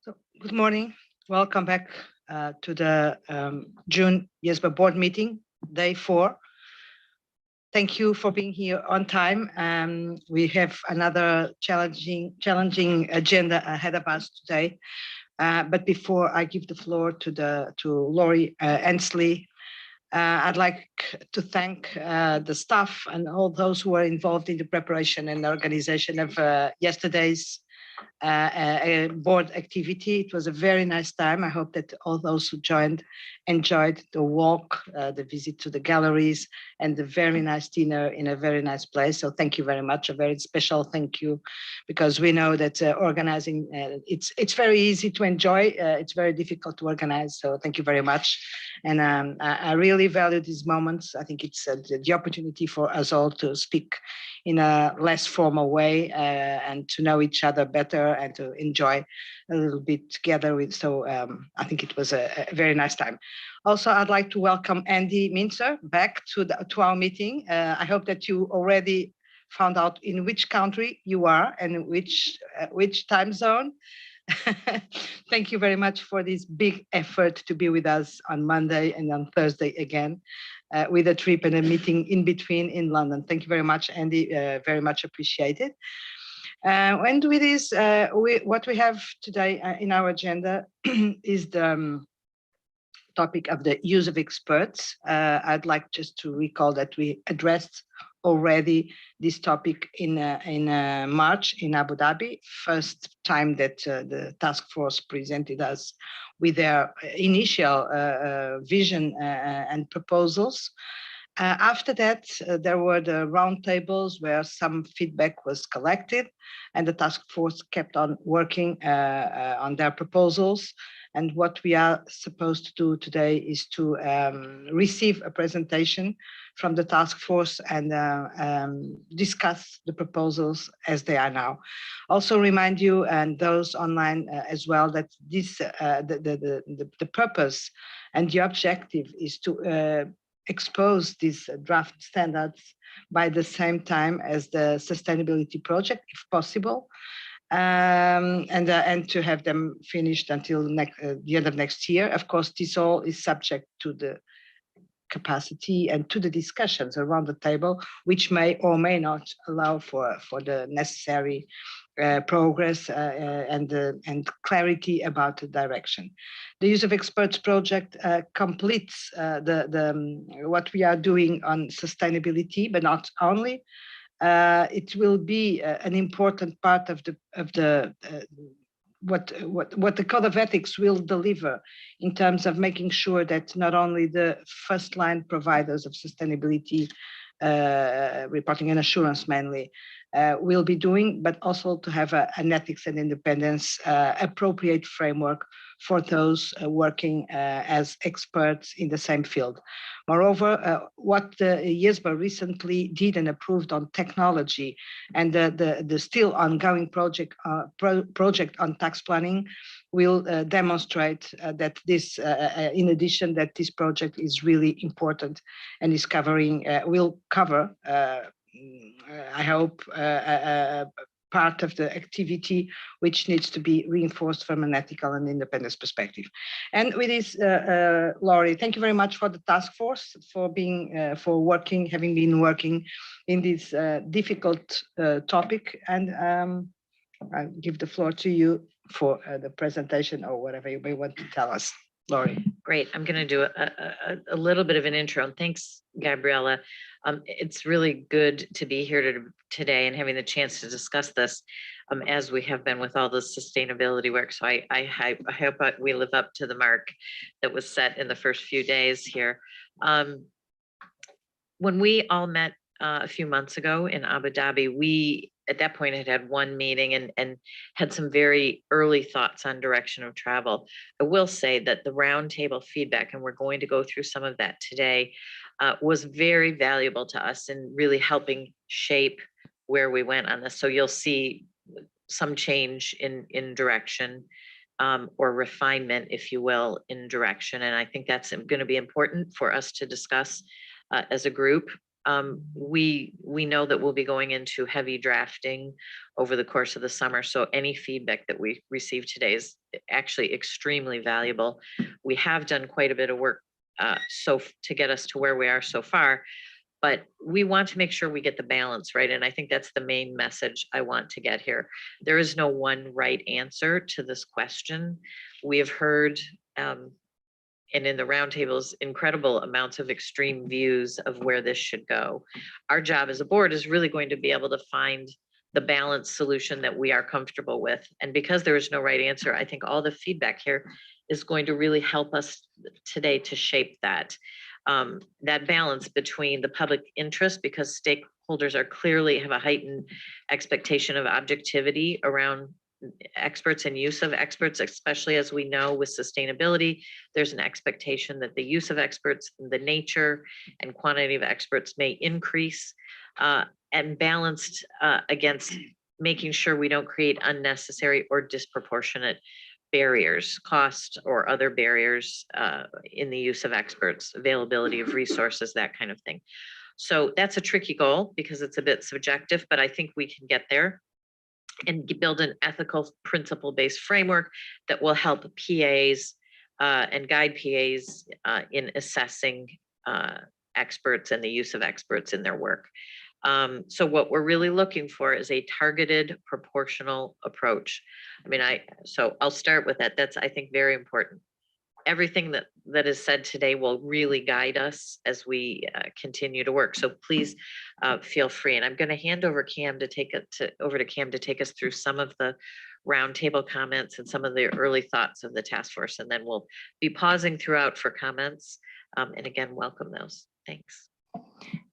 So, good morning. Welcome back to the June IESBA board meeting, day 4. Thank you for being here on time. We have another challenging agenda ahead of us today. But before I give the floor to Laurie Ensley, I'd like to thank the staff and all those who were involved in the preparation and organization of yesterday's board activity. It was a very nice time. I hope that all those who joined enjoyed the walk, the visit to the galleries, and the very nice dinner in a very nice place. So thank you very much. A very special thank you, because we know that organizing, it's very easy to enjoy. It's very difficult to organize. So thank you very much. And I really value these moments. I think it's the opportunity for us all to speak in a less formal way and to know each other better and to enjoy a little bit together with. So I think it was a very nice time. Also, I'd like to welcome Andy Minzer back to our meeting. I hope that you already found out in which country you are and which time zone. Thank you very much for this big effort to be with us on Monday and on Thursday again, with a trip and a meeting in between in London. Thank you very much, Andy. Very much appreciated. And with this, what we have today in our agenda is the topic of the use of experts. I'd like just to recall that we addressed already this topic in March in Abu Dhabi, first time that the task force presented us with their initial vision and proposals. After that, there were the roundtables where some feedback was collected, and the task force kept on working on their proposals. And what we are supposed to do today is to receive a presentation from the task force and discuss the proposals as they are now. Also remind you and those online as well that this the purpose and the objective is to expose these draft standards by the same time as the sustainability project, if possible, and to have them finished until the end of next year. Of course, this all is subject to the capacity and to the discussions around the table, which may or may not allow for the necessary progress and clarity about the direction. The use of experts project completes what we are doing on sustainability, but not only. It will be an important part of the what the code of ethics will deliver in terms of making sure that not only the first line providers of sustainability reporting and assurance mainly will be doing, but also to have an ethics and independence appropriate framework for those working as experts in the same field. Moreover, what the IESBA recently did and approved on technology and the still ongoing project on tax planning will demonstrate that this, in addition, that this project is really important and is covering, will cover, I hope, part of the activity which needs to be reinforced from an ethical and independence perspective. And with this, Laurie, thank you very much for the task force, for being, having been working in this difficult topic. And I'll give the floor to you for the presentation or whatever you may want to tell us. Laurie. Great. I'm going to do a little bit of an intro. And thanks, Gabriella. It's really good to be here today and having the chance to discuss this as we have been with all the sustainability work. So I hope we live up to the mark that was set in the first few days here. When we all met a few months ago in Abu Dhabi, we at that point had one meeting and had some very early thoughts on direction of travel. I will say that the roundtable feedback, and we're going to go through some of that today, was very valuable to us in really helping shape where we went on this. So you'll see some change in direction or refinement, if you will, in direction. And I think that's going to be important for us to discuss as a group. We know that we'll be going into heavy drafting over the course of the summer. So any feedback that we receive today is actually extremely valuable. We have done quite a bit of work to get us to where we are so far, but we want to make sure we get the balance right. And I think that's the main message I want to get here. There is no one right answer to this question. We have heard, and in the roundtables, incredible amounts of extreme views of where this should go. Our job as a board is really going to be able to find the balanced solution that we are comfortable with. And because there is no right answer, I think all the feedback here is going to really help us today to shape that. That balance between the public interest, because stakeholders are clearly have a heightened expectation of objectivity around experts and use of experts, especially as we know with sustainability, there's an expectation that the use of experts, the nature and quantity of experts may increase, and balanced against making sure we don't create unnecessary or disproportionate barriers, cost or other barriers in the use of experts, availability of resources, that kind of thing. So that's a tricky goal because it's a bit subjective, but I think we can get there and build an ethical principle-based framework that will help PAs and guide PAs in assessing experts and the use of experts in their work. So what we're really looking for is a targeted, proportional approach. I mean, so I'll start with that. That's, I think, very important. Everything that is said today will really guide us as we continue to work. So please feel free. And I'm going to hand over Cam to take us through some of the roundtable comments and some of the early thoughts of the task force. And then we'll be pausing throughout for comments. And again, welcome those. Thanks.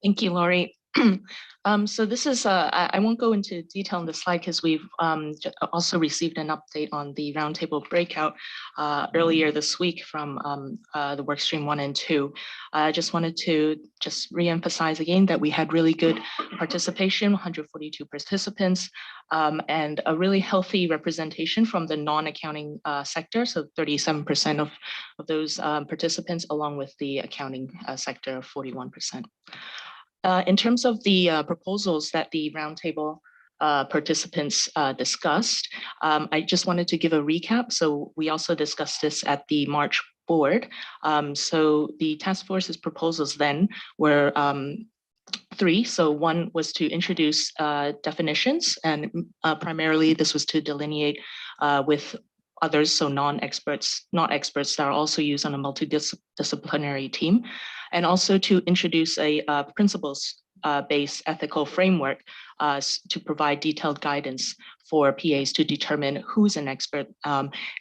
Thank you, Laurie. So this is, I won't go into detail on the slide because we've also received an update on the roundtable breakout earlier this week from the workstream 1 and 2. I just wanted to reemphasize again that we had really good participation, 142 participants, and a really healthy representation from the non-accounting sector. So 37% of those participants, along with the accounting sector, 41%. In terms of the proposals that the roundtable participants discussed, I just wanted to give a recap. So we also discussed this at the March board. So the task force's proposals then were 3. So one was to introduce definitions, and primarily this was to delineate with others, so not experts that are also used on a multidisciplinary team, and also to introduce a principles based ethical framework to provide detailed guidance for PAs to determine who's an expert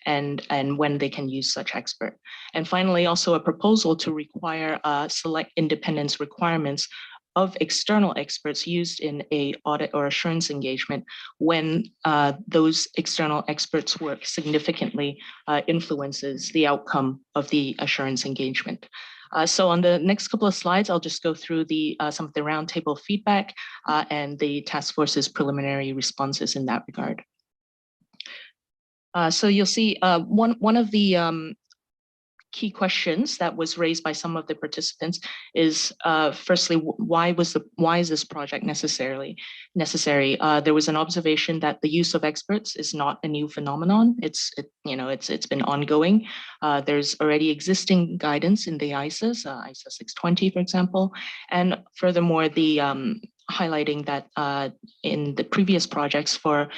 and when they can use such expert. And finally, also a proposal to require select independence requirements of external experts used in a audit or assurance engagement when those external experts' work significantly influences the outcome of the assurance engagement. So on the next couple of slides, I'll just go through some of the roundtable feedback and the task force's preliminary responses in that regard. So you'll see one of the key questions that was raised by some of the participants is firstly, why is this project necessary? There was an observation that the use of experts is not a new phenomenon. It's been ongoing. There's already existing guidance in the ISAs, ISA 620, for example, and furthermore, the highlighting that in the previous projects for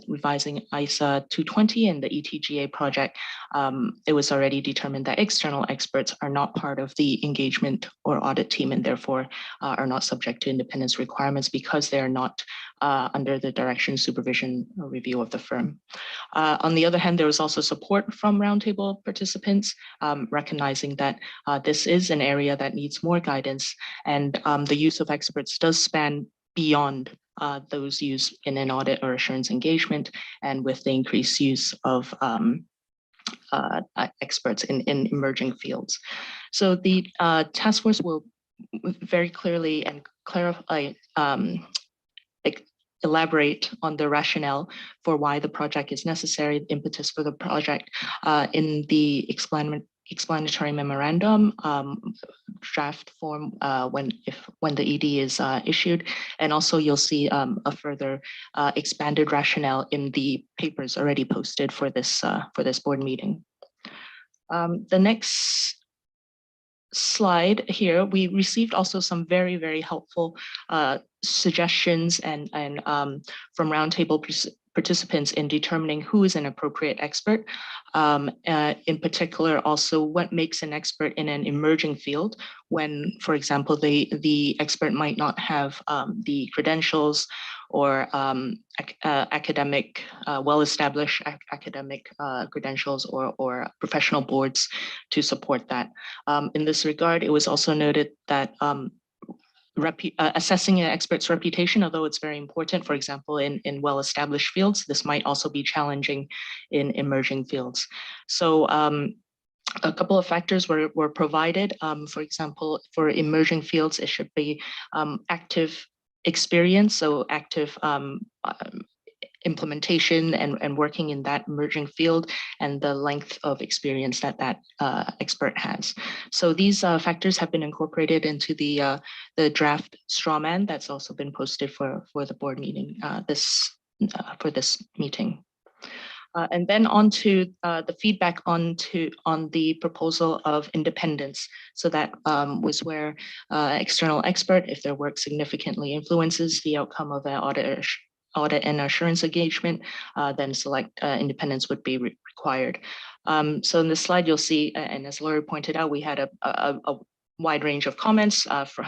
revising ISA 220 and the ETGA project, it was already determined that external experts are not part of the engagement or audit team and therefore are not subject to independence requirements because they are not under the direction, supervision, or review of the firm. On the other hand, there was also support from roundtable participants, recognizing that this is an area that needs more guidance and the use of experts does span beyond those used in an audit or assurance engagement, and with the increased use of experts in emerging fields. So the task force will very clearly and clarify, elaborate on the rationale for why the project is necessary, the impetus for the project in the explanatory memorandum draft form when the ED is issued, and also you'll see a further expanded rationale in the papers already posted for this board meeting. The next slide here, we received also some very, very helpful suggestions and from roundtable participants in determining who is an appropriate expert. In particular, also what makes an expert in an emerging field when, for example, the expert might not have the credentials or academic, well-established academic credentials or professional boards to support that. In this regard, it was also noted that assessing an expert's reputation, although it's very important, for example, in well-established fields, this might also be challenging in emerging fields. So a couple of factors were provided. For example, for emerging fields, it should be active experience, so active implementation and working in that emerging field and the length of experience that expert has. So these factors have been incorporated into the draft strawman that's also been posted for the board meeting for this meeting. And then on to the feedback on the proposal of independence. So that was where external expert, if their work significantly influences the outcome of an audit and assurance engagement, then select independence would be required. So in this slide, you'll see, and as Laurie pointed out, we had a wide range of comments for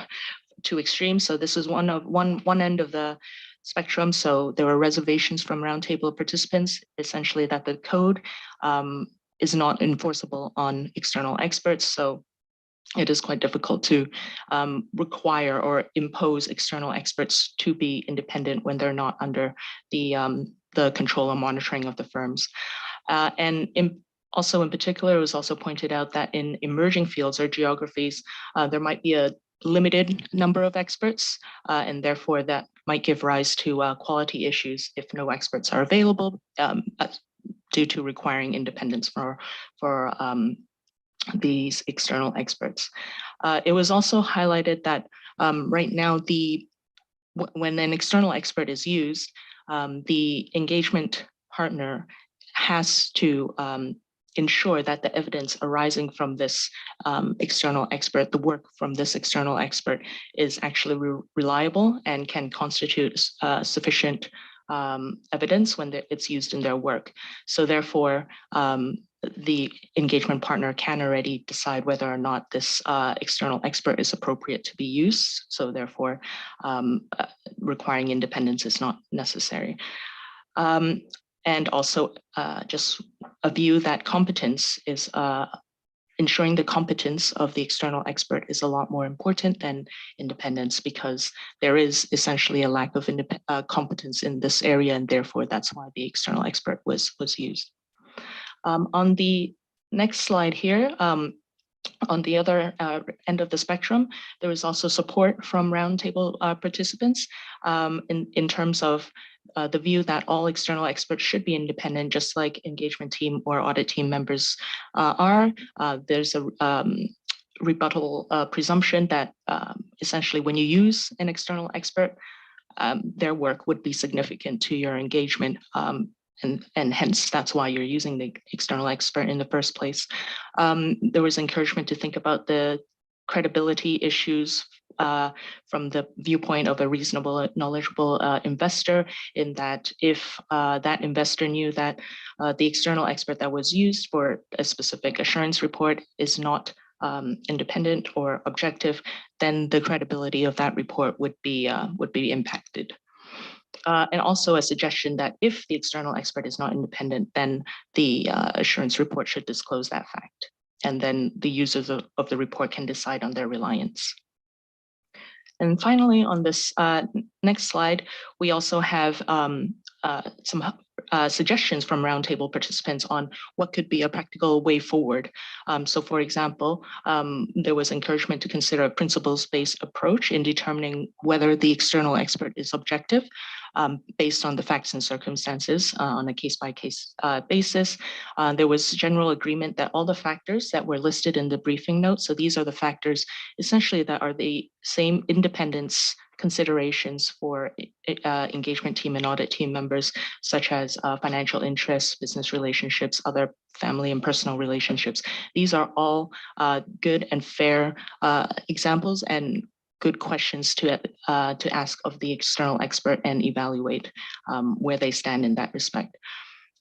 two extremes. So this is one end of the spectrum. So there were reservations from roundtable participants, essentially that the code is not enforceable on external experts. So it is quite difficult to require or impose external experts to be independent when they're not under the control or monitoring of the firms. Also in particular, it was also pointed out that in emerging fields or geographies, there might be a limited number of experts, and therefore that might give rise to quality issues if no experts are available due to requiring independence for these external experts. It was also highlighted that right now, when an external expert is used, the engagement partner has to ensure that the evidence arising from this external expert, the work from this external expert, is actually reliable and can constitute sufficient evidence when it's used in their work. So therefore, the engagement partner can already decide whether or not this external expert is appropriate to be used. So therefore, requiring independence is not necessary. And also just a view that competence is ensuring the competence of the external expert is a lot more important than independence, because there is essentially a lack of competence in this area, and therefore that's why the external expert was used. On the next slide here, on the other end of the spectrum, there is also support from roundtable participants in terms of the view that all external experts should be independent, just like engagement team or audit team members are. There's a rebuttal presumption that essentially when you use an external expert, their work would be significant to your engagement. And hence that's why you're using the external expert in the first place. There was encouragement to think about the credibility issues from the viewpoint of a reasonable, knowledgeable investor, in that if that investor knew that the external expert that was used for a specific assurance report is not independent or objective, then the credibility of that report would be impacted. And also a suggestion that if the external expert is not independent, then the assurance report should disclose that fact. And then the users of the report can decide on their reliance. And finally, on this next slide, we also have some suggestions from roundtable participants on what could be a practical way forward. So for example, there was encouragement to consider a principles-based approach in determining whether the external expert is objective based on the facts and circumstances on a case-by-case basis. There was general agreement that all the factors that were listed in the briefing notes, so these are the factors essentially that are the same independence considerations for engagement team and audit team members, such as financial interests, business relationships, other family and personal relationships. These are all good and fair examples and good questions to ask of the external expert and evaluate where they stand in that respect.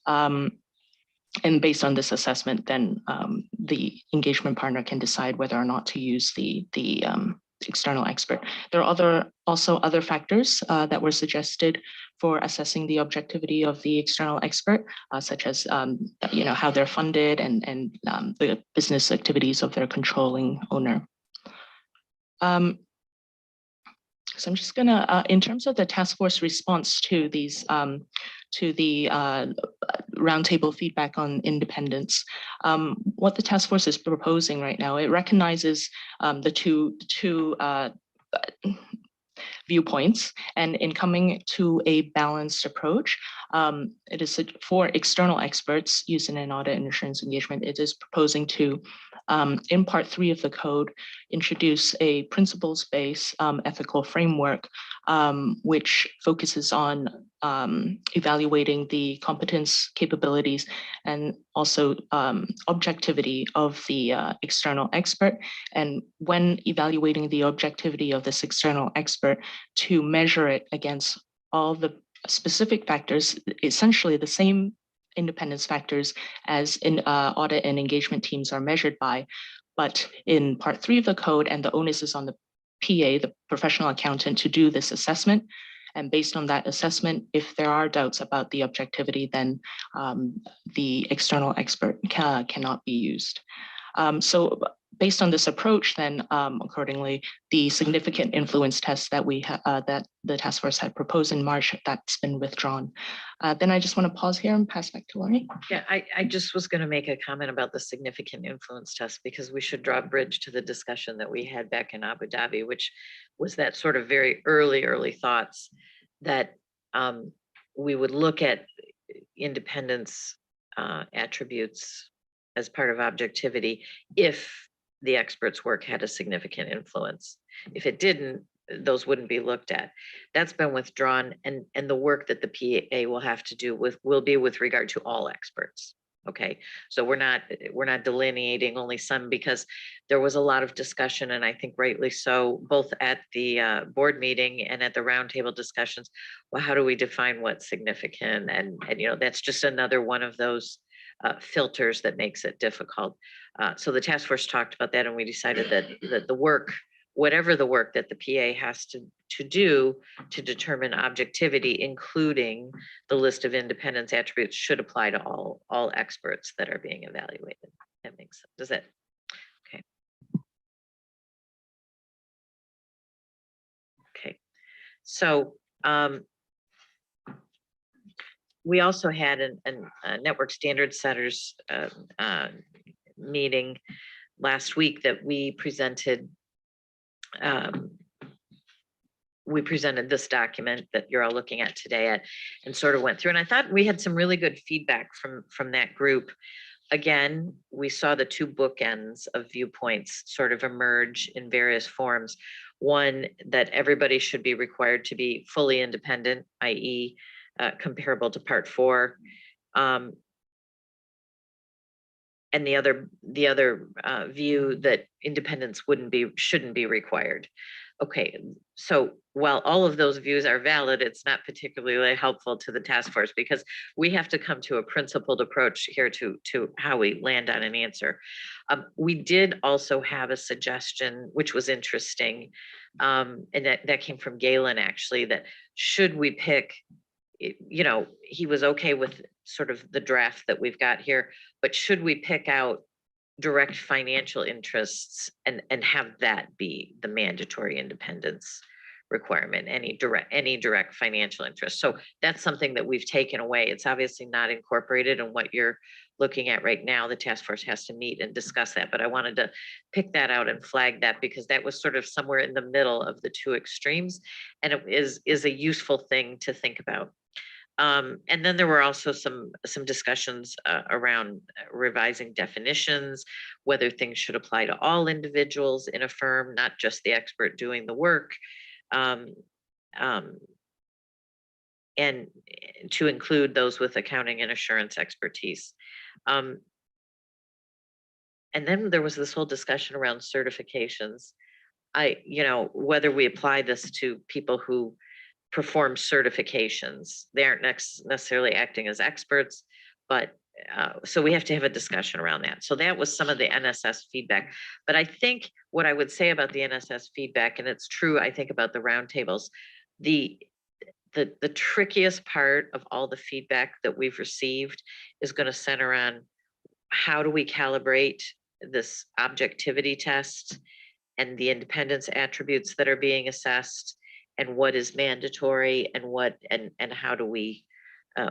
And based on this assessment, then the engagement partner can decide whether or not to use the external expert. There are also other factors that were suggested for assessing the objectivity of the external expert, such as how they're funded and the business activities of their controlling owner. So I'm just gonna, in terms of the task force response to these, to the roundtable feedback on independence, what the task force is proposing right now, it recognizes the two viewpoints, and in coming to a balanced approach, it is for external experts used in an audit and assurance engagement, it is proposing to, in part 3 of the code, introduce a principles-based ethical framework, which focuses on evaluating the competence, capabilities, and also objectivity of the external expert. And when evaluating the objectivity of this external expert, to measure it against all the specific factors, essentially the same independence factors as in audit and engagement teams are measured by. But in part 3 of the code, and the onus is on the PA, the professional accountant, to do this assessment. And based on that assessment, if there are doubts about the objectivity, then the external expert cannot be used. So based on this approach, then accordingly, the significant influence test that that the task force had proposed in March, that's been withdrawn. Then I just want to pause here and pass back to Laurie. Yeah, I just was going to make a comment about the significant influence test, because we should draw a bridge to the discussion that we had back in Abu Dhabi, which was that sort of very early thoughts that we would look at independence attributes as part of objectivity if the expert's work had a significant influence. If it didn't, those wouldn't be looked at. That's been withdrawn, and the work that the PA will have to do will be with regard to all experts. Okay, so we're not delineating only some, because there was a lot of discussion, and I think rightly so, both at the board meeting and at the roundtable discussions. Well, how do we define what's significant? And that's just another one of those filters that makes it difficult. So the task force talked about that, and we decided that the work, whatever the work that the PA has to do to determine objectivity, including the list of independence attributes, should apply to all experts that are being evaluated. That makes sense. Does that? Okay. Okay. So we also had a network standard setters meeting last week that we presented. We presented this document that you're all looking at today and sort of went through. And I thought we had some really good feedback from that group. Again, we saw the two bookends of viewpoints sort of emerge in various forms. One, that everybody should be required to be fully independent, i.e. Comparable to Part 4. And the other view that independence shouldn't be required. Okay, so while all of those views are valid, it's not particularly helpful to the task force because we have to come to a principled approach here to how we land on an answer. We did also have a suggestion, which was interesting, and that came from Galen actually, that should we pick, you know, he was okay with sort of the draft that we've got here, but should we pick out direct financial interests and have that be the mandatory independence requirement, any direct financial interest? So that's something that we've taken away. It's obviously not incorporated in what you're looking at right now. The task force has to meet and discuss that, but I wanted to pick that out and flag that because that was sort of somewhere in the middle of the two extremes, and it is a useful thing to think about. And then there were also some discussions around revising definitions, whether things should apply to all individuals in a firm, not just the expert doing the work, and to include those with accounting and assurance expertise. And then there was this whole discussion around certifications. You know, whether we apply this to people who perform certifications. They aren't necessarily acting as experts, but so we have to have a discussion around that. So that was some of the NSS feedback. But I think what I would say about the NSS feedback, and it's true, I think, about the roundtables, the trickiest part of all the feedback that we've received is going to center on how do we calibrate this objectivity test and the independence attributes that are being assessed, and what is mandatory and how do we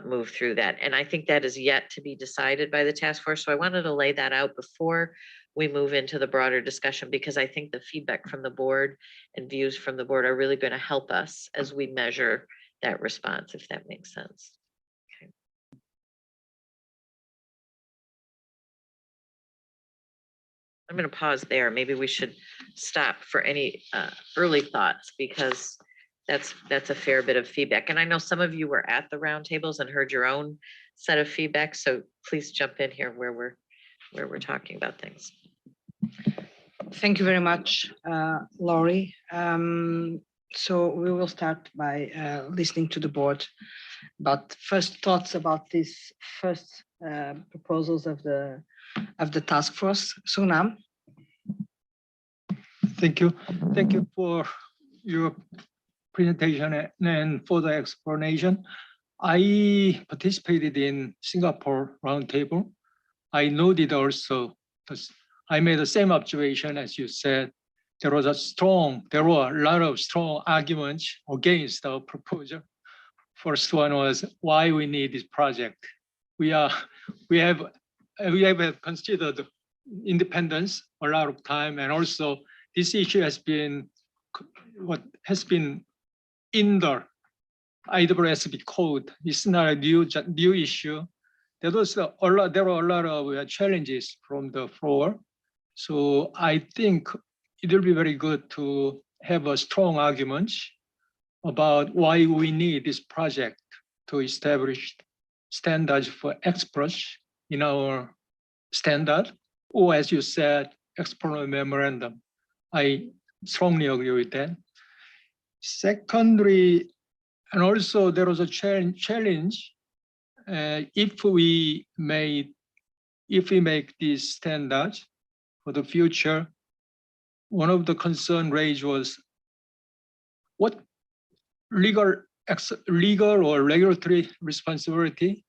move through that. And I think that is yet to be decided by the task force. So I wanted to lay that out before we move into the broader discussion, because I think the feedback from the board and views from the board are really going to help us as we measure that response, if that makes sense. Okay. I'm going to pause there. Maybe we should stop for any early thoughts, because that's a fair bit of feedback. And I know some of you were at the roundtables and heard your own set of feedback. So please jump in here where we're talking about things. Thank you very much, Laurie. So we will start by listening to the board about first thoughts about these first proposals of the task force. Sunam. Thank you. Thank you for your presentation and for the explanation. I participated in Singapore roundtable. I noted also, I made the same observation as you said. There were a lot of strong arguments against the proposal. First one was why we need this project. We have considered independence a lot of time, and also this issue has been in the IESBA code. It's not a new issue. There were a lot of challenges from the floor. So I think it will be very good to have a strong argument about why we need this project to establish standards for experts in our standard, or as you said, explanatory memorandum. I strongly agree with that. Secondly, and also there was a challenge if we made if we make these standards for the future, one of the concern raised was what legal or regulatory responsibility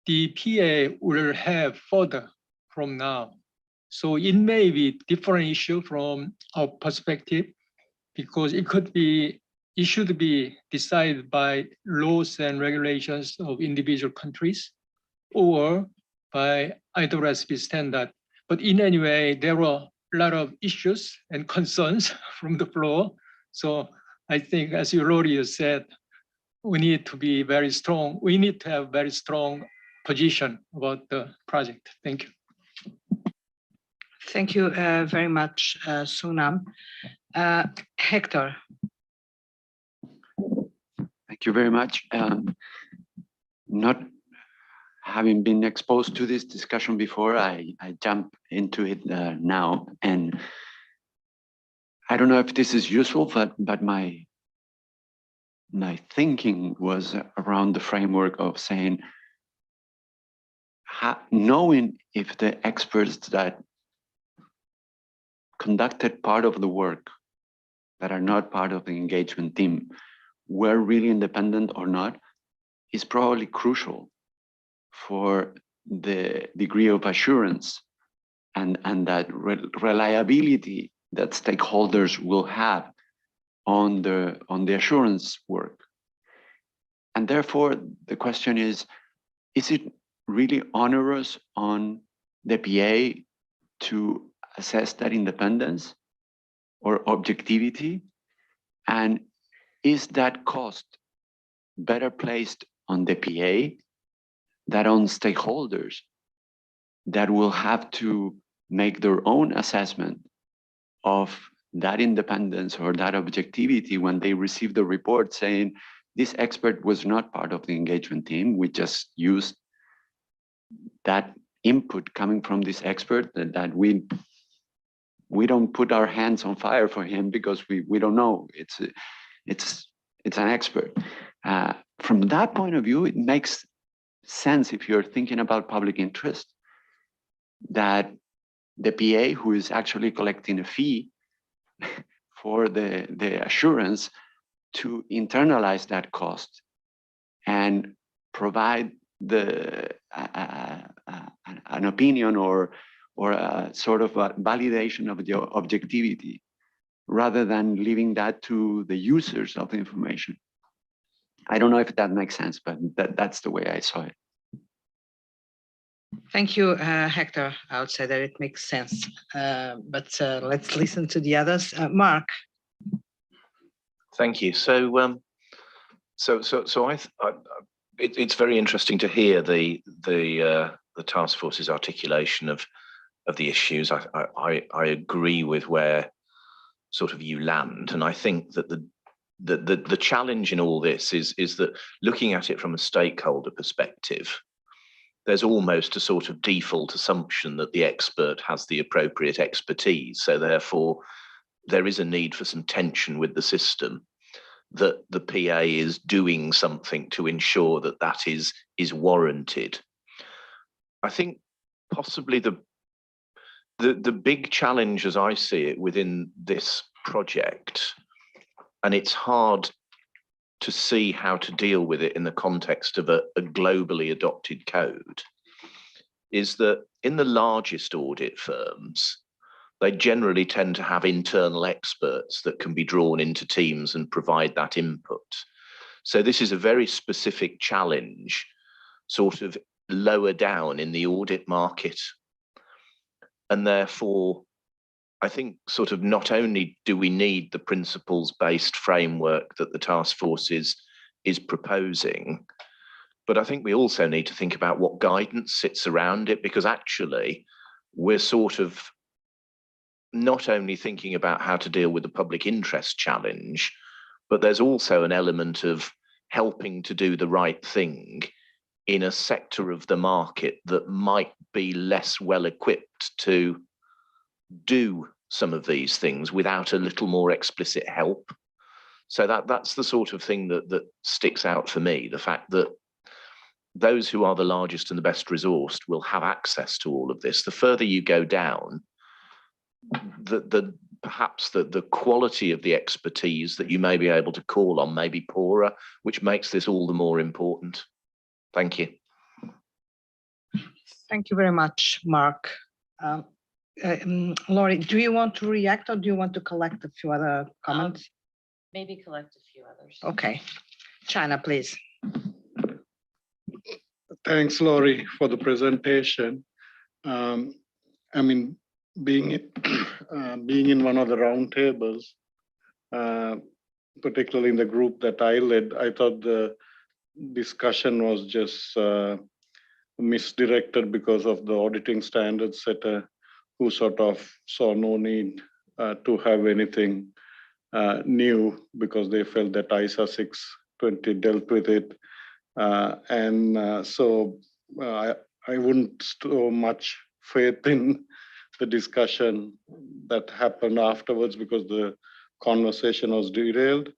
the PA will have further from now. So it may be different issue from our perspective, because it should be decided by laws and regulations of individual countries or by IESBA standard. But in any way, there were a lot of issues and concerns from the floor. So I think, as you already said, we need to be very strong. We need to have very strong position about the project. Thank you. Thank you very much, Sunam. Hector. Thank you very much. Not having been exposed to this discussion before, I jump into it now. And I don't know if this is useful, but my thinking was around the framework of saying, knowing if the experts that conducted part of the work that are not part of the engagement team were really independent or not is probably crucial for the degree of assurance and that reliability that stakeholders will have on the assurance work. And therefore, the question is it really onerous on the PA to assess that independence or objectivity? And is that cost better placed on the PA than on stakeholders that will have to make their own assessment of that independence or that objectivity when they receive the report saying, this expert was not part of the engagement team, we just used that input coming from this expert that we don't put our hands on fire for him because we don't know. It's an expert. From that point of view, it makes sense if you're thinking about public interest that the PA who is actually collecting a fee for the assurance to internalize that cost and provide an opinion or a sort of a validation of the objectivity rather than leaving that to the users of the information. I don't know if that makes sense, but that's the way I saw it. Thank you, Hector. I would say that it makes sense. But let's listen to the others. Mark. Thank you. So, it's very interesting to hear the task force's articulation of the issues. I agree with where sort of you land, and I think that the challenge in all this is that looking at it from a stakeholder perspective, there's almost a sort of default assumption that the expert has the appropriate expertise. So therefore, there is a need for some tension with the system, that the PA is doing something to ensure that that is warranted. I think possibly the big challenge as I see it within this project, and it's hard to see how to deal with it in the context of a globally adopted code, is that in the largest audit firms, they generally tend to have internal experts that can be drawn into teams and provide that input. So this is a very specific challenge, sort of lower down in the audit market. And therefore, I think sort of not only do we need the principles-based framework that the task force is proposing, but I think we also need to think about what guidance sits around it, because actually we're sort of not only thinking about how to deal with the public interest challenge, but there's also an element of helping to do the right thing in a sector of the market that might be less well equipped to do some of these things without a little more explicit help. So that's the sort of thing that sticks out for me, the fact that those who are the largest and the best resourced will have access to all of this. The further you go down, perhaps the quality of the expertise that you may be able to call on may be poorer, which makes this all the more important. Thank you. Thank you very much, Mark. Laurie, do you want to react or do you want to collect a few other comments? Maybe collect a few others. Okay, China, please. Thanks, Laurie, for the presentation. I mean, being in one of the roundtables, particularly in the group that I led, I thought the discussion was just misdirected because of the auditing standards setter, who sort of saw no need to have anything new because they felt that ISA 620 dealt with it. So I wouldn't store much faith in the discussion that happened afterwards because the conversation was derailed.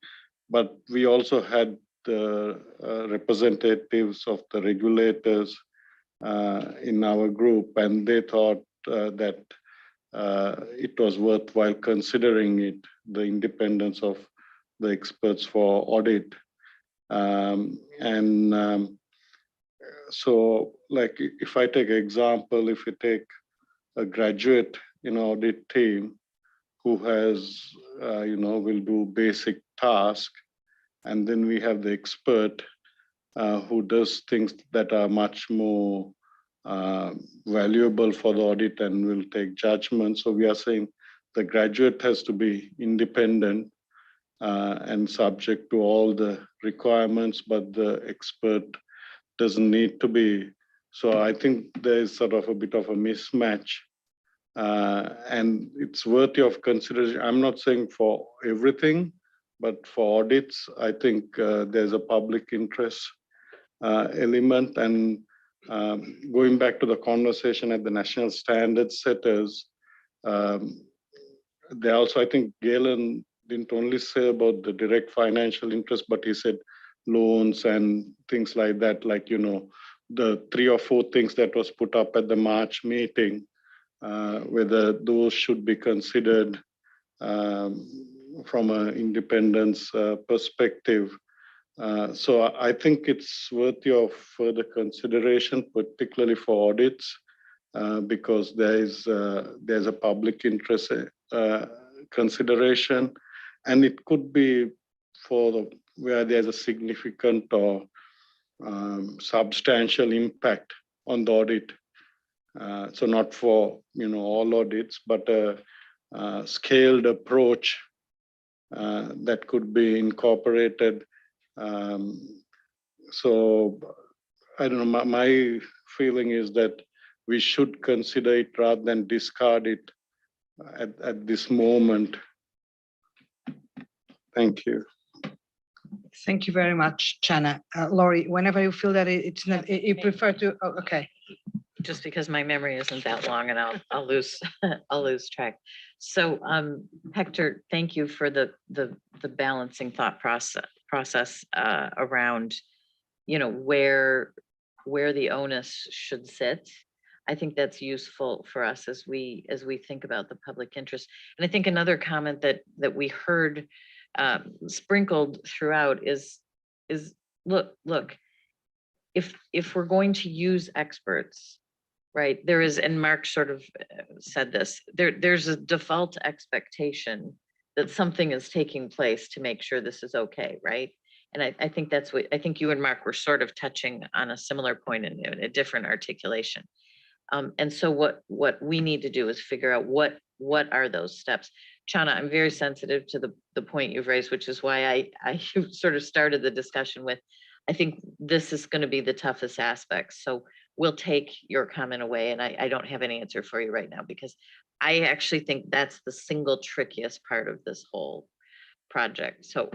But we also had the representatives of the regulators in our group, and they thought that it was worthwhile considering it, the independence of the experts for audit. So like if I take an example, if you take a graduate in audit team who has, will do basic task, and then we have the expert who does things that are much more valuable for the audit and will take judgment. So we are saying the graduate has to be independent and subject to all the requirements, but the expert doesn't need to be. So I think there's sort of a bit of a mismatch, and it's worthy of consideration. I'm not saying for everything, but for audits, I think there's a public interest element. And going back to the conversation at the national standards setters, they also, I think Galen didn't only say about the direct financial interest, but he said loans and things like that, like, the 3 or 4 things that was put up at the March meeting, whether those should be considered from an independence perspective. So I think it's worthy of further consideration, particularly for audits, because there's a public interest consideration, and it could be for where there's a significant or substantial impact on the audit. So not for all audits, but a scaled approach that could be incorporated. So I don't know, my feeling is that we should consider it rather than discard it at this moment. Thank you. Thank you very much, Chana. Laurie, whenever you feel that it's not, you prefer to, oh, okay. Just because my memory isn't that long and I'll lose I'll lose track. So Hector, thank you for the balancing thought process around where the onus should sit. I think that's useful for us as we think about the public interest. And I think another comment that we heard sprinkled throughout is look, if we're going to use experts, right, there is, and Mark sort of said this, there's a default expectation that something is taking place to make sure this is okay, right? And I think that's what, I think you and Mark were sort of touching on a similar point in a different articulation. And so what we need to do is figure out what are those steps. Chana, I'm very sensitive to the point you've raised, which is why I sort of started the discussion with, I think this is going to be the toughest aspect. So we'll take your comment away, and I don't have an answer for you right now, because I actually think that's the single trickiest part of this whole project. So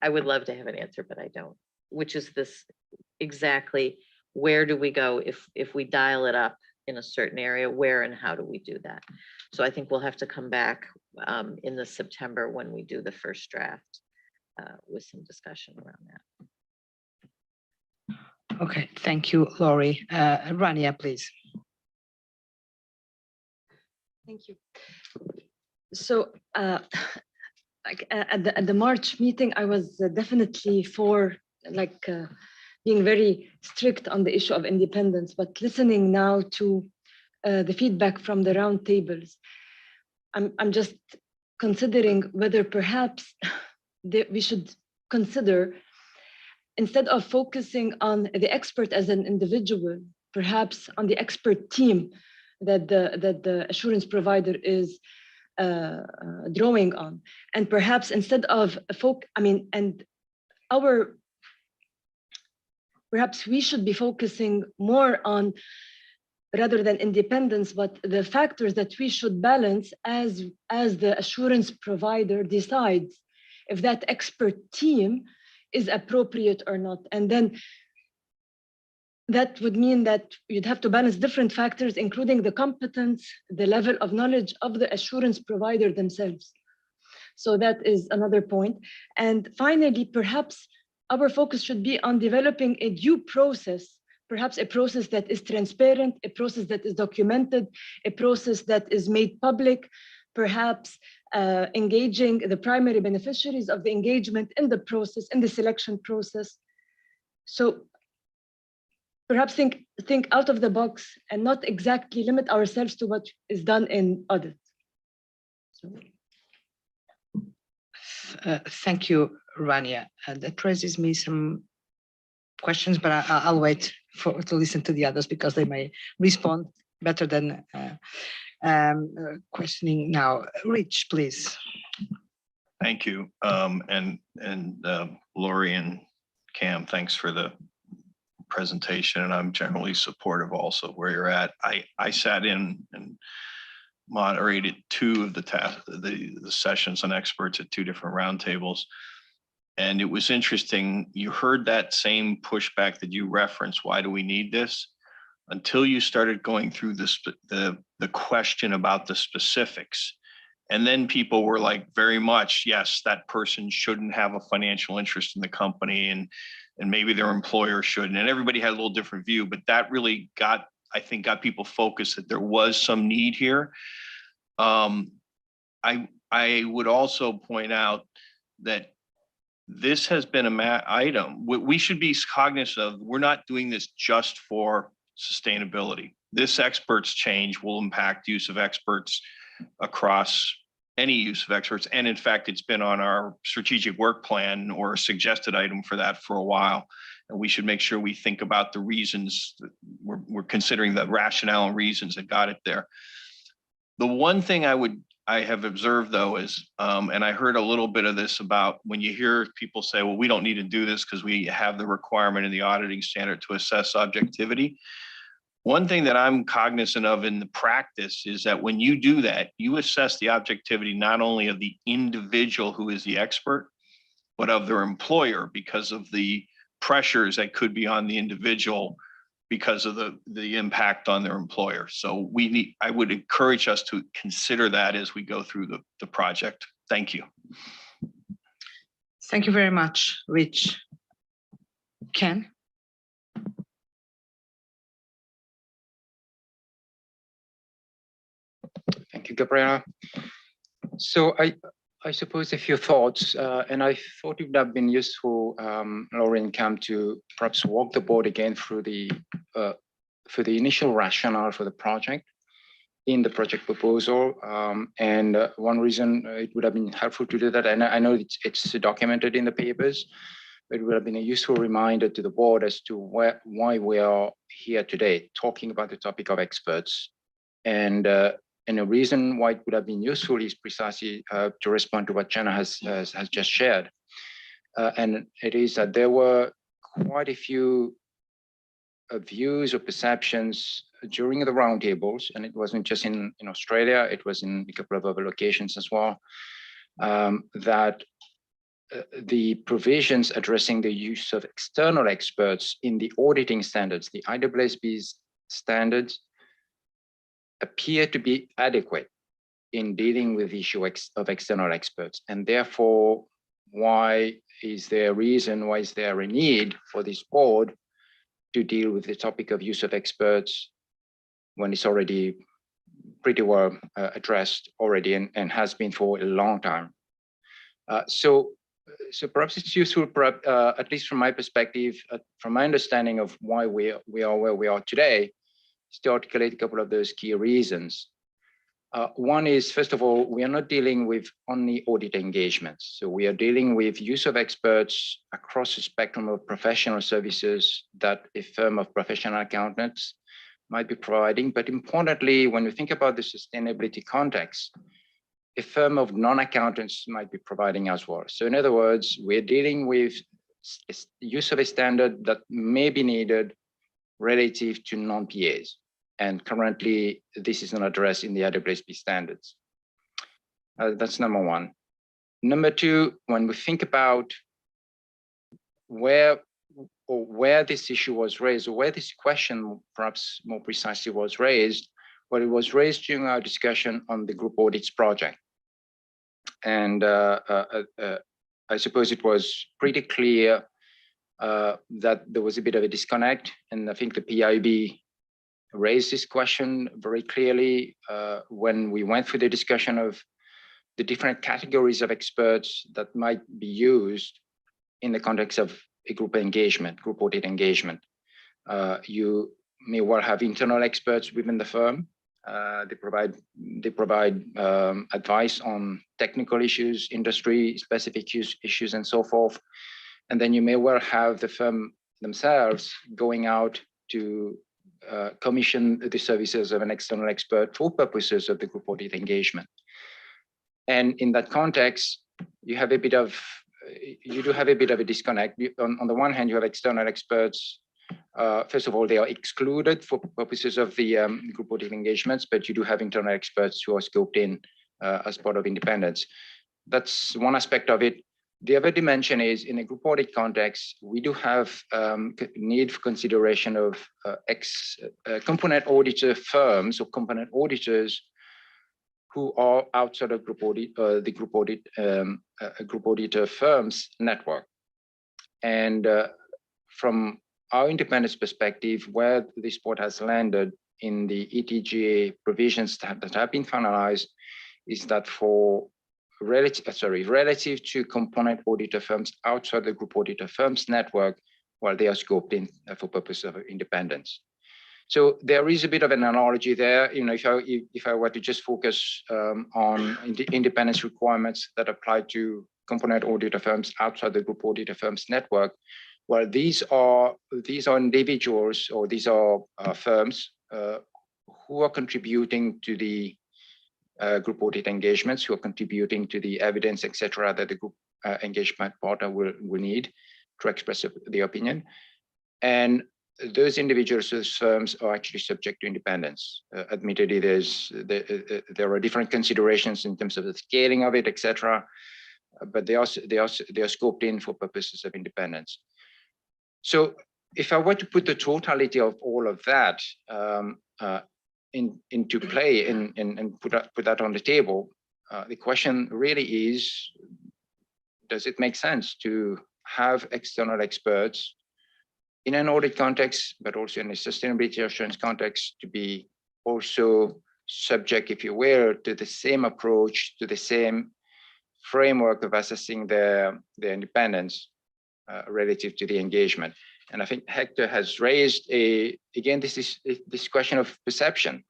I would love to have an answer, but I don't, which is this exactly, where do we go if we dial it up in a certain area, where and how do we do that? So I think we'll have to come back in the September when we do the first draft with some discussion around that. Okay, thank you, Laurie. Rania, please. Thank you. So at the March meeting, I was definitely for being very strict on the issue of independence, but listening now to the feedback from the roundtables, I'm just considering whether perhaps we should consider, instead of focusing on the expert as an individual, perhaps on the expert team that the assurance provider is drawing on, and perhaps instead of perhaps we should be focusing more on, rather than independence, but the factors that we should balance as the assurance provider decides if that expert team is appropriate or not. And then that would mean that you'd have to balance different factors, including the competence, the level of knowledge of the assurance provider themselves. So that is another point. And finally, perhaps our focus should be on developing a due process, perhaps a process that is transparent, a process that is documented, a process that is made public, perhaps engaging the primary beneficiaries of the engagement in the process, in the selection process. So perhaps think out of the box and not exactly limit ourselves to what is done in audit. Thank you, Rania. That raises me some questions, but I'll wait to listen to the others because they may respond better than questioning now. Rich, please. Thank you. Laurie and Cam, thanks for the presentation, and I'm generally supportive also where you're at. I sat in and moderated two of the sessions on experts at two different roundtables, and it was interesting. You heard that same pushback that you referenced. Why do we need this? Until you started going through the question about the specifics. And then people were like, very much, yes, that person shouldn't have a financial interest in the company, and maybe their employer shouldn't. And everybody had a little different view, but that really got people focused that there was some need here. I would also point out that this has been an item we should be cognizant of. We're not doing this just for sustainability. This experts change will impact use of experts across any use of experts. And in fact, it's been on our strategic work plan or a suggested item for that for a while. And we should make sure we think about the reasons that we're considering, the rationale and reasons that got it there. The one thing I have observed though is, and I heard a little bit of this about when you hear people say, well, we don't need to do this because we have the requirement in the auditing standard to assess objectivity. One thing that I'm cognizant of in the practice is that when you do that, you assess the objectivity not only of the individual who is the expert, but of their employer, because of the pressures that could be on the individual because of the impact on their employer. So I would encourage us to consider that as we go through the project. Thank you. Thank you very much, Rich. Ken? Thank you, Gabriela. So I suppose a few thoughts, and I thought it would have been useful, Laurie and Cam, to perhaps walk the board again through for the initial rationale for the project in the project proposal. And one reason it would have been helpful to do that, and I know it's documented in the papers, but it would have been a useful reminder to the board as to why we are here today talking about the topic of experts. And a reason why it would have been useful is precisely to respond to what Jenna has just shared. And it is that there were quite a few views or perceptions during the roundtables, and it wasn't just in Australia, it was in a couple of other locations as well, that the provisions addressing the use of external experts in the auditing standards, the IESB's standards, appear to be adequate in dealing with the issue of external experts. And therefore, why is there a need for this board to deal with the topic of use of experts when it's already pretty well addressed already and has been for a long time. So perhaps it's useful, at least from my perspective, from my understanding of why we are where we are today, is to articulate a couple of those key reasons. One is, first of all, we are not dealing with only audit engagements. So we are dealing with use of experts across the spectrum of professional services that a firm of professional accountants might be providing. But importantly, when we think about the sustainability context, a firm of non-accountants might be providing as well. So in other words, we're dealing with use of a standard that may be needed relative to non-PAs. And currently, this is not addressed in the IESBA standards. That's number one. Number two, when we think about where this issue was raised, or where this question perhaps more precisely was raised, well, it was raised during our discussion on the group audits project. And I suppose it was pretty clear that there was a bit of a disconnect. And I think the PIB raised this question very clearly when we went through the discussion of the different categories of experts that might be used in the context of a group engagement, group audit engagement. You may well have internal experts within the firm. They provide advice on technical issues, industry specific issues, and so forth. And then you may well have the firm themselves going out to commission the services of an external expert for purposes of the group audit engagement. And in that context, you do have a bit of a disconnect. On the one hand, you have external experts. First of all, they are excluded for purposes of the group audit engagements, but you do have internal experts who are scoped in as part of independence. That's one aspect of it. The other dimension is, in a group audit context, we do have need for consideration of component auditor firms or component auditors who are outside of group audit, the group auditor firms network. And from our independence perspective, where this board has landed in the ETGA provisions that have been finalized is that for relative to component auditor firms outside the group auditor firms network, while they are scoped in for purpose of independence. So there is a bit of an analogy there. You know, if I were to just focus on independence requirements that apply to component auditor firms outside the group auditor firms network, well, these are individuals, or these are firms who are contributing to the group audit engagements, who are contributing to the evidence, etc., that the group engagement partner will need to express their opinion. And those individuals, those firms are actually subject to independence. Admittedly, there are different considerations in terms of the scaling of it, etc., but they are scoped in for purposes of independence. So if I were to put the totality of all of that into play and put that on the table, the question really is, does it make sense to have external experts in an audit context, but also in a sustainability assurance context, to be also subject, if you will, to the same approach, to the same framework of assessing their independence relative to the engagement? And I think Hector has raised again, this question of perception.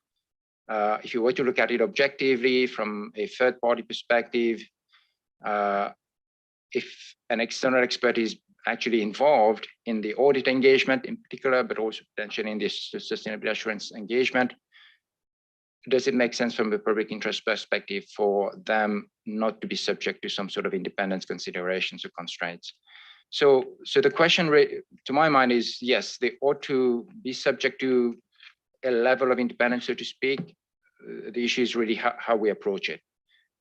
If you were to look at it objectively from a third-party perspective, if an external expert is actually involved in the audit engagement in particular, but also potentially in this sustainability assurance engagement, does it make sense from a public interest perspective for them not to be subject to some sort of independence considerations or constraints? So the question to my mind is, yes, they ought to be subject to a level of independence, so to speak. The issue is really how we approach it.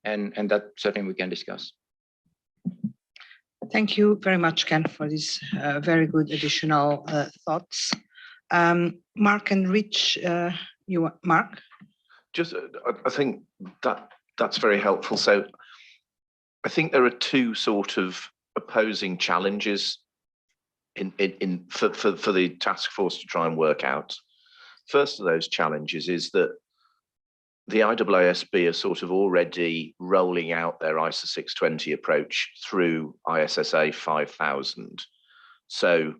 And that certainly we can discuss. Thank you very much, Ken, for these very good additional thoughts. Mark and Rich, Mark? Just, I think that's very helpful. So I think there are two sort of opposing challenges for the task force to try and work out. First of those challenges is that the IESBA are sort of already rolling out their ISA 620 approach through ISSA 5000. So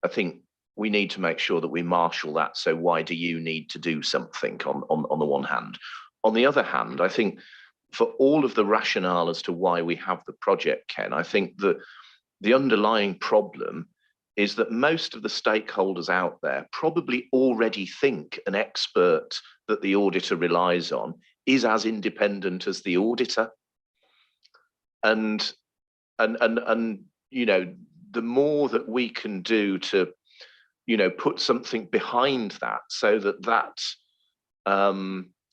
I think we need to make sure that we marshal that. So why do you need to do something on the one hand? On the other hand, I think for all of the rationale as to why we have the project, Ken, I think that the underlying problem is that most of the stakeholders out there probably already think an expert that the auditor relies on is as independent as the auditor. And you know, the more that we can do to, you know, put something behind that so that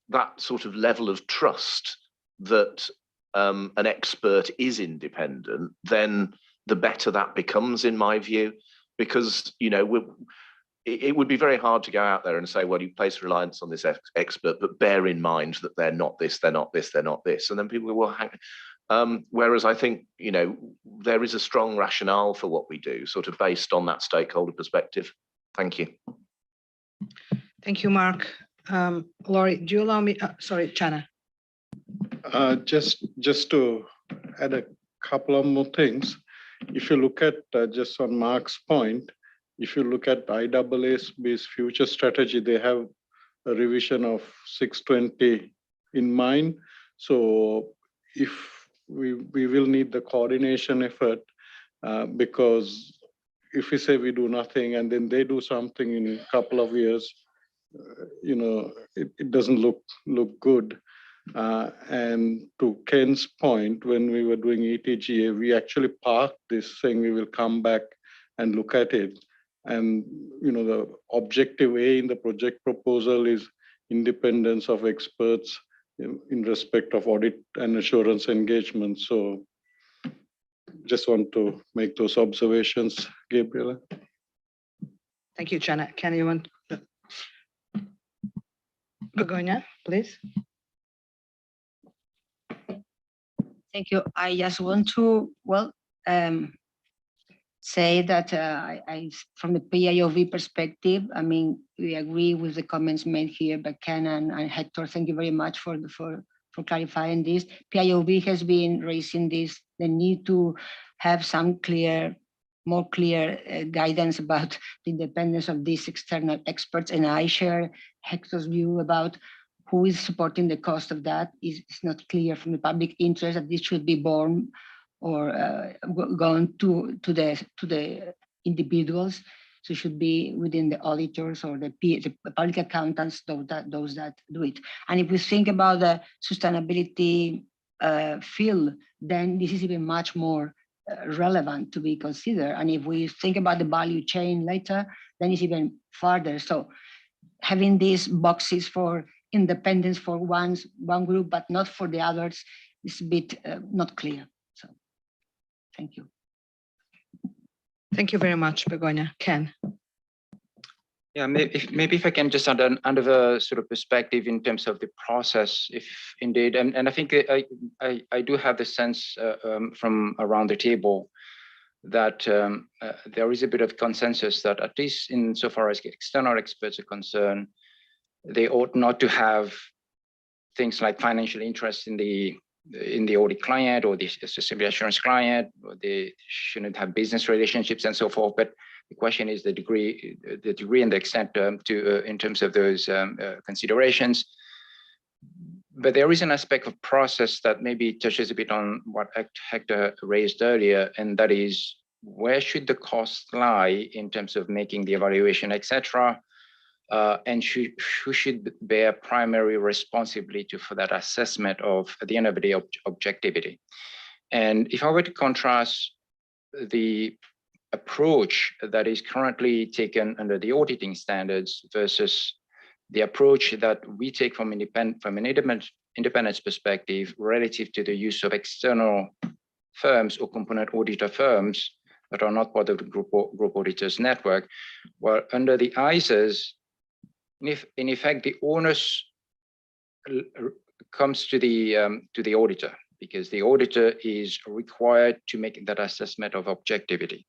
that sort of level of trust that an expert is independent, then the better that becomes, in my view. Because, you know, it would be very hard to go out there and say, well, you place reliance on this expert, but bear in mind that they're not this, they're not this, they're not this. And then people go, well, hang. Whereas I think, you know, there is a strong rationale for what we do, sort of based on that stakeholder perspective. Thank you. Thank you, Mark. Laurie, do you allow me? Sorry, Chana. Just to add a couple of more things. If you look at just on Mark's point, if you look at IEESB's future strategy, they have a revision of 620 in mind. So if we will need the coordination effort, because if we say we do nothing and then they do something in a couple of years, you know, it doesn't look good. And to Ken's point, when we were doing ETGA, we actually parked this saying we will come back and look at it. And, you know, the objective A in the project proposal is independence of experts in respect of audit and assurance engagement. So just want to make those observations, Gabriela. Thank you, Chana. Can you want Begonia, please? Thank you. I just want to, well, say that I, from the PIOV perspective, I mean, we agree with the comments made here by Ken and Hector. Thank you very much for clarifying this. PIOV has been raising this, the need to have some more clear guidance about the independence of these external experts. And I share Hector's view about who is supporting the cost of that. It's not clear from the public interest that this should be borne or gone to the individuals. So it should be within the auditors or the public accountants, those that do it. And if we think about the sustainability field, then this is even much more relevant to be considered. And if we think about the value chain later, then it's even farther. So having these boxes for independence for one group, but not for the others, is a bit not clear. So, thank you. Thank you very much, Begonia. Ken. Yeah, maybe if I can just under the sort of perspective in terms of the process, if indeed, and I think I do have the sense from around the table that there is a bit of consensus that at least insofar as external experts are concerned, they ought not to have things like financial interest in the audit client or the sustainability assurance client, or they shouldn't have business relationships and so forth. But the question is the degree and the extent in terms of those considerations. But there is an aspect of process that maybe touches a bit on what Hector raised earlier, and that is where should the cost lie in terms of making the evaluation, etc. And who should bear primary responsibility for that assessment of, at the end of the day, objectivity. And if I were to contrast the approach that is currently taken under the auditing standards versus the approach that we take from an independence perspective relative to the use of external firms or component auditor firms that are not part of the group auditors network, well, under the ISAs, in effect, the onus comes to the auditor, because the auditor is required to make that assessment of objectivity.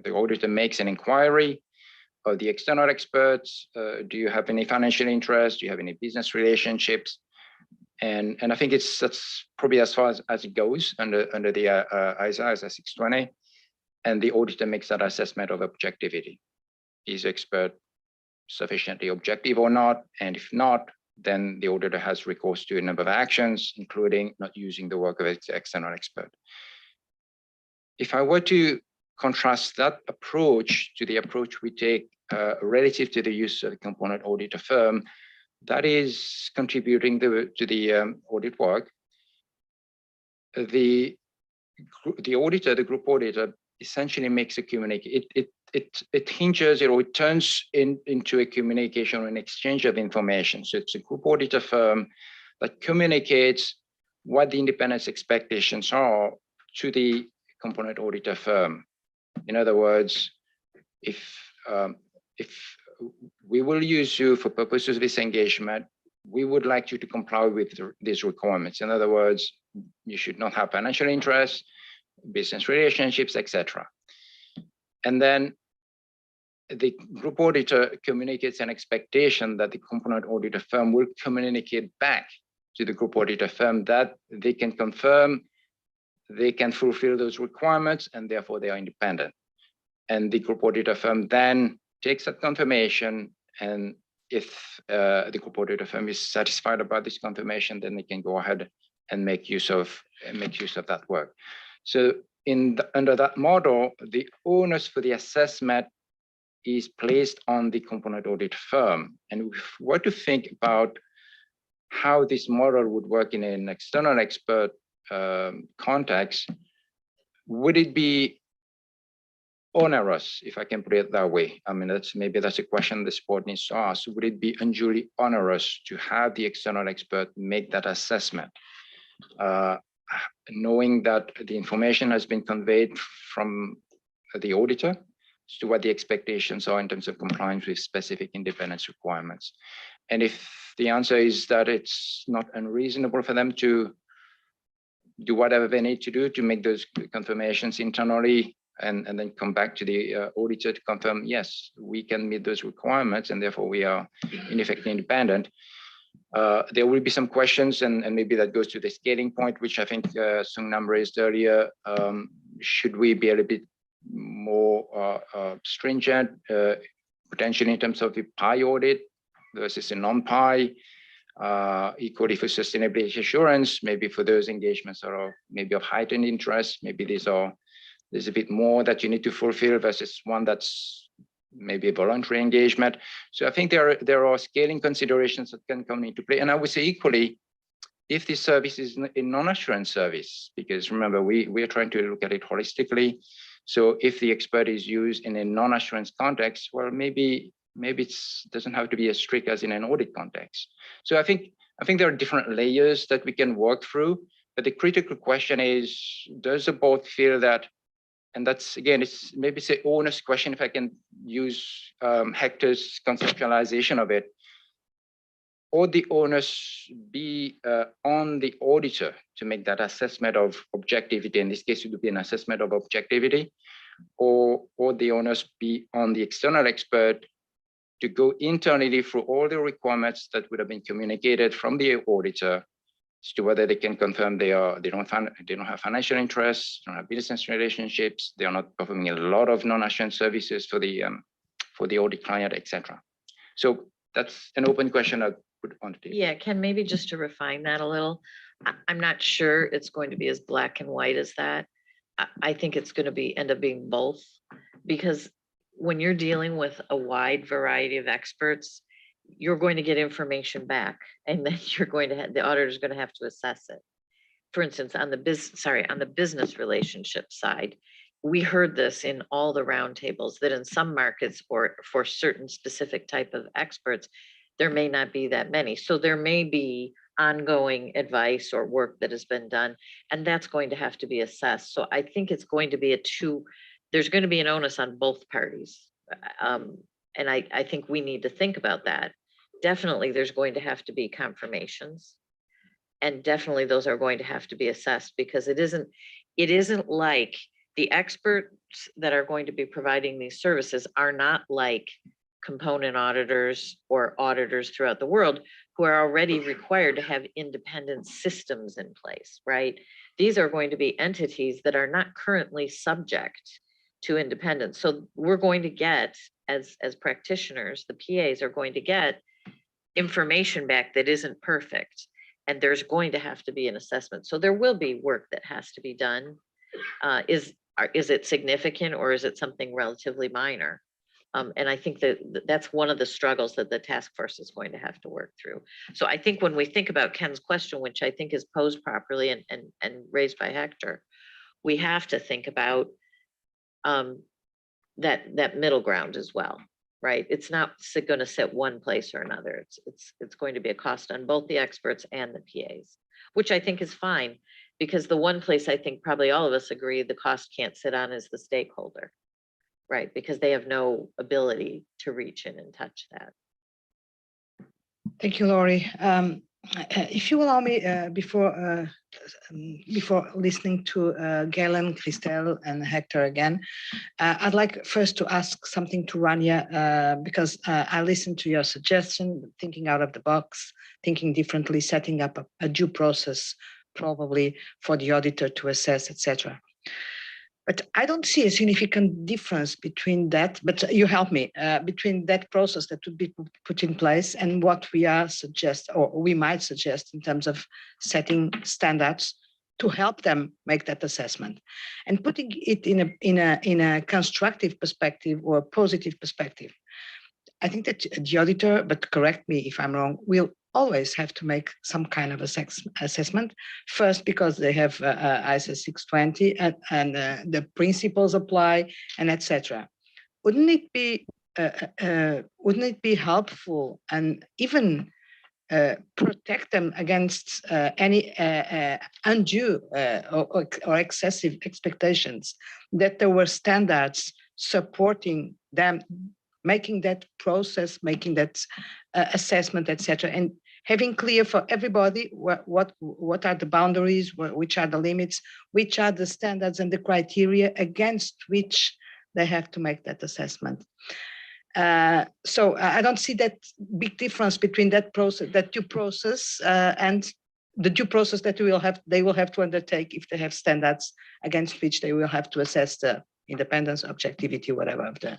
the auditor makes an inquiry of the external experts. Do you have any financial interest? Do you have any business relationships? And I think that's probably as far as it goes under the IESBA 620. And the auditor makes that assessment of objectivity. Is the expert sufficiently objective or not? And if not, then the auditor has recourse to a number of actions, including not using the work of its external expert. If I were to contrast that approach to the approach we take relative to the use of a component auditor firm, that is contributing to the audit work. The auditor, the group auditor, essentially makes a communication. It hinges, it turns into a communication or an exchange of information. So it's a group auditor firm that communicates what the independence expectations are to the component auditor firm. In other words, if we will use you for purposes of this engagement, we would like you to comply with these requirements. In other words, you should not have financial interests, business relationships, etc. And then the group auditor communicates an expectation that the component auditor firm will communicate back to the group auditor firm that they can confirm they can fulfill those requirements and therefore they are independent. And the group auditor firm then takes that confirmation, and if the group auditor firm is satisfied about this confirmation, then they can go ahead and make use of that work. So under that model, the onus for the assessment is placed on the component audit firm. And if we were to think about how this model would work in an external expert context, would it be onerous, if I can put it that way? I mean, maybe that's a question the board needs to ask. Would it be unduly onerous to have the external expert make that assessment, knowing that the information has been conveyed from the auditor as to what the expectations are in terms of compliance with specific independence requirements? And if the answer is that it's not unreasonable for them to do whatever they need to do to make those confirmations internally, and then come back to the auditor to confirm, yes, we can meet those requirements, and therefore we are in effect independent. There will be some questions, and maybe that goes to the scaling point, which I think Sungnam raised earlier. Should we be a little bit more stringent, potentially in terms of the PI audit versus a non-PI? Equally for sustainability assurance, maybe for those engagements that are maybe of heightened interest, maybe there's a bit more that you need to fulfill versus one that's maybe a voluntary engagement. So I think there are scaling considerations that can come into play. And I would say equally, if this service is a non-assurance service, because remember, we are trying to look at it holistically. So if the expert is used in a non-assurance context, well, maybe it doesn't have to be as strict as in an audit context. So I think there are different layers that we can work through, but the critical question is, does the board feel that, and that's, again, it's maybe it's an honest question, if I can use Hector's conceptualization of it, or the onus be on the auditor to make that assessment of objectivity. In this case, it would be an assessment of objectivity, or the onus be on the external expert to go internally through all the requirements that would have been communicated from the auditor as to whether they can confirm they don't have financial interests, don't have business relationships, they are not performing a lot of non-assurance services for the audit client, etc. So that's an open question I put on the table. Yeah, Ken, maybe just to refine that a little, I'm not sure it's going to be as black and white as that. I think it's going to end up being both, because when you're dealing with a wide variety of experts, you're going to get information back, and then the auditor is going to have to assess it. For instance, on the business relationship side, we heard this in all the roundtables that in some markets or for certain specific type of experts, there may not be that many. So there may be ongoing advice or work that has been done, and that's going to have to be assessed. So I think it's going to be there's going to be an onus on both parties. And I think we need to think about that. Definitely, there's going to have to be confirmations, and definitely those are going to have to be assessed, because it isn't like the experts that are going to be providing these services are not like component auditors or auditors throughout the world who are already required to have independent systems in place, right? These are going to be entities that are not currently subject to independence. So we're going to get, as practitioners, the PAs are going to get information back that isn't perfect. And there's going to have to be an assessment. So there will be work that has to be done. Is it significant, or is it something relatively minor? And I think that that's one of the struggles that the task force is going to have to work through. So I think when we think about Ken's question, which I think is posed properly and raised by Hector, we have to think about that middle ground as well, right? It's not going to sit one place or another. It's going to be a cost on both the experts and the PAs, which I think is fine, because the one place I think probably all of us agree the cost can't sit on is the stakeholder, right? Because they have no ability to reach in and touch that. Thank you, Lori. If you allow me, before listening to Galen, Christelle, and Hector again, I'd like first to ask something to Rania, because I listened to your suggestion, thinking out of the box, thinking differently, setting up a due process, probably for the auditor to assess, etc. But I don't see a significant difference between that, but you help me, between that process that would be put in place and what we are we might suggest in terms of setting standards to help them make that assessment, and putting it in a constructive perspective or a positive perspective. I think that the auditor, but correct me if I'm wrong, will always have to make some kind of assessment. First, because they have ISO 620 and the principles apply, and etc. Wouldn't it be helpful and even protect them against any undue or excessive expectations, that there were standards supporting them making that process, making that assessment, etc., and having clear for everybody what are the boundaries, which are the limits, which are the standards and the criteria against which they have to make that assessment. So I don't see that big difference between that process, that due process, and the due process that they will have to undertake if they have standards against which they will have to assess the independence, objectivity, whatever of the.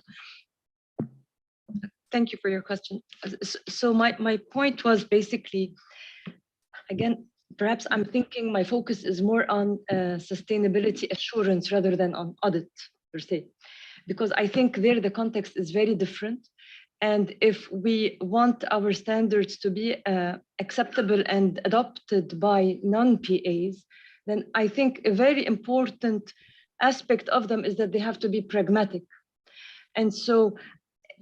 Thank you for your question. So my point was basically, again, perhaps I'm thinking my focus is more on sustainability assurance rather than on audit per se, because I think there the context is very different. And if we want our standards to be acceptable and adopted by non-PAs, then I think a very important aspect of them is that they have to be pragmatic. And so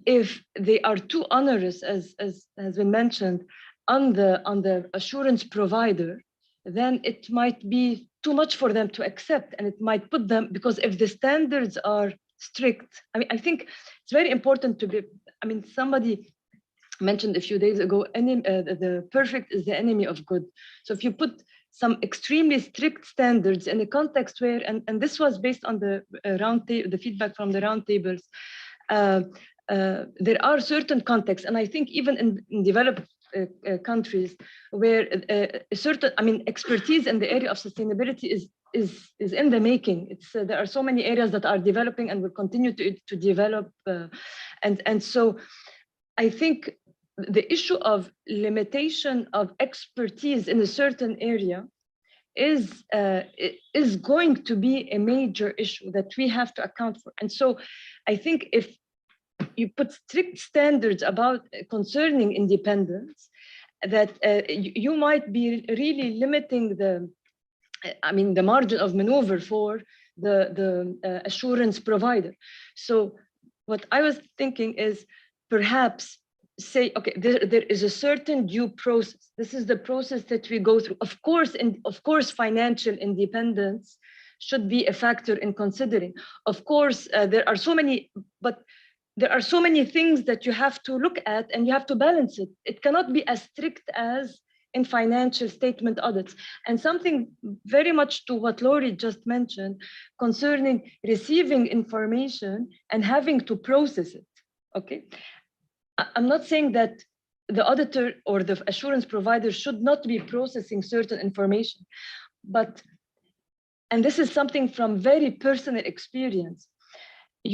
if they are too onerous, as has been mentioned, on the assurance provider, then it might be too much for them to accept, and it might put them, because if the standards are strict, I mean, I think it's very important to be, I mean, somebody mentioned a few days ago, the perfect is the enemy of good. So if you put some extremely strict standards in a context where, and this was based on the the feedback from the roundtables, there are certain contexts, and I think even in developed countries where certain, I mean, expertise in the area of sustainability is in the making. It's there are so many areas that are developing and will continue to develop, and so I think the issue of limitation of expertise in a certain area is going to be a major issue that we have to account for. And so I think if you put strict standards about concerning independence, that you might be really limiting the margin of maneuver for the assurance provider. So what I was thinking is perhaps say, okay, there is a certain due process. This is the process that we go through. Of course, financial independence should be a factor in considering. Of course, there are so many, but there are so many things that you have to look at and you have to balance it. It cannot be as strict as in financial statement audits. And something very much to what Lori just mentioned concerning receiving information and having to process it, okay? I'm not saying that the auditor or the assurance provider should not be processing certain information, but, and this is something from very personal experience,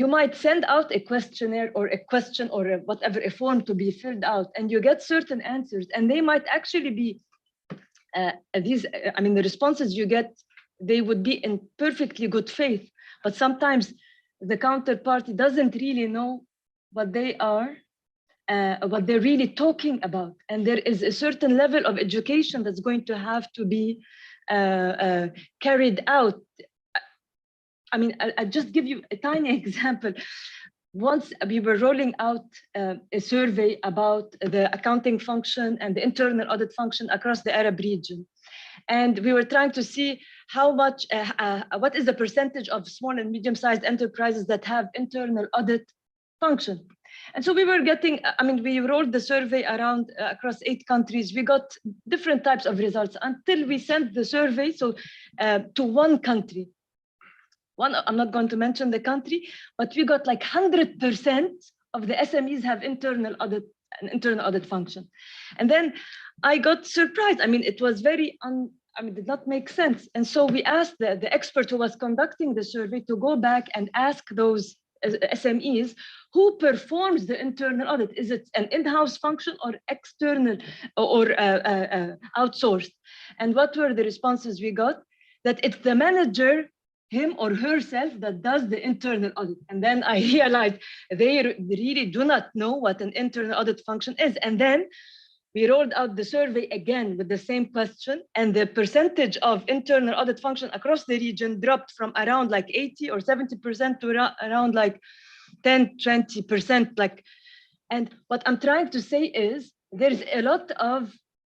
you might send out a questionnaire or a question or whatever, a form to be filled out, and you get certain answers, and they might actually be the responses you get, they would be in perfectly good faith, but sometimes the counterparty doesn't really know what they are, what they're really talking about. And there is a certain level of education that's going to have to be carried out. I mean, I'll just give you a tiny example. Once we were rolling out a survey about the accounting function and the internal audit function across the Arab region. And we were trying to see how much, what is the percentage of small and medium-sized enterprises that have internal audit function. And so we were getting, we rolled the survey around across 8 countries. We got different types of results until we sent the survey to one country. I'm not going to mention the country, but we got like 100% of the SMEs have an internal audit function. And then I got surprised. It was very, did not make sense. And so we asked the expert who was conducting the survey to go back and ask those SMEs who performs the internal audit. Is it an in-house function or external or outsourced? And what were the responses we got? That it's the manager, him or herself, that does the internal audit. And then I realized they really do not know what an internal audit function is. And then we rolled out the survey again with the same question, and the percentage of internal audit function across the region dropped from around like 80 or 70% to around like 10, 20%. And what I'm trying to say is there's a lot of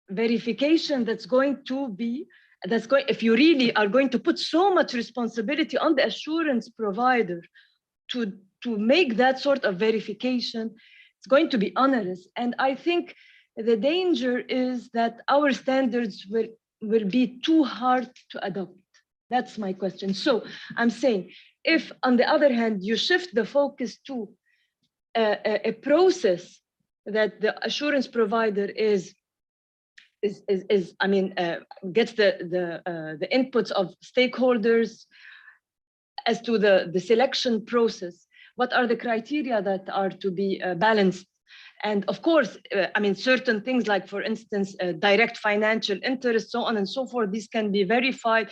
verification that's going to be, if you really are going to put so much responsibility on the assurance provider to make that sort of verification, it's going to be onerous. And I think the danger is that our standards will be too hard to adopt. That's my question. So I'm saying, if on the other hand, you shift the focus to a process that the assurance provider gets the inputs of stakeholders as to the selection process, what are the criteria that are to be balanced? And of course, certain things like, for instance, direct financial interest, so on and so forth, these can be verified.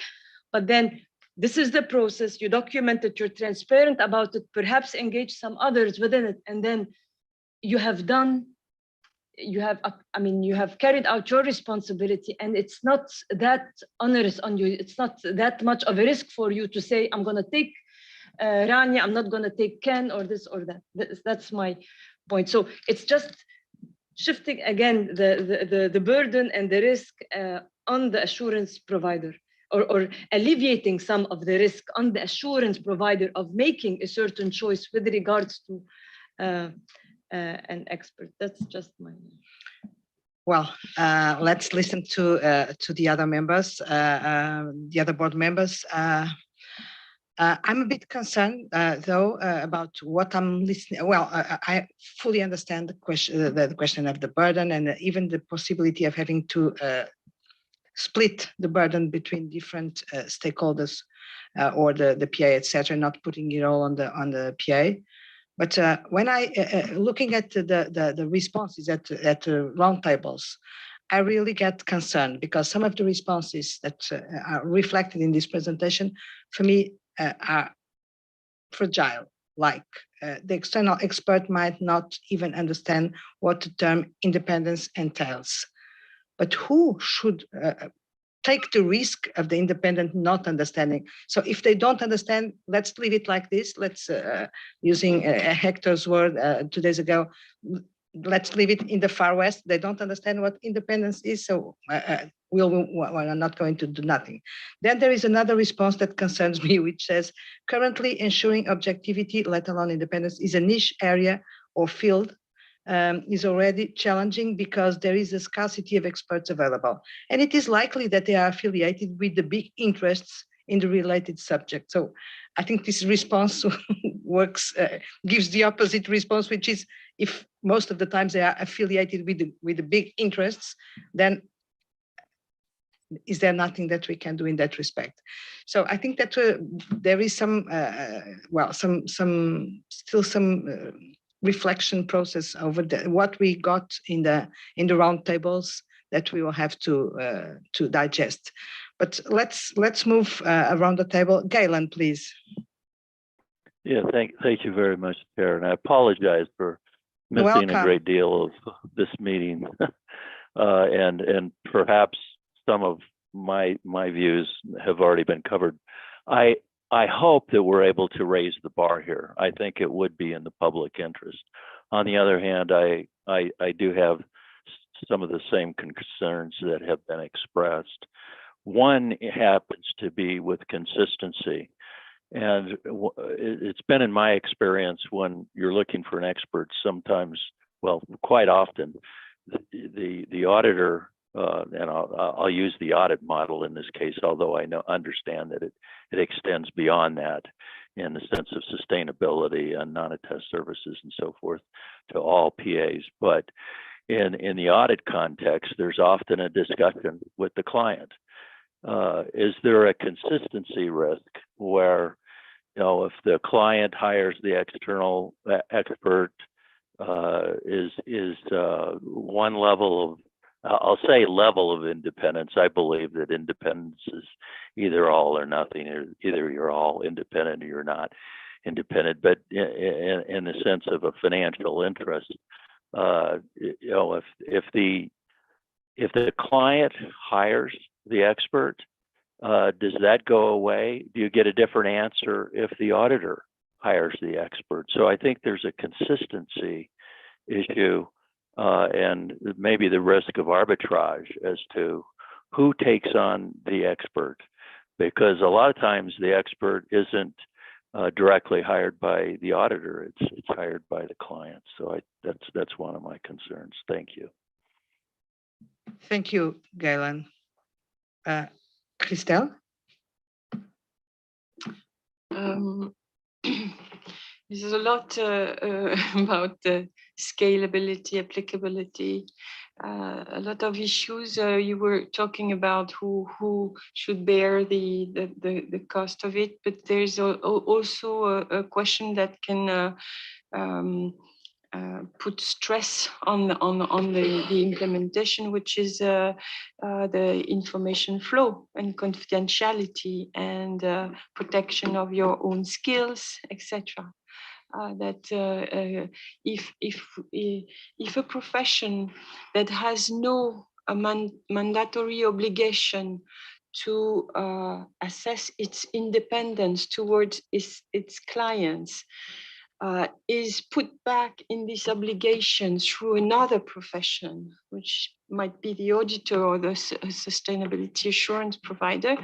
But then this is the process, you document it, you're transparent about it, perhaps engage some others within it, and then you have carried out your responsibility, and it's not that onerous on you. It's not that much of a risk for you to say, I'm going to take Rania, I'm not going to take Ken or this or that. That's my point. So it's just shifting again the burden and the risk on the assurance provider, or alleviating some of the risk on the assurance provider of making a certain choice with regards to an expert. That's just my. Well, let's listen to the other members, the other board members. I'm a bit concerned, though, about what I'm listening. Well, I fully understand the question of the burden, and even the possibility of having to split the burden between different stakeholders, or the PA, etc., not putting it all on the PA. But when I looking at the responses at roundtables, I really get concerned, because some of the responses that are reflected in this presentation, for me, are fragile. Like the external expert might not even understand what the term independence entails. But who should take the risk of the independent not understanding? So if they don't understand, let's leave it like this. Let's, using Hector's word 2 days ago, let's leave it in the Far West. They don't understand what independence is, so we're not going to do nothing. Then there is another response that concerns me, which says, currently ensuring objectivity, let alone independence, is a niche area or field is already challenging because there is a scarcity of experts available. And it is likely that they are affiliated with the big interests in the related subject. So I think this response works, gives the opposite response, which is if most of the times they are affiliated with the big interests, then is there nothing that we can do in that respect? So I think that there is some, still some reflection process over what we got in the roundtables that we will have to digest. But let's move around the table. Galen, please. Yeah, thank you very much, Chair. And I apologize for missing a great deal of this meeting, and perhaps some of my views have already been covered. I hope that we're able to raise the bar here. I think it would be in the public interest. On the other hand, I do have some of the same concerns that have been expressed. One happens to be with consistency. And it's been in my experience when you're looking for an expert, sometimes, well, quite often, the auditor, and I'll use the audit model in this case, although I understand that it extends beyond that in the sense of sustainability and non-attest services and so forth to all PAs. But in the audit context, there's often a discussion with the client. Is there a consistency risk where, if the client hires the external expert, is one level of, I'll say level of independence. I believe that independence is either all or nothing, or either you're all independent or you're not independent. But in the sense of a financial interest, if the client hires the expert, does that go away? Do you get a different answer if the auditor hires the expert? So I think there's a consistency issue, and maybe the risk of arbitrage as to who takes on the expert, because a lot of times the expert isn't directly hired by the auditor; it's hired by the client. So that's one of my concerns. Thank you. Thank you, Galen. Christelle? There's a lot about scalability, applicability, a lot of issues. You were talking about who should bear the cost of it, but there's also a question that can put stress on the implementation, which is the information flow and confidentiality and protection of your own skills, etc. If a profession that has no mandatory obligation to assess its independence towards its clients is put back in this obligation through another profession, which might be the auditor or the sustainability assurance provider,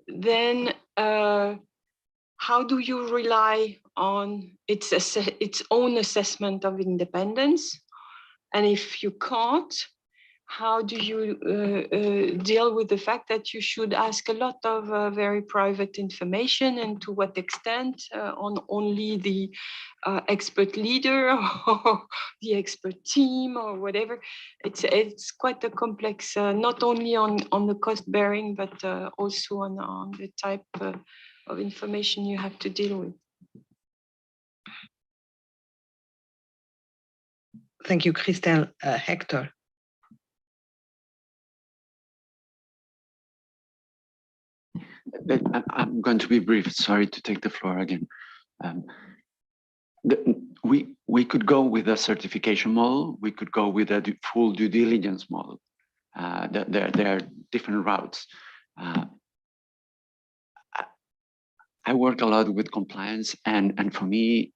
then how do you rely on its own assessment of independence? And if you can't, how do you deal with the fact that you should ask a lot of very private information, and to what extent on only the expert leader or the expert team or whatever? It's quite a complex, not only on the cost bearing, but also on the type of information you have to deal with. Thank you, Christelle. Hector. I'm going to be brief. Sorry to take the floor again. We could go with a certification model. We could go with a full due diligence model. There are different routes. I work a lot with compliance, and for me,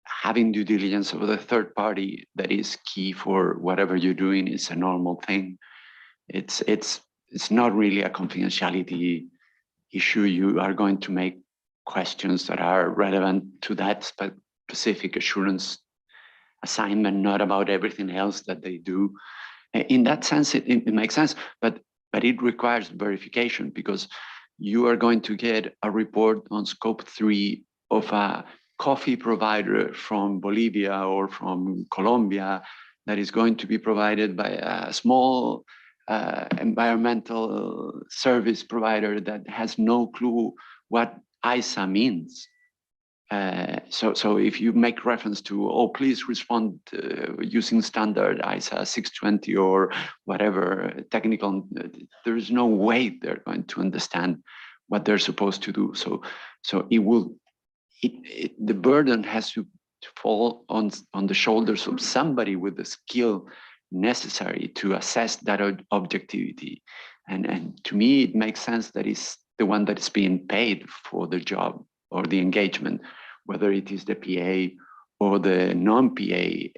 having due diligence over the third party that is key for whatever you're doing is a normal thing. It's not really a confidentiality issue. You are going to make questions that are relevant to that specific assurance assignment, not about everything else that they do. In that sense, it makes sense, but it requires verification, because you are going to get a report on scope 3 of a coffee provider from Bolivia or from Colombia that is going to be provided by a small environmental service provider that has no clue what ISA means. So if you make reference to, oh, please respond using standard ISA 620 or whatever technical, there is no way they're going to understand what they're supposed to do. So the burden has to fall on the shoulders of somebody with the skill necessary to assess that objectivity. And to me, it makes sense that it's the one that is being paid for the job or the engagement, whether it is the PA or the non-PA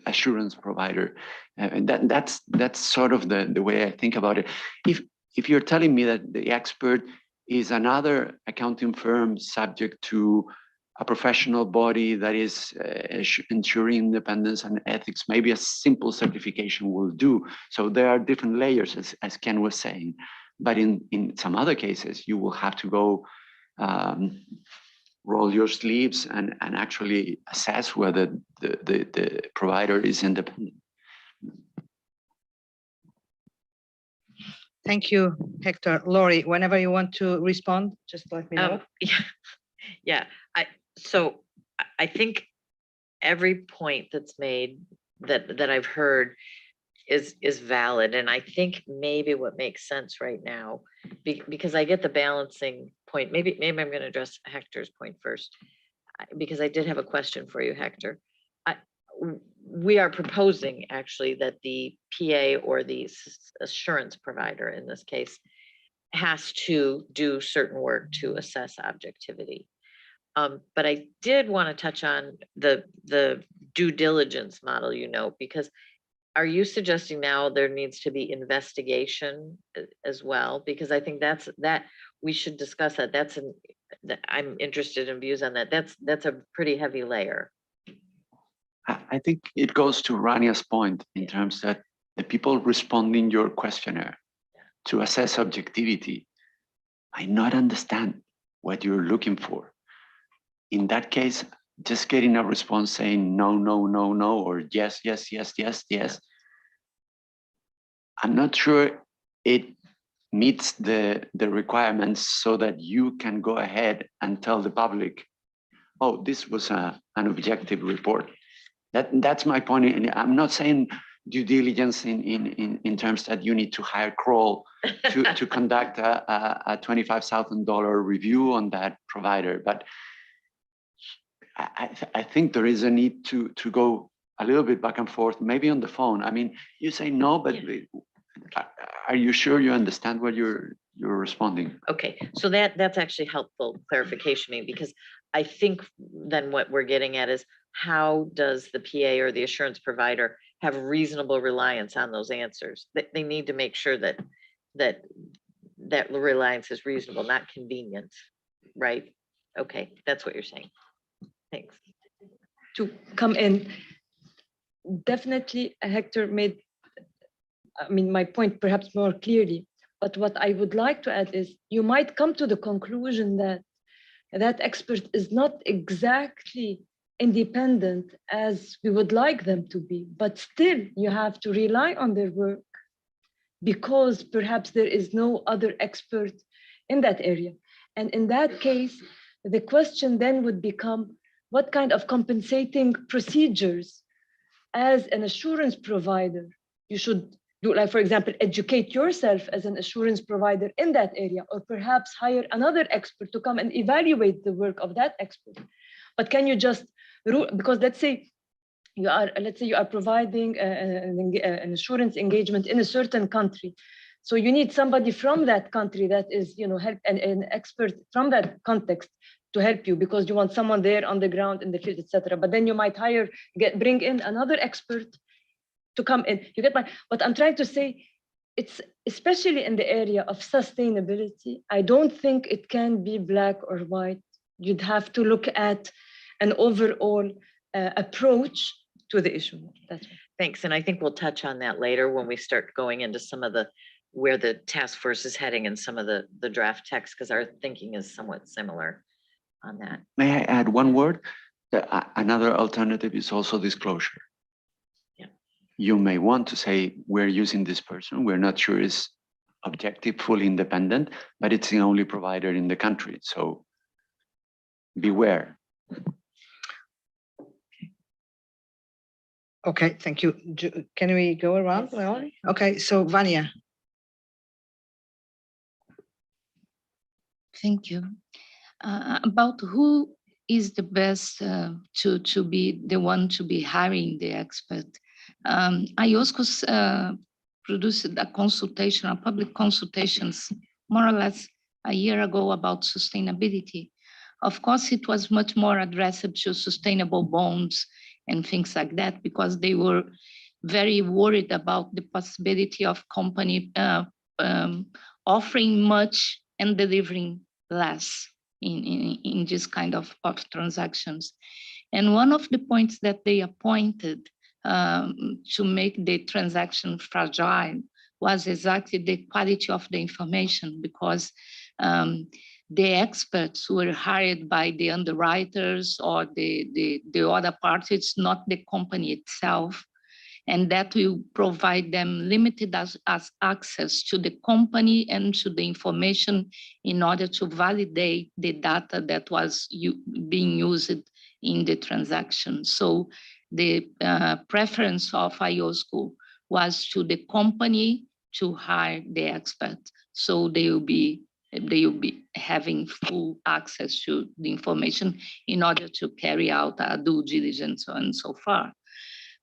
assurance provider. And that's sort of the way I think about it. If you're telling me that the expert is another accounting firm subject to a professional body that is ensuring independence and ethics, maybe a simple certification will do. So there are different layers, as Ken was saying. But in some other cases, you will have to go roll your sleeves and actually assess whether the provider is independent. Thank you, Hector. Lori, whenever you want to respond, just let me know. Yeah. So I think every point that's made that I've heard is valid, and I think maybe what makes sense right now, because I get the balancing point. Maybe I'm going to address Hector's point first, because I did have a question for you, Hector. We are proposing actually that the PA or the assurance provider in this case has to do certain work to assess objectivity. But I did want to touch on the due diligence model, because are you suggesting now there needs to be investigation as well? Because I think that we should discuss that. I'm interested in views on that. That's a pretty heavy layer. I think it goes to Rania's point in terms that the people responding your questionnaire to assess objectivity might not understand what you're looking for. In that case, just getting a response saying no, no, no, no, or yes, yes, yes, yes, yes, I'm not sure it meets the requirements so that you can go ahead and tell the public, oh, this was an objective report. That's my point. And I'm not saying due diligence in terms that you need to hire Kroll to conduct a $25,000 review on that provider. But I think there is a need to go a little bit back and forth, maybe on the phone. I mean, you say no, but are you sure you understand what you're responding? Okay, so that's actually helpful clarification, because I think then what we're getting at is, how does the PA or the assurance provider have reasonable reliance on those answers? They need to make sure that the reliance is reasonable, not convenient, right? Okay, that's what you're saying. Thanks. To come in, definitely Hector made, my point perhaps more clearly, but what I would like to add is, you might come to the conclusion that that expert is not exactly independent as we would like them to be, but still you have to rely on their work because perhaps there is no other expert in that area. And in that case, the question then would become, what kind of compensating procedures as an assurance provider you should do? Like, for example, educate yourself as an assurance provider in that area, or perhaps hire another expert to come and evaluate the work of that expert. But can you just, because let's say you are providing an assurance engagement in a certain country. So you need somebody from that country that is, help an expert from that context to help you, because you want someone there on the ground in the field, etc. But then you might bring in another expert to come in. You get what I'm trying to say? It's especially in the area of sustainability. I don't think it can be black or white. You'd have to look at an overall approach to the issue. That's all. Thanks. And I think we'll touch on that later when we start going into some of the where the task force is heading and some of the draft text, because our thinking is somewhat similar on that. May I add one word? Another alternative is also disclosure. Yeah. You may want to say, we're using this person, we're not sure is objective, fully independent, but it's the only provider in the country. So beware. Okay, thank you. Can we go around? Yes. Okay, so Vanya. Thank you. About who is the best to be the one to be hiring the expert. IOSCO produced a consultation, a public consultations, more or less a year ago about sustainability. Of course, it was much more addressed to sustainable bonds and things like that, because they were very worried about the possibility of company offering much and delivering less in this kind of transactions. And one of the points that they appointed to make the transaction fragile was exactly the quality of the information, because the experts were hired by the underwriters or the other parties, not the company itself. And that will provide them limited as access to the company and to the information in order to validate the data that was being used in the transaction. So the preference of IOSCO was to the company to hire the expert. So they will be having full access to the information in order to carry out a due diligence and so far.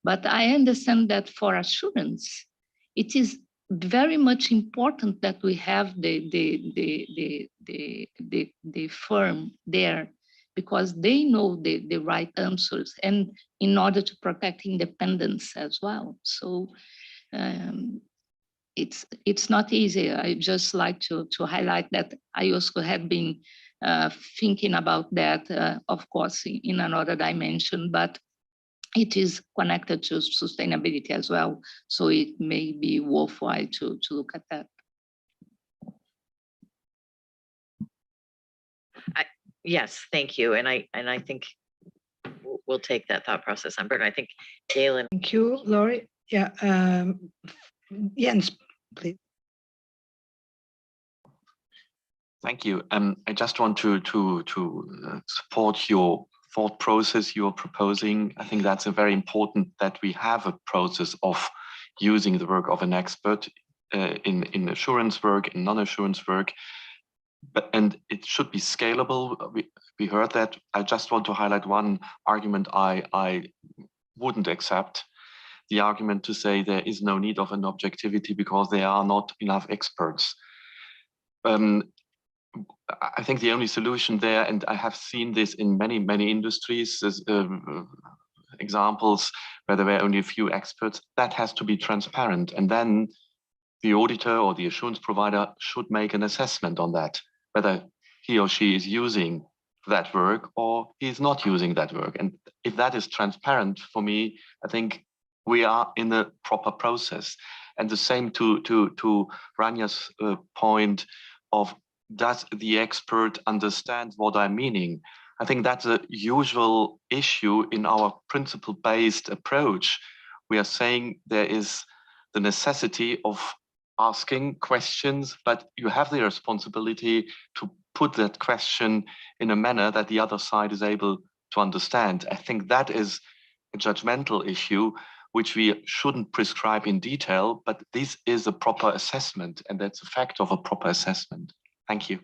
But I understand that for assurance, it is very much important that we have the firm there, because they know the right answers, and in order to protect independence as well. So it's not easy. I just like to highlight that IOSCO had been thinking about that, of course, in another dimension, but it is connected to sustainability as well. So it may be worthwhile to look at that. Yes, thank you. And I think we'll take that thought process on board. I think Galen. Thank you, Laurie. Yeah, Jens, please. Thank you. I just want to support your thought process you're proposing. I think that's a very important that we have a process of using the work of an expert in assurance work, in non-assurance work, and it should be scalable. We heard that. I just want to highlight one argument I wouldn't accept, the argument to say there is no need of an objectivity because there are not enough experts. I think the only solution there, and I have seen this in many industries, is, examples where there were only a few experts, that has to be transparent. And then the auditor or the assurance provider should make an assessment on that, whether he or she is using that work or he is not using that work. And if that is transparent, for me, I think we are in a proper process. And the same to Ranya's point of, does the expert understand what I'm meaning? I think that's a usual issue in our principle-based approach. We are saying there is the necessity of asking questions, but you have the responsibility to put that question in a manner that the other side is able to understand. I think that is a judgmental issue, which we shouldn't prescribe in detail, but this is a proper assessment, and that's a fact of a proper assessment. Thank you.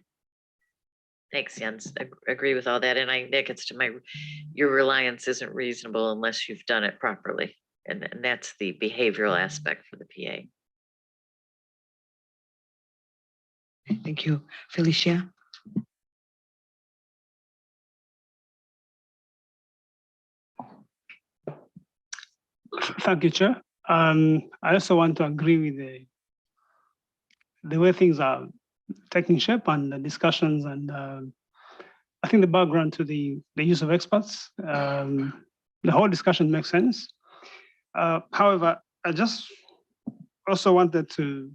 Thanks, Jens. I agree with all that. And that gets to your reliance isn't reasonable unless you've done it properly. And that's the behavioral aspect for the PA. Thank you. Felicia. Thank you, Chair. I also want to agree with the way things are taking shape and the discussions, and I think the background to the use of experts. the whole discussion makes sense. However, I just also wanted to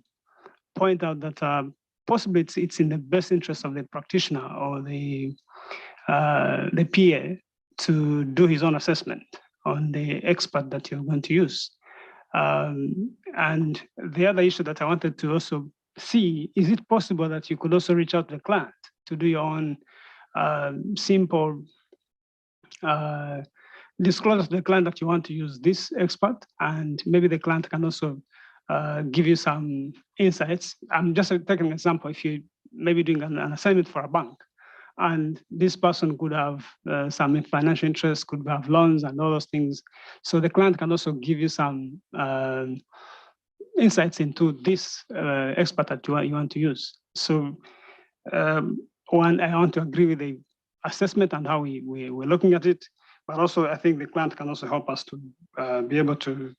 point out that possibly it's in the best interest of the practitioner or the PA to do his own assessment on the expert that you're going to use. And the other issue that I wanted to also see, is it possible that you could also reach out to the client to do your own simple disclose to the client that you want to use this expert, and maybe the client can also give you some insights. I'm just taking an example. If you maybe doing an assignment for a bank, and this person could have some financial interest, could have loans and all those things. So the client can also give you some insights into this expert that you want to use. So one, I want to agree with the assessment and how we're looking at it, but also I think the client can also help us to be able to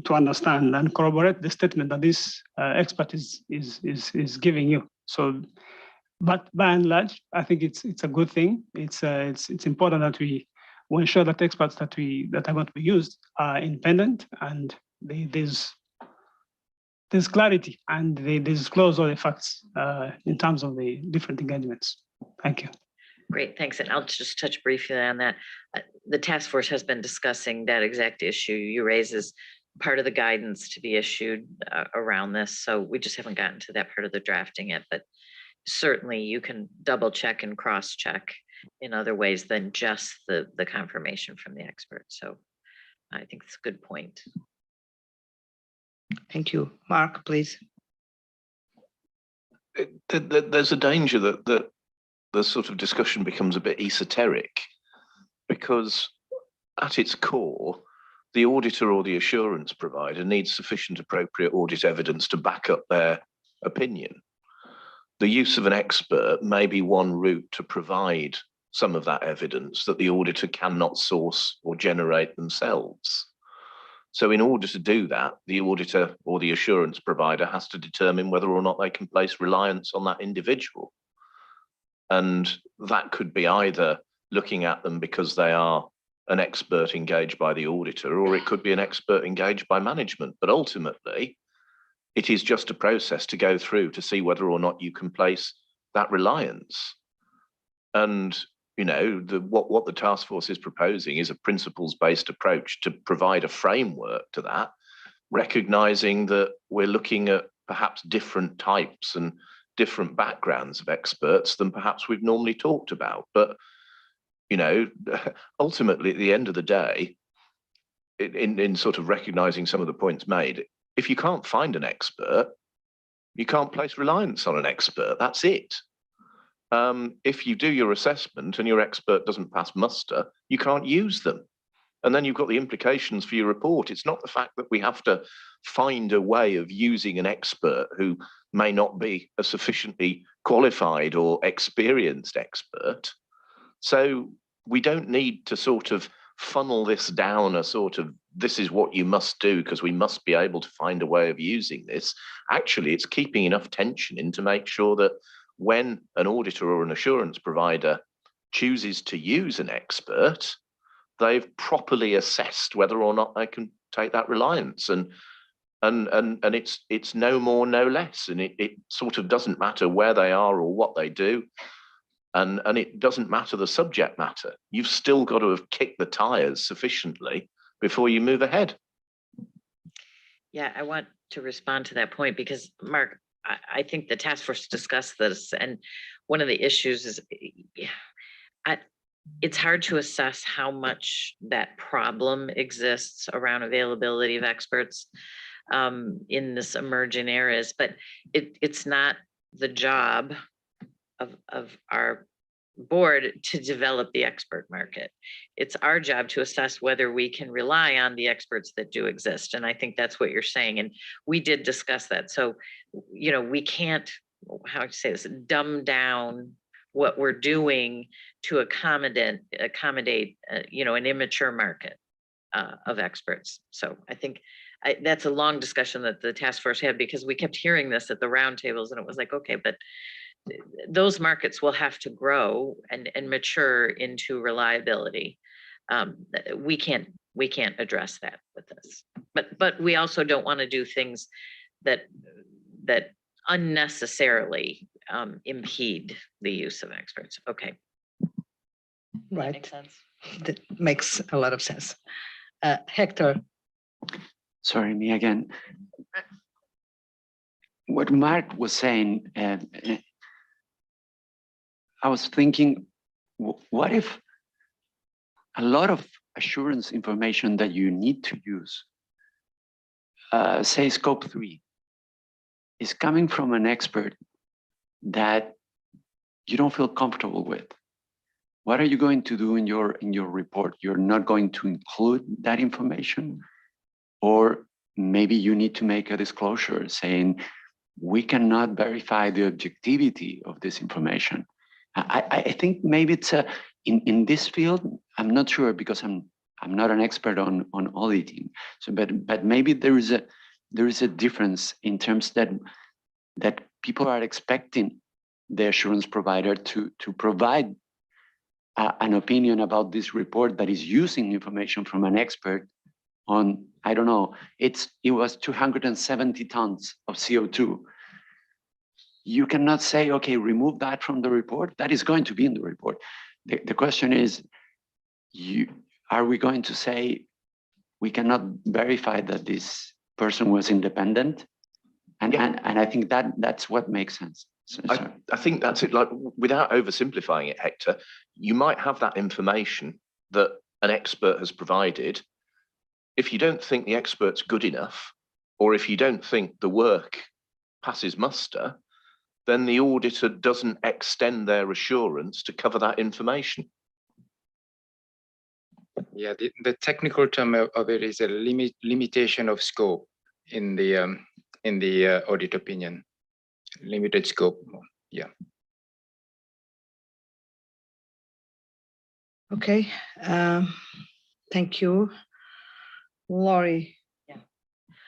understand and corroborate the statement that this expert is giving you. So, but by and large, I think it's a good thing. It's important that we ensure that experts that are going to be used are independent and there's clarity and they disclose all the facts in terms of the different engagements. Thank you. Great, thanks. And I'll just touch briefly on that. The task force has been discussing that exact issue you raise as part of the guidance to be issued around this. So we just haven't gotten to that part of the drafting yet, but certainly you can double check and cross check in other ways than just the confirmation from the expert. So I think it's a good point. Thank you. Mark, please. There's a danger that the sort of discussion becomes a bit esoteric, because at its core, the auditor or the assurance provider needs sufficient appropriate audit evidence to back up their opinion. The use of an expert may be one route to provide some of that evidence that the auditor cannot source or generate themselves. So in order to do that, the auditor or the assurance provider has to determine whether or not they can place reliance on that individual. And that could be either looking at them because they are an expert engaged by the auditor, or it could be an expert engaged by management. But ultimately, it is just a process to go through to see whether or not you can place that reliance. And you know, what the task force is proposing is a principles-based approach to provide a framework to that, recognizing that we're looking at perhaps different types and different backgrounds of experts than perhaps we've normally talked about. But, you know, ultimately, at the end of the day, in sort of recognizing some of the points made, if you can't find an expert, you can't place reliance on an expert. That's it. If you do your assessment and your expert doesn't pass muster, you can't use them. And then you've got the implications for your report. It's not the fact that we have to find a way of using an expert who may not be a sufficiently qualified or experienced expert. So we don't need to sort of funnel this down a sort of, this is what you must do because we must be able to find a way of using this. Actually, it's keeping enough tension in to make sure that when an auditor or an assurance provider chooses to use an expert, they've properly assessed whether or not they can take that reliance. And it's no more, no less. And it sort of doesn't matter where they are or what they do. And it doesn't matter the subject matter. You've still got to have kicked the tires sufficiently before you move ahead. Yeah, I want to respond to that point because, Mark, I think the task force discussed this, and one of the issues is it's hard to assess how much that problem exists around availability of experts in this emerging areas, but it's not the job of our board to develop the expert market. It's our job to assess whether we can rely on the experts that do exist. And I think that's what you're saying. And we did discuss that. So, you know, we can't, how to say this, dumb down what we're doing to accommodate you know, an immature market of experts. So I think that's a long discussion that the task force had, because we kept hearing this at the roundtables and it was like, okay, but those markets will have to grow and mature into reliability. we can't address that with this. But we also don't want to do things that unnecessarily impede the use of experts. Okay. Right. Makes sense. That makes a lot of sense. Hector. Sorry, me again. What Mark was saying, I was thinking, what if a lot of assurance information that you need to use, say scope 3, is coming from an expert that you don't feel comfortable with? What are you going to do in your report? You're not going to include that information? Or maybe you need to make a disclosure saying, we cannot verify the objectivity of this information. I think maybe it's in this field, I'm not sure because I'm not an expert on auditing. So, but maybe there is a difference in terms that people are expecting the assurance provider to provide an opinion about this report that is using information from an expert on, I don't know, it was 270 tons of CO2. You cannot say, okay, remove that from the report. That is going to be in the report. The question is, are we going to say we cannot verify that this person was independent? And I think that's what makes sense. So, I think that's it. Like, without oversimplifying it, Hector, you might have that information that an expert has provided. If you don't think the expert's good enough, or if you don't think the work passes muster, then the auditor doesn't extend their assurance to cover that information. Yeah, the technical term of it is a limitation of scope in the audit opinion. Limited scope. Yeah. Okay. Thank you. Laurie. Yeah.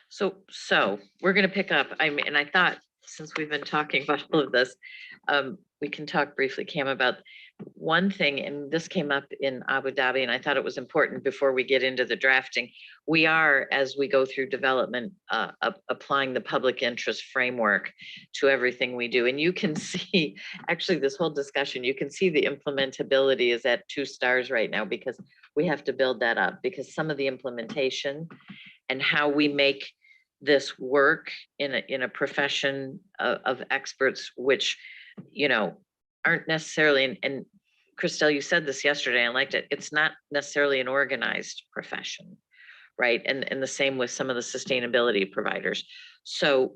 So we're going to pick up. And I thought, since we've been talking about all of this, we can talk briefly, Cam, about one thing, and this came up in Abu Dhabi, and I thought it was important before we get into the drafting. We are, as we go through development, applying the public interest framework to everything we do. And you can see, actually, this whole discussion, you can see the implementability is at 2 stars right now, because we have to build that up, because some of the implementation and how we make this work in a profession of experts, which, you know, aren't necessarily, and Christelle, you said this yesterday, I liked it, it's not necessarily an organized profession, right? And the same with some of the sustainability providers. So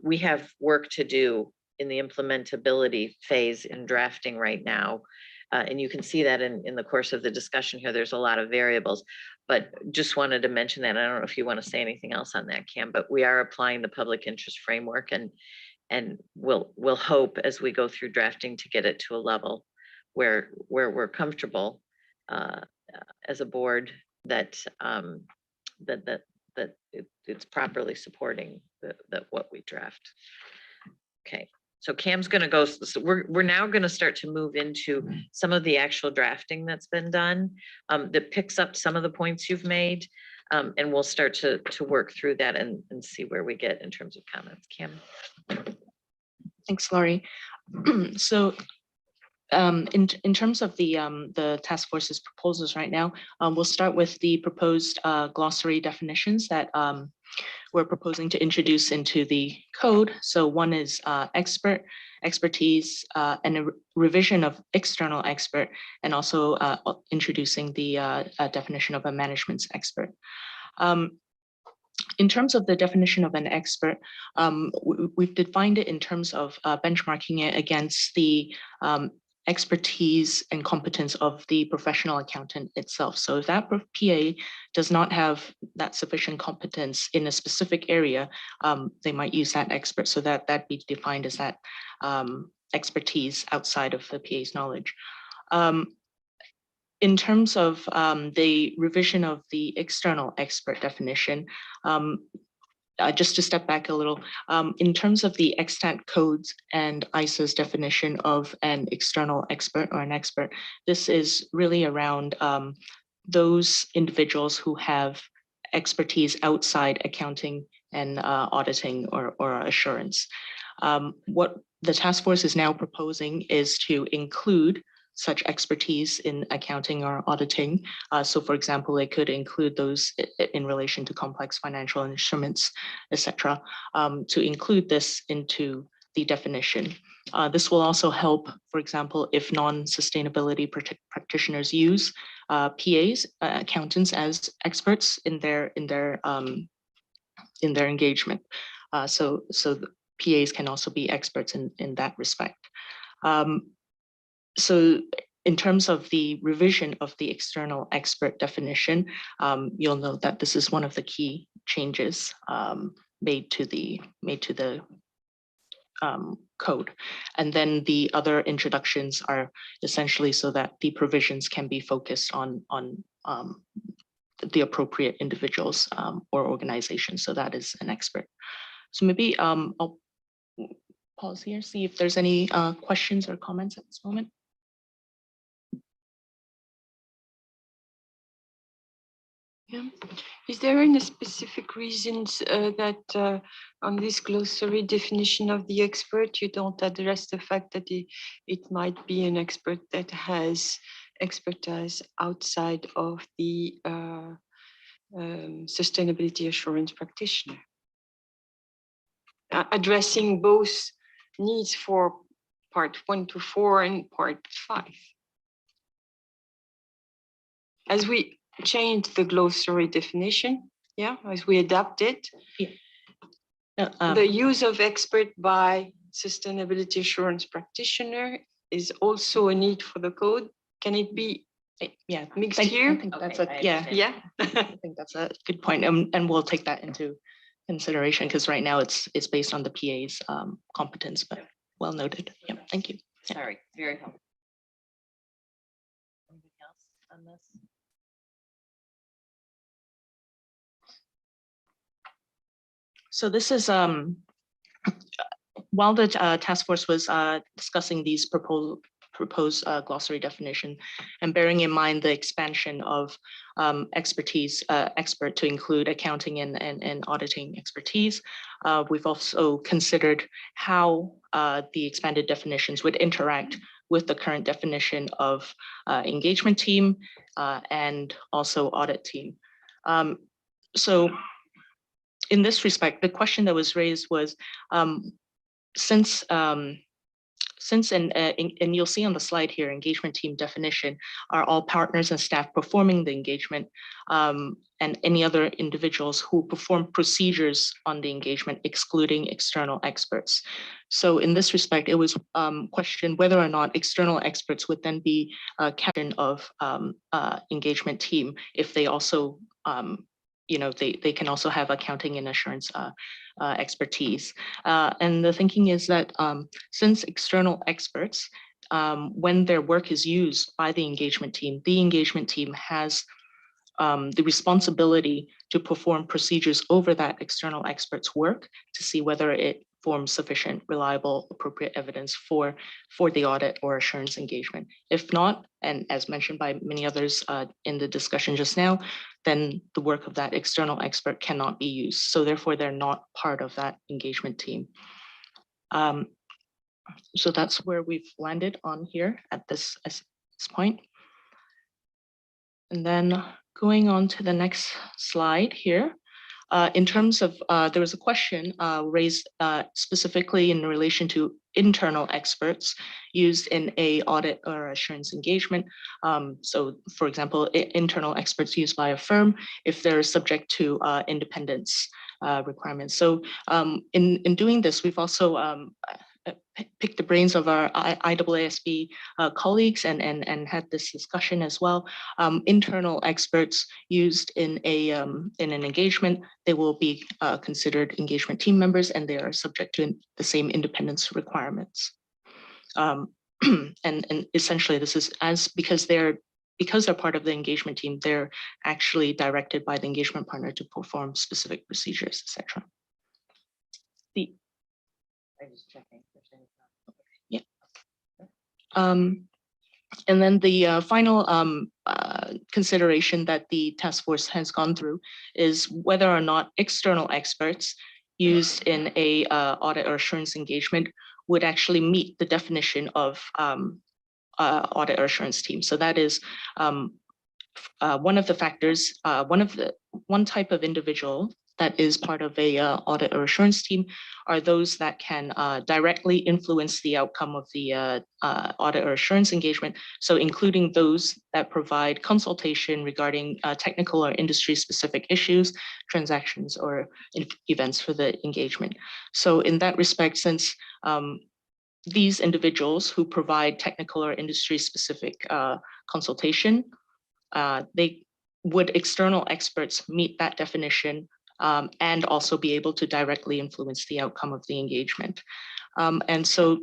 we have work to do in the implementability phase in drafting right now. And you can see that in the course of the discussion here, there's a lot of variables, but just wanted to mention that. I don't know if you want to say anything else on that, Cam, but we are applying the public interest framework, and we'll hope as we go through drafting to get it to a level where we're comfortable as a board that it's properly supporting what we draft. Okay. So Cam's going to go, so we're now going to start to move into some of the actual drafting that's been done that picks up some of the points you've made. And we'll start to work through that and see where we get in terms of comments. Cam. Thanks, Laurie. So in terms of the task force's proposals right now, we'll start with the proposed glossary definitions that we're proposing to introduce into the code. So one is expert, expertise, and a revision of external expert, and also introducing the definition of a management's expert. In terms of the definition of an expert, we've defined it in terms of benchmarking it against the expertise and competence of the professional accountant itself. So if that PA does not have that sufficient competence in a specific area, they might use that expert, so that be defined as that expertise outside of the PA's knowledge. In terms of the revision of the external expert definition, just to step back a little, in terms of the extant codes and IESBA's definition of an external expert or an expert, this is really around those individuals who have expertise outside accounting and auditing or assurance. What the task force is now proposing is to include such expertise in accounting or auditing. So for example, it could include those in relation to complex financial instruments, etc., to include this into the definition. This will also help, for example, if non-sustainability practitioners use PAs, accountants, as experts in their engagement. So the PAs can also be experts in that respect. So in terms of the revision of the external expert definition, you'll note that this is one of the key changes made to the code. And then the other introductions are essentially so that the provisions can be focused on the appropriate individuals or organizations. So that is an expert. So maybe I'll pause here, see if there's any questions or comments at this moment. Yeah. Is there any specific reasons that on this glossary definition of the expert, you don't address the fact that it might be an expert that has expertise outside of the sustainability assurance practitioner? Addressing both needs for part 1 to 4 and part 5. As we change the glossary definition, yeah, as we adapt it, the use of expert by sustainability assurance practitioner is also a need for the code. Can it be mixed here? I think that's yeah. I think that's a good point, and we'll take that into consideration because right now it's based on the PA's competence, but well noted. Yeah, thank you. Sorry, very helpful. Anything else on this? So this is while the task force was discussing these proposed glossary definition and bearing in mind the expansion of expertise, expert to include accounting and auditing expertise, we've also considered how the expanded definitions would interact with the current definition of engagement team and also audit team. So in this respect, the question that was raised was, since and you'll see on the slide here, engagement team definition are all partners and staff performing the engagement and any other individuals who perform procedures on the engagement, excluding external experts. So in this respect, it was questioned whether or not external experts would then be a captain of engagement team if they also they can also have accounting and assurance expertise. And the thinking is that since external experts, when their work is used by the engagement team has the responsibility to perform procedures over that external expert's work to see whether it forms sufficient, reliable, appropriate evidence for the audit or assurance engagement. If not, and as mentioned by many others in the discussion just now, then the work of that external expert cannot be used. So therefore, they're not part of that engagement team. So that's where we've landed on here at this point. And then going on to the next slide here. In terms of, there was a question raised specifically in relation to internal experts used in a audit or assurance engagement. So for example, internal experts used by a firm if they're subject to independence requirements. So in doing this, we've also picked the brains of our IESB colleagues and had this discussion as well. Internal experts used in an engagement, they will be considered engagement team members and they are subject to the same independence requirements. And essentially this is because they're part of the engagement team, they're actually directed by the engagement partner to perform specific procedures, etc. I was checking. Yeah. And then the final consideration that the task force has gone through is whether or not external experts used in a audit or assurance engagement would actually meet the definition of audit or assurance team. So that is one of the factors, one type of individual that is part of a audit or assurance team are those that can directly influence the outcome of the audit or assurance engagement. So including those that provide consultation regarding technical or industry specific issues, transactions, or events for the engagement. So in that respect, since these individuals who provide technical or industry specific consultation, would external experts meet that definition and also be able to directly influence the outcome of the engagement. And so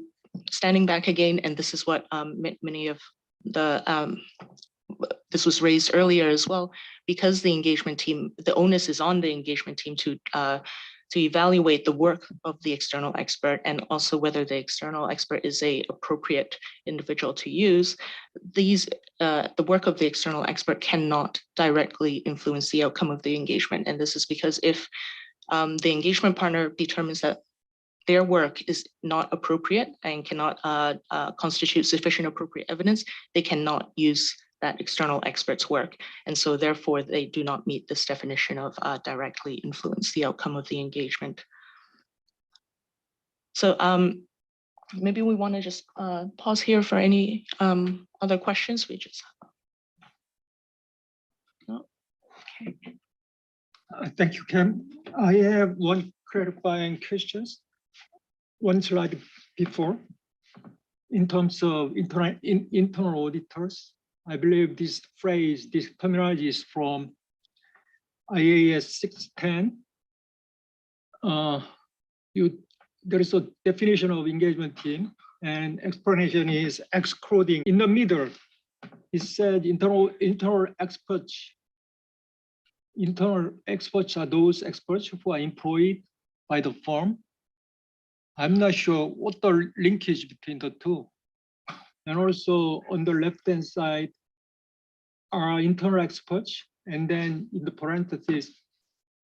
standing back again, and this is what many of the, this was raised earlier as well, because the engagement team, the onus is on the engagement team to evaluate the work of the external expert and also whether the external expert is a appropriate individual to use. These, the work of the external expert cannot directly influence the outcome of the engagement. And this is because if the engagement partner determines that their work is not appropriate and cannot constitute sufficient appropriate evidence, they cannot use that external expert's work. And so therefore they do not meet this definition of directly influence the outcome of the engagement. So maybe we want to just pause here for any other questions. We just, no? Okay. Thank you, Kim. I have one clarifying questions. One slide before, in terms of internal auditors, I believe this phrase, this terminology is from IAS 610. There is a definition of engagement team, and explanation is excluding. In the middle, it said internal experts. Internal experts are those experts who are employed by the firm. I'm not sure what the linkage between the two. And also on the left-hand side are internal experts, and then in the parentheses,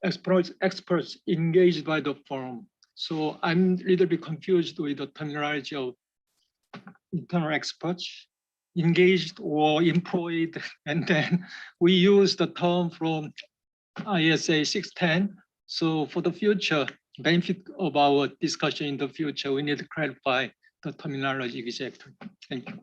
experts engaged by the firm. So I'm a little bit confused with the terminology of internal experts, engaged or employed, and then we use the term from ISA 610. So for the future, benefit of our discussion in the future, we need to clarify the terminology exactly. Thank you.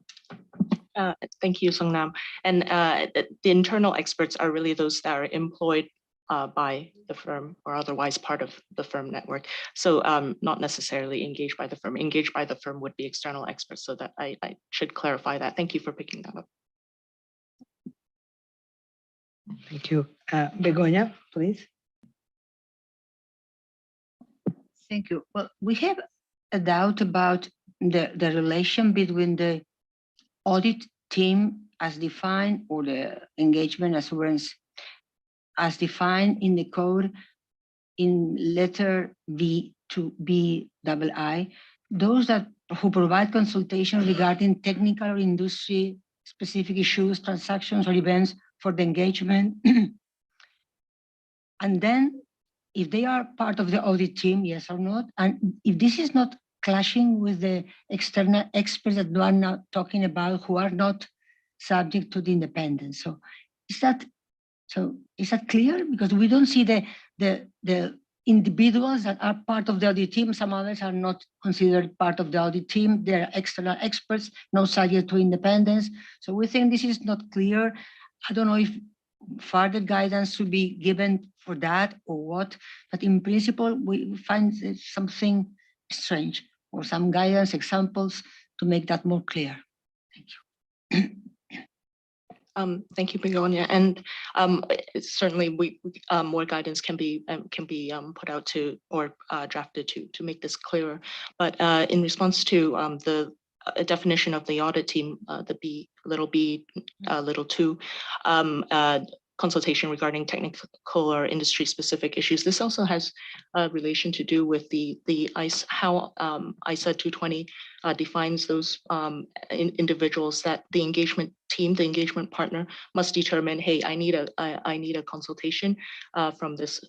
Thank you, Songnam. And the internal experts are really those that are employed by the firm or otherwise part of the firm network. So not necessarily engaged by the firm. Engaged by the firm would be external experts. So that I should clarify that. Thank you for picking that up. Thank you. Begonia, please. Thank you. Well, we have a doubt about the relation between the audit team as defined or the engagement assurance as defined in the code in letter B to BII, those who provide consultation regarding technical or industry specific issues, transactions, or events for the engagement. And then if they are part of the audit team, yes or not, and if this is not clashing with the external experts that we are now talking about who are not subject to the independence. So is that clear? Because we don't see the individuals that are part of the audit team. Some others are not considered part of the audit team. They're external experts, not subject to independence. So we think this is not clear. I don't know if further guidance should be given for that or what, but in principle, we find something strange or some guidance examples to make that more clear. Thank you. Thank you, Begonia. And certainly, more guidance can be put out to or drafted to make this clearer. But in response to the definition of the audit team, the B, little 2, consultation regarding technical or industry-specific issues. This also has a relation to do with the how ISA 220 defines those individuals that the engagement team, the engagement partner, must determine, hey, I need a consultation from this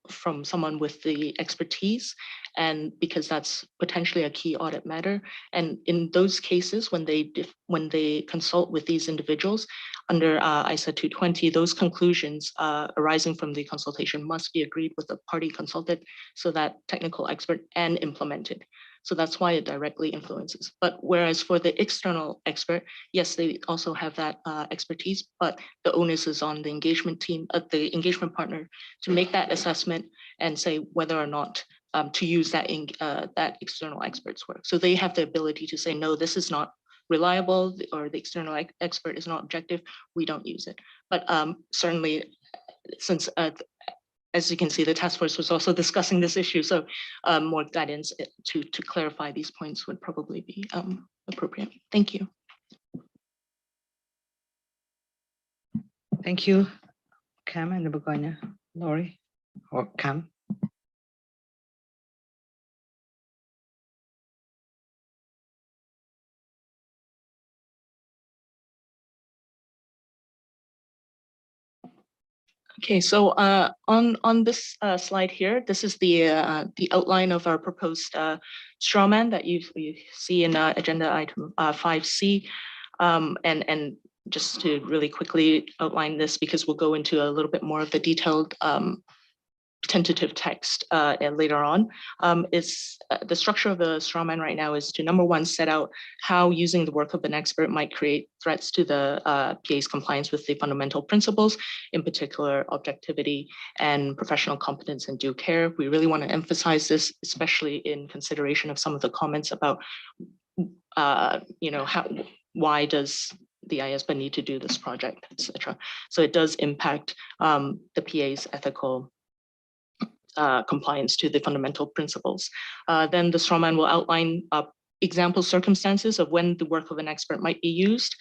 from someone with the expertise, and because that's potentially a key audit matter. And in those cases, when they consult with these individuals under ISA 220, those conclusions arising from the consultation must be agreed with the party consulted, so that technical expert and implemented. So that's why it directly influences. But whereas for the external expert, yes, they also have that expertise, but the onus is on the engagement team, the engagement partner, to make that assessment and say whether or not to use that that external expert's work. So they have the ability to say, no, this is not reliable, or the external expert is not objective, we don't use it. But certainly, since as you can see, the task force was also discussing this issue, so more guidance to clarify these points would probably be appropriate. Thank you. Thank you, Cam and Begonia. Laurie or Cam? Okay, so on this slide here, this is the outline of our proposed strawman that you see in agenda item 5C, and just to really quickly outline this, because we'll go into a little bit more of the detailed tentative text later on, is the structure of the strawman right now is to, number one, set out how using the work of an expert might create threats to the PA's compliance with the fundamental principles, in particular objectivity and professional competence and due care. We really want to emphasize this, especially in consideration of some of the comments about why does the IESBA need to do this project, etc. So it does impact the PA's ethical compliance to the fundamental principles. Then the strawman will outline example circumstances of when the work of an expert might be used.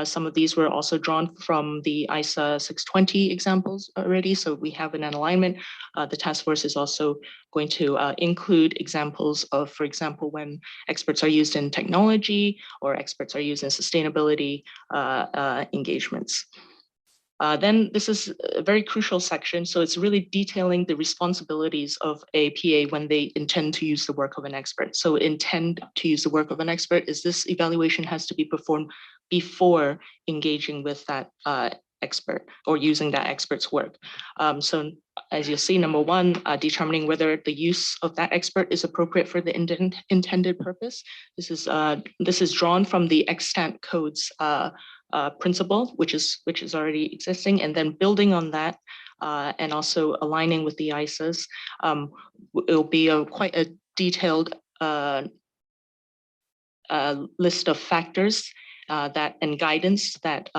Some of these were also drawn from the ISA 620 examples already, so we have an alignment. The task force is also going to include examples of, for example, when experts are used in technology or experts are used in sustainability engagements. Then this is a very crucial section. So it's really detailing the responsibilities of a PA when they intend to use the work of an expert. So intend to use the work of an expert is this evaluation has to be performed before engaging with that expert or using that expert's work. So as you see, number one, determining whether the use of that expert is appropriate for the intended purpose. This is drawn from the extant codes principle, which is already existing, and then building on that and also aligning with the ISAs. It'll be quite a detailed list of factors and guidance that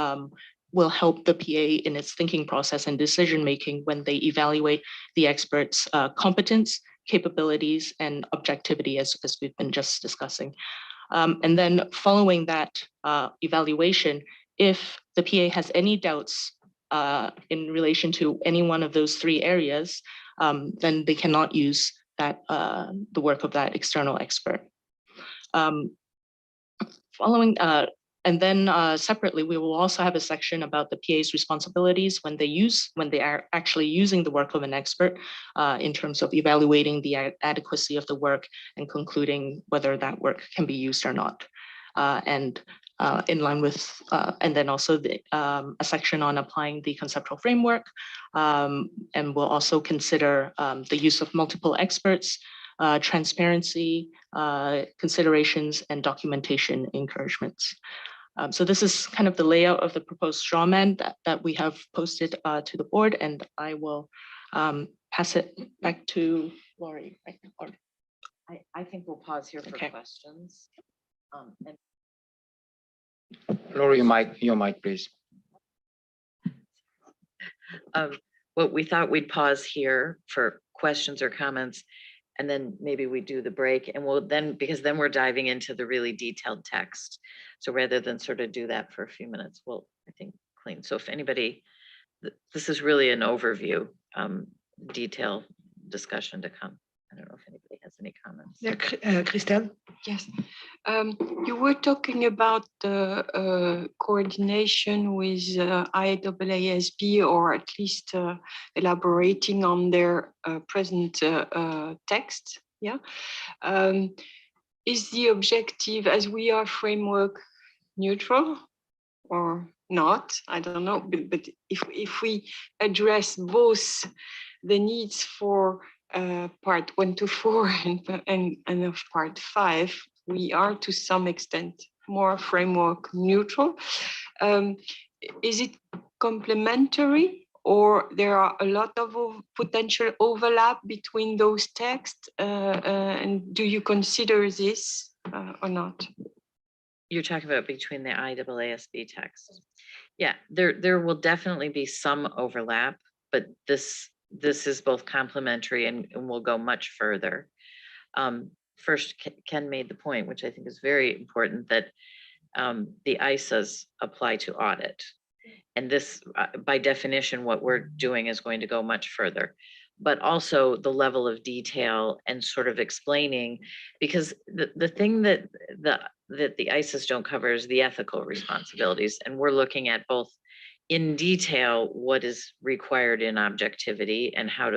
will help the PA in its thinking process and decision making when they evaluate the expert's competence, capabilities, and objectivity, as we've been just discussing. And then following that evaluation, if the PA has any doubts in relation to any one of those three areas, then they cannot use that the work of that external expert. And then separately, we will also have a section about the PA's responsibilities when they are actually using the work of an expert in terms of evaluating the adequacy of the work and concluding whether that work can be used or not. And in line with, and then also a section on applying the conceptual framework. And we'll also consider the use of multiple experts, transparency considerations, and documentation encouragements. So this is kind of the layout of the proposed strawman that we have posted to the board, and I will pass it back to Laurie. Right? I think we'll pause here for questions. Laurie, your mic, please. Well, we thought we'd pause here for questions or comments, and then maybe we do the break, and because then we're diving into the really detailed text. So rather than sort of do that for a few minutes, we'll, I think, clean. So if anybody this is really an overview, detail discussion to come. I don't know if anybody has any comments. Yeah, Christelle? Yes, you were talking about the coordination with IESB, or at least elaborating on their present text. Yeah, is the objective, as we are framework neutral or not? I don't know, but if we address both the needs for part 1 to 4 and of part 5, we are to some extent more framework neutral. Is it complementary, or there are a lot of potential overlap between those texts? And do you consider this or not? You're talking about between the IAASB text. Yeah, there will definitely be some overlap, but this is both complementary and will go much further. First, Ken made the point, which I think is very important, that the ISAs apply to audit. And this, by definition, what we're doing is going to go much further. But also the level of detail and sort of explaining, because the thing that the ISAs don't cover is the ethical responsibilities. And we're looking at both in detail what is required in objectivity and how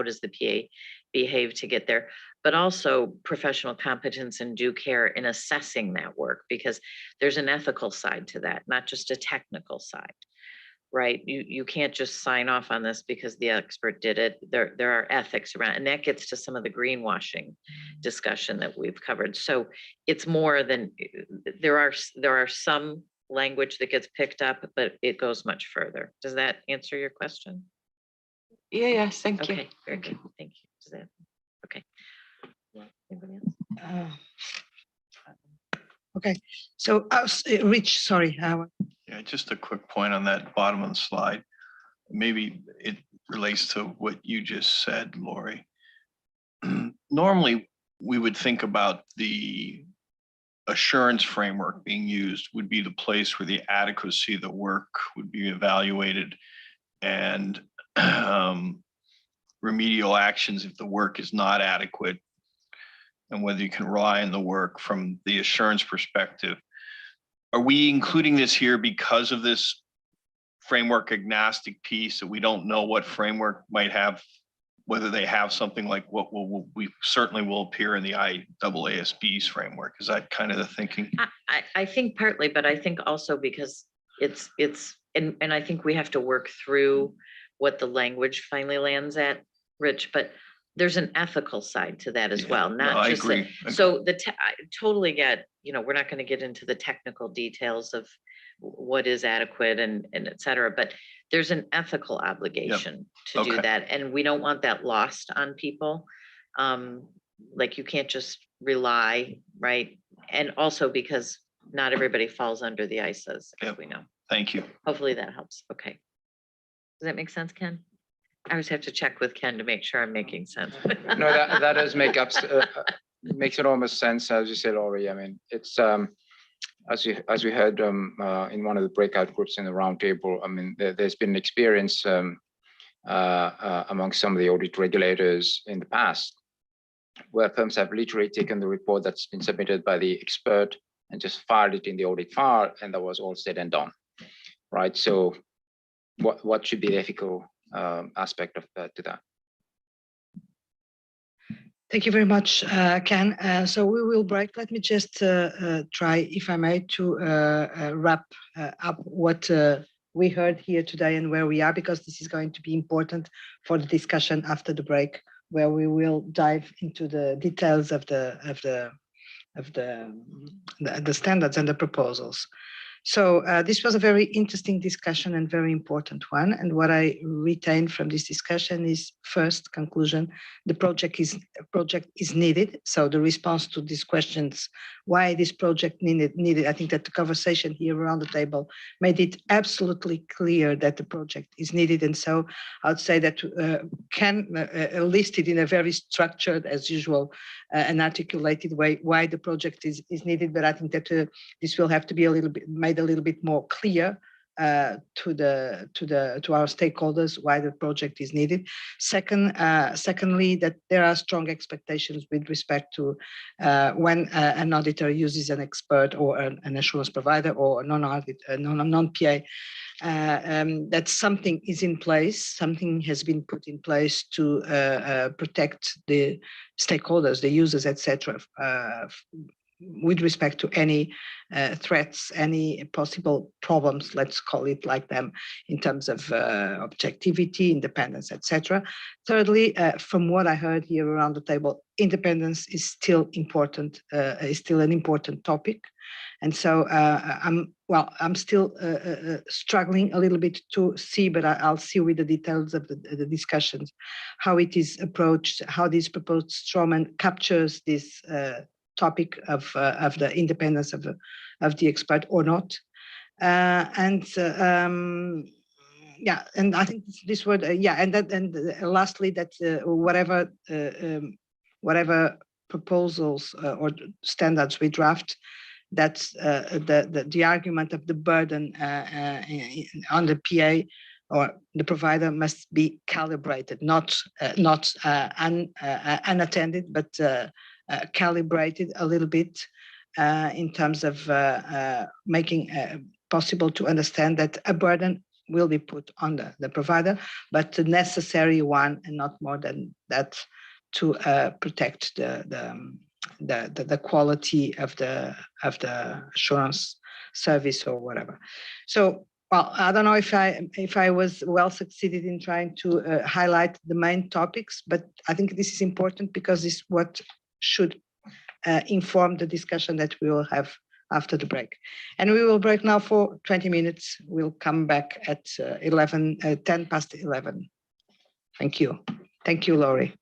does the PA behave to get there, but also professional competence and due care in assessing that work, because there's an ethical side to that, not just a technical side, right? You can't just sign off on this because the expert did it. There are ethics around, and that gets to some of the greenwashing discussion that we've covered. So it's more than, there are some language that gets picked up, but it goes much further. Does that answer your question? Yeah, yes, thank you. Okay, very good. Thank you. Does that, okay. Anybody else? Okay, so Rich, sorry. Yeah, just a quick point on that bottom of the slide. Maybe it relates to what you just said, Lori. Normally, we would think about the assurance framework being used would be the place where the adequacy of the work would be evaluated, and remedial actions if the work is not adequate, and whether you can rely on the work from the assurance perspective. Are we including this here because of this framework agnostic piece, that we don't know what framework might have, whether they have something like what we certainly will appear in the IAASB's framework? Is that kind of the thinking? I think partly, but I think also because it's and I think we have to work through what the language finally lands at, Rich, but there's an ethical side to that as well. Not I just agree. so I totally get, we're not going to get into the technical details of what is adequate and et cetera, but there's an ethical obligation to do that. And we don't want that lost on people. Like you can't just rely, right? And also because not everybody falls under the ISAs, as we know. Thank you. Hopefully that helps. Okay. Does that make sense, Ken? I always have to check with Ken to make sure I'm making sense. No, that does make makes enormous sense, as you said, Laurie. I mean, it's as we heard in one of the breakout groups in the roundtable. I mean, there's been experience among some of the audit regulators in the past, where firms have literally taken the report that's been submitted by the expert and just filed it in the audit file, and that was all said and done, right? So, what should be the ethical aspect of that to that? Thank you very much, Ken. So we will break. Let me just try, if I may, to wrap up what we heard here today and where we are, because this is going to be important for the discussion after the break, where we will dive into the details of the standards and the proposals. So this was a very interesting discussion and very important one. And what I retain from this discussion is, first conclusion, the project is needed. So the response to these questions, why this project needed, I think that the conversation here around the table made it absolutely clear that the project is needed. And so I would say that Ken listed in a very structured, as usual, and articulated way why the project is needed. But I think that this will have to be a little bit made a little bit more clear to our stakeholders why the project is needed. Secondly, that there are strong expectations with respect to when an auditor uses an expert or an assurance provider or a non-audit, non-PA, that something is in place, something has been put in place to protect the stakeholders, the users, etc., with respect to any threats, any possible problems, let's call it like them, in terms of objectivity, independence, etc. Thirdly, from what I heard here around the table, independence is still important, is still an important topic. And so I'm still struggling a little bit to see, but I'll see with the details of the discussions, how it is approached, how this proposed strawman captures this topic of the independence of the expert or not. Yeah, and I think this word, lastly, that whatever proposals or standards we draft, that's the argument of the burden on the PA or the provider must be calibrated, not unattended, but calibrated a little bit in terms of making possible to understand that a burden will be put on the provider, but the necessary one and not more than that to protect the quality of the assurance service or whatever. So, well, I don't know if I was well succeeded in trying to highlight the main topics, but I think this is important because it's what should inform the discussion that we will have after the break. And we will break now for 20 minutes. We'll come back at 10 past 11. Thank you. Thank you, Laurie.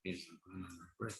is break.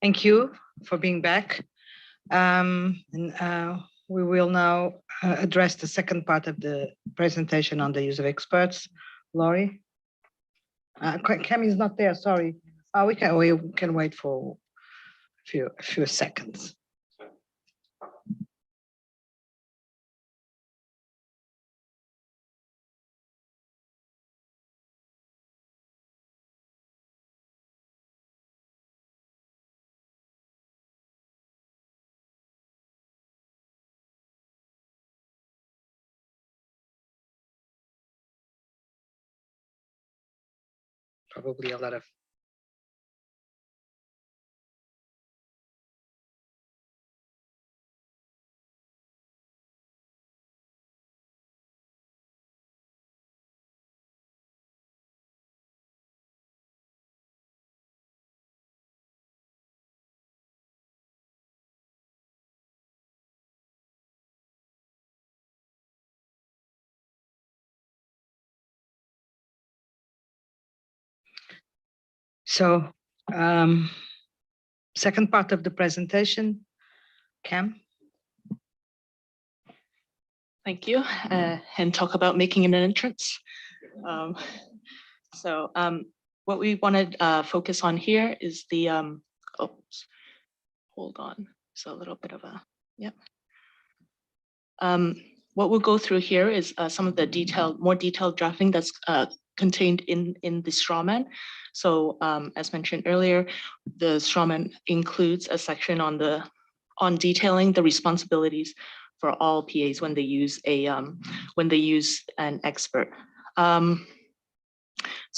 Thank you for being back. We will now address the second part of the presentation on the use of experts. Laurie? Cami is not there, sorry. We can wait for a few seconds. Probably a lot of So, second part of the presentation, Cam. Thank you, and talk about making an entrance. What we want to focus on here is the, oops, hold on, so a little bit of a, yep. What we'll go through here is some of the more detailed drafting that's contained in the strawman. So as mentioned earlier, the strawman includes a section on detailing the responsibilities for all PAs when they use an expert. So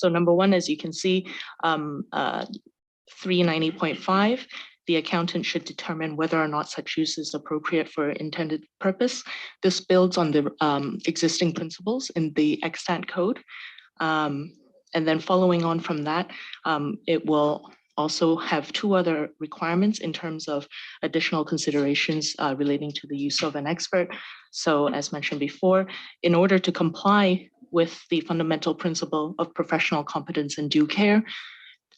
number one, as you can see, 390.5, the accountant should determine whether or not such use is appropriate for intended purpose. This builds on the existing principles in the extant code. And then following on from that, it will also have two other requirements in terms of additional considerations relating to the use of an expert. So as mentioned before, in order to comply with the fundamental principle of professional competence and due care,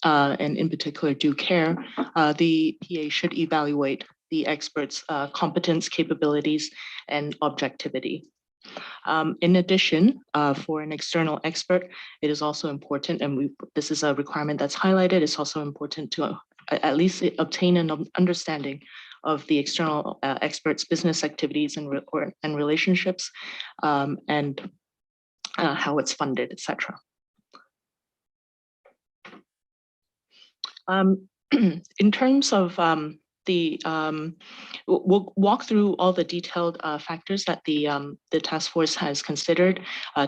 and in particular due care, the PA should evaluate the expert's competence, capabilities, and objectivity. In addition, for an external expert, it is also important, and this is a requirement that's highlighted, it's also important to at least obtain an understanding of the external expert's business activities and relationships, and how it's funded, etc. In terms of we'll walk through all the detailed factors that the task force has considered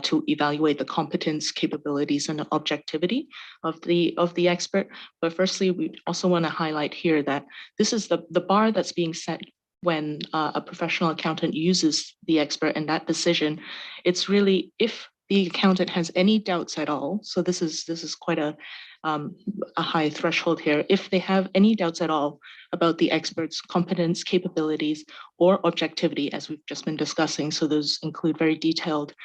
to evaluate the competence, capabilities, and objectivity of the expert. But firstly, we also want to highlight here that this is the bar that's being set when a professional accountant uses the expert, and that decision, it's really if the accountant has any doubts at all. So this is quite a high threshold here. If they have any doubts at all about the expert's competence, capabilities, or objectivity, as we've just been discussing, so those include very detailed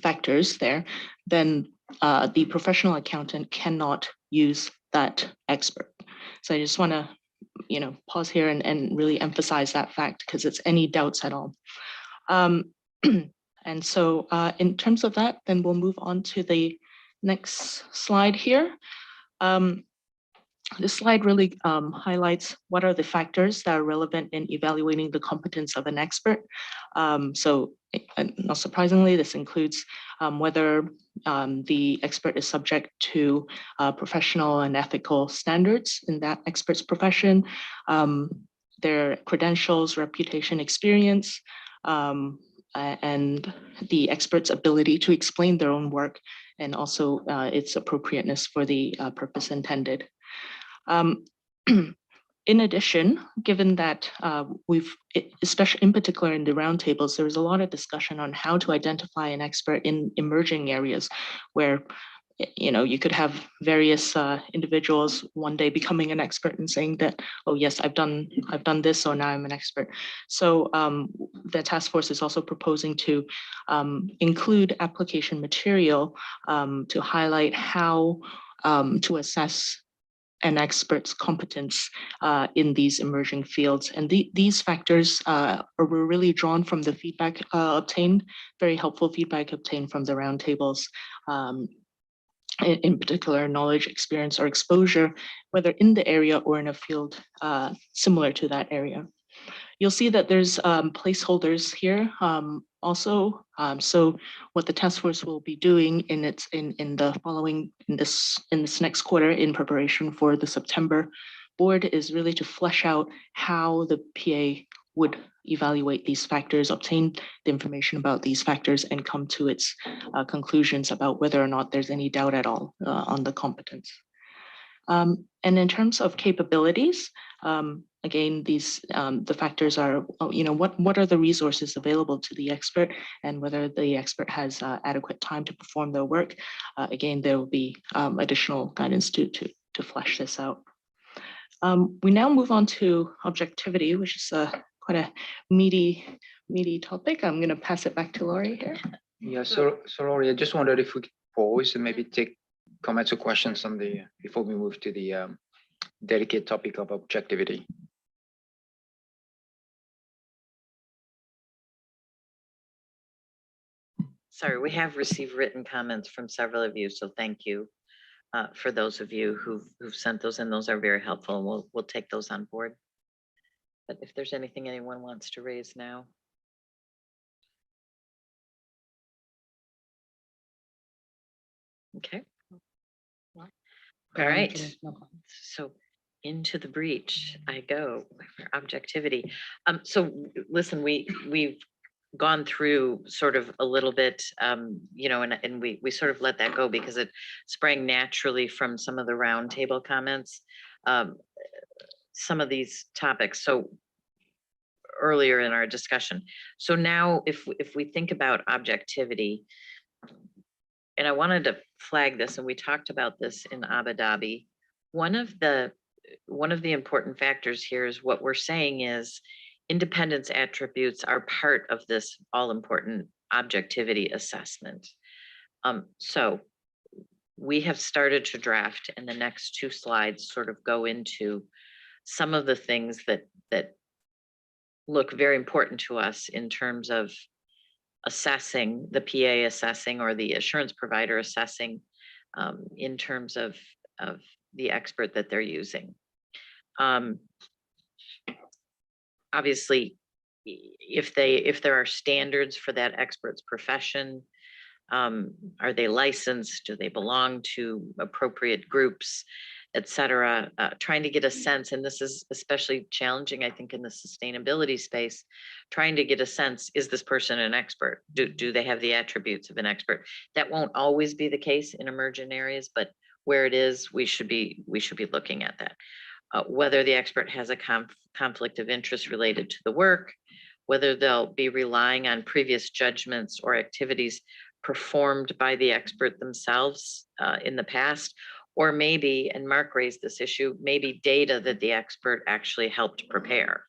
factors there, then the professional accountant cannot use that expert. So I just want to, pause here and really emphasize that fact because it's any doubts at all. And so in terms of that, then we'll move on to the next slide here. This slide really highlights what are the factors that are relevant in evaluating the competence of an expert. So not surprisingly, this includes whether the expert is subject to professional and ethical standards in that expert's profession, their credentials, reputation, experience, and the expert's ability to explain their own work, and also its appropriateness for the purpose intended. In addition, given that we've, especially in particular in the roundtables, there was a lot of discussion on how to identify an expert in emerging areas where you could have various individuals one day becoming an expert and saying that, oh yes, I've done this, so now I'm an expert. So the task force is also proposing to include application material to highlight how to assess an expert's competence in these emerging fields. And these factors were really drawn from the feedback obtained, very helpful feedback obtained from the roundtables, in particular knowledge, experience, or exposure, whether in the area or in a field similar to that area. You'll see that there's placeholders here also. So what the task force will be doing in this next quarter in preparation for the September board is really to flesh out how the PA would evaluate these factors, obtain the information about these factors, and come to its conclusions about whether or not there's any doubt at all on the competence. And in terms of capabilities, again, the factors are, what are the resources available to the expert, and whether the expert has adequate time to perform their work. Again, there will be additional guidance to flesh this out. We now move on to objectivity, which is quite a meaty topic. I'm going to pass it back to Laurie here. Yeah, so Laurie, I just wondered if we could pause and maybe take comments or questions on before we move to the delicate topic of objectivity. Sorry, we have received written comments from several of you, so thank you for those of you who've sent those in. Those are very helpful, and we'll take those on board. But if there's anything anyone wants to raise now. Okay. All right. So into the breach I go for objectivity. So listen, we've gone through sort of a little bit, and we sort of let that go because it sprang naturally from some of the roundtable comments, some of these topics. So earlier in our discussion. So now if we think about objectivity, and I wanted to flag this, and we talked about this in Abu Dhabi, one of the important factors here is what we're saying is independence attributes are part of this all-important objectivity assessment. So we have started to draft, and the next two slides sort of go into some of the things that look very important to us in terms of assessing, the PA assessing or the assurance provider assessing in terms of the expert that they're using. Obviously, if there are standards for that expert's profession, are they licensed? Do they belong to appropriate groups, et cetera? Trying to get a sense, and this is especially challenging, I think, in the sustainability space, trying to get a sense, is this person an expert? Do they have the attributes of an expert? That won't always be the case in emergent areas, but where it is, we should be looking at that. Whether the expert has a conflict of interest related to the work, whether they'll be relying on previous judgments or activities performed by the expert themselves in the past, or maybe, and Mark raised this issue, maybe data that the expert actually helped prepare.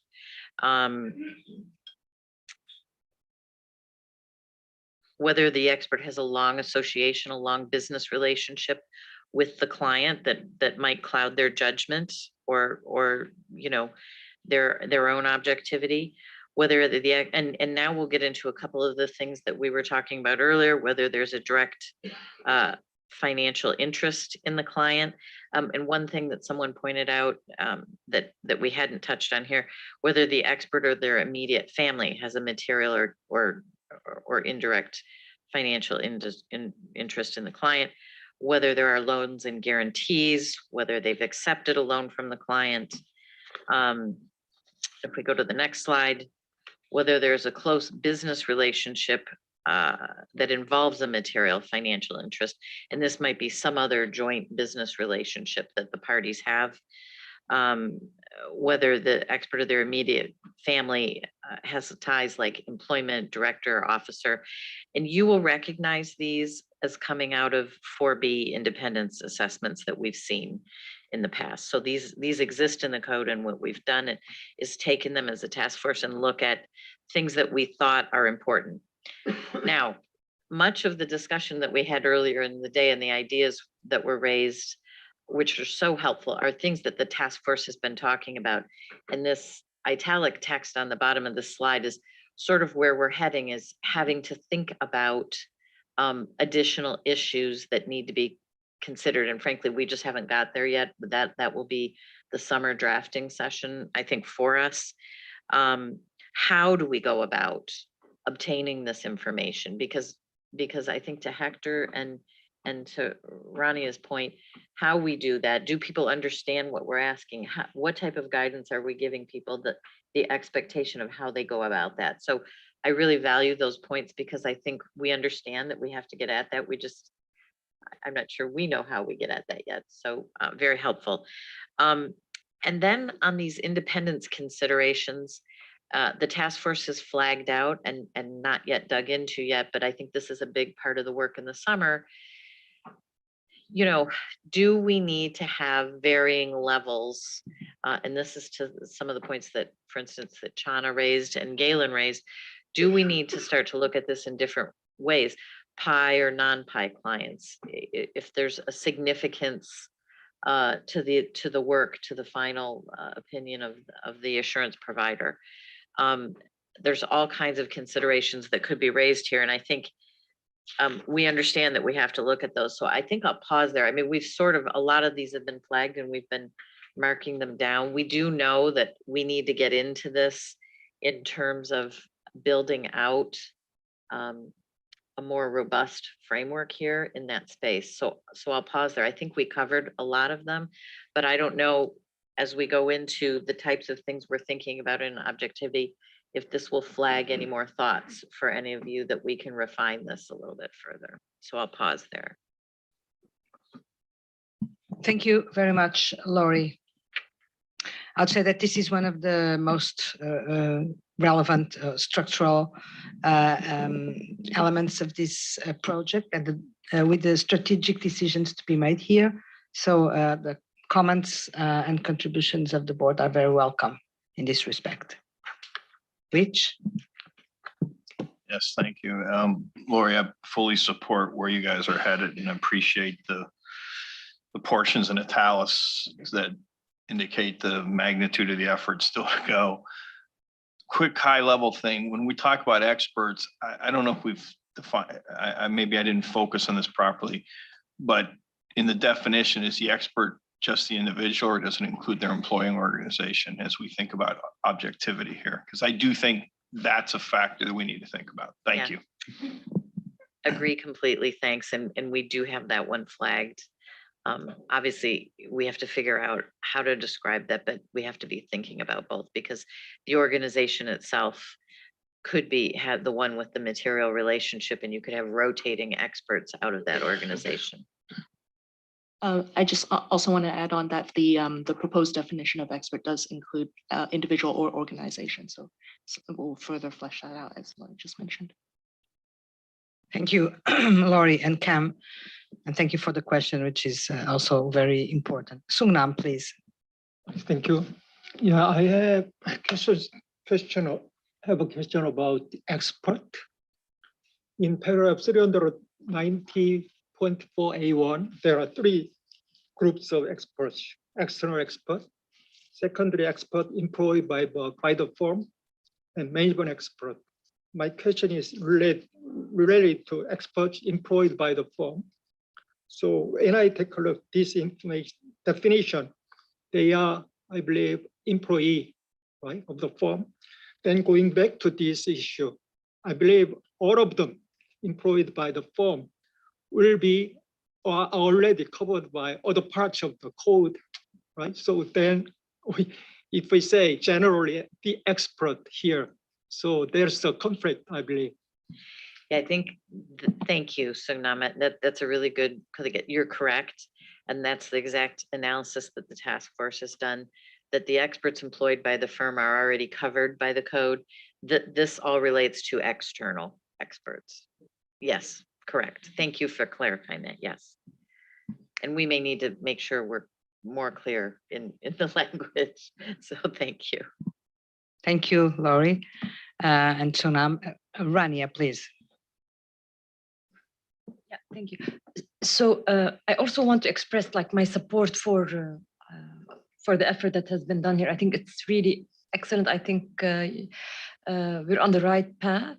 Whether the expert has a long association, a long business relationship with the client that might cloud their judgment or their own objectivity. Whether and now we'll get into a couple of the things that we were talking about earlier, whether there's a direct financial interest in the client. And one thing that someone pointed out that we hadn't touched on here, whether the expert or their immediate family has a material or indirect financial interest in the client, whether there are loans and guarantees, whether they've accepted a loan from the client. If we go to the next slide, whether there's a close business relationship that involves a material financial interest, and this might be some other joint business relationship that the parties have, whether the expert or their immediate family has ties like employment, director, officer, and you will recognize these as coming out of 4B independence assessments that we've seen in the past. So these exist in the code, and what we've done is taken them as a task force and look at things that we thought are important. Now, much of the discussion that we had earlier in the day and the ideas that were raised which are so helpful, are things that the task force has been talking about. And this italic text on the bottom of the slide is sort of where we're heading, is having to think about additional issues that need to be considered. And frankly, we just haven't got there yet, but that will be the summer drafting session, I think, for us. How do we go about obtaining this information? Because I think to Hector and to Rania's point, how we do that, do people understand what we're asking? What type of guidance are we giving people, the expectation of how they go about that? So I really value those points because I think we understand that we have to get at that. I'm not sure we know how we get at that yet. So very helpful. And then on these independence considerations, the task force is flagged out and not yet dug into yet, but I think this is a big part of the work in the summer. You know, do we need to have varying levels? And this is to some of the points that, for instance, that Chana raised and Galen raised. Do we need to start to look at this in different ways? PI or non-PI clients, if there's a significance to the work, to the final opinion of the assurance provider. There's all kinds of considerations that could be raised here. And I think we understand that we have to look at those. So I think I'll pause there. I mean, a lot of these have been flagged and we've been marking them down. We do know that we need to get into this in terms of building out a more robust framework here in that space. So I'll pause there. I think we covered a lot of them, but I don't know, as we go into the types of things we're thinking about in objectivity, if this will flag any more thoughts for any of you that we can refine this a little bit further. So I'll pause there. Thank you very much, Lori. I'd say that this is one of the most relevant structural elements of this project, and with the strategic decisions to be made here. So the comments and contributions of the board are very welcome in this respect. Rich? Yes, thank you. Lori, I fully support where you guys are headed and appreciate the portions in italics that indicate the magnitude of the effort still to go. Quick high level thing, when we talk about experts, I don't know if we've defined, maybe I didn't focus on this properly, but in the definition, is the expert just the individual or does it include their employing organization as we think about objectivity here? Because I do think that's a factor that we need to think about. Thank you. Agree completely, thanks. And we do have that one flagged. Obviously, we have to figure out how to describe that, but we have to be thinking about both because the organization itself could had the one with the material relationship, and you could have rotating experts out of that organization. I just also want to add on that the proposed definition of expert does include individual or organization. So we'll further flesh that out as Lori just mentioned. Thank you, Lori and Cam. And thank you for the question, which is also very important. Sungnam, please. Thank you. Yeah, I have a question about the expert. In paragraph 390.4A1, there are three groups of experts: external expert, secondary expert employed by the firm, and management expert. My question is related to experts employed by the firm. So when I take a look at this information definition, they are, I believe, employee, right, of the firm. Then going back to this issue, I believe all of them employed by the firm will be already covered by other parts of the code, right? So then if we say generally the expert here, so there's a conflict, I believe. Yeah, I think, thank you, Sungnam. That's a really good, you're correct. And that's the exact analysis that the task force has done, that the experts employed by the firm are already covered by the code. This all relates to external experts. Yes, correct. Thank you for clarifying that, yes. And we may need to make sure we're more clear in the language, so thank you. Thank you, Lori and Sungnam. Rania, please. Yeah, thank you. So I also want to express like my support for the effort that has been done here. I think it's really excellent. I think we're on the right path.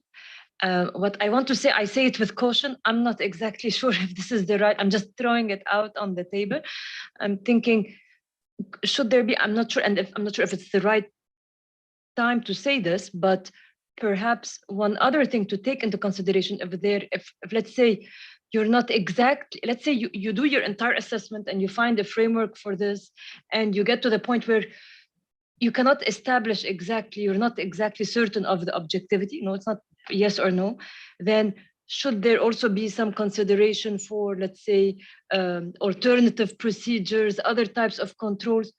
What I want to say, I say it with caution. I'm not exactly sure if this is the right, I'm just throwing it out on the table. I'm thinking, should there be, I'm not sure, and I'm not sure if it's the right time to say this, but perhaps one other thing to take into consideration if let's say you're not exactly, let's say you do your entire assessment and you find a framework for this, and you get to the point where you cannot establish exactly, you're not exactly certain of the objectivity, it's not yes or no, then should there also be some consideration for, let's say, alternative procedures, other types of controls?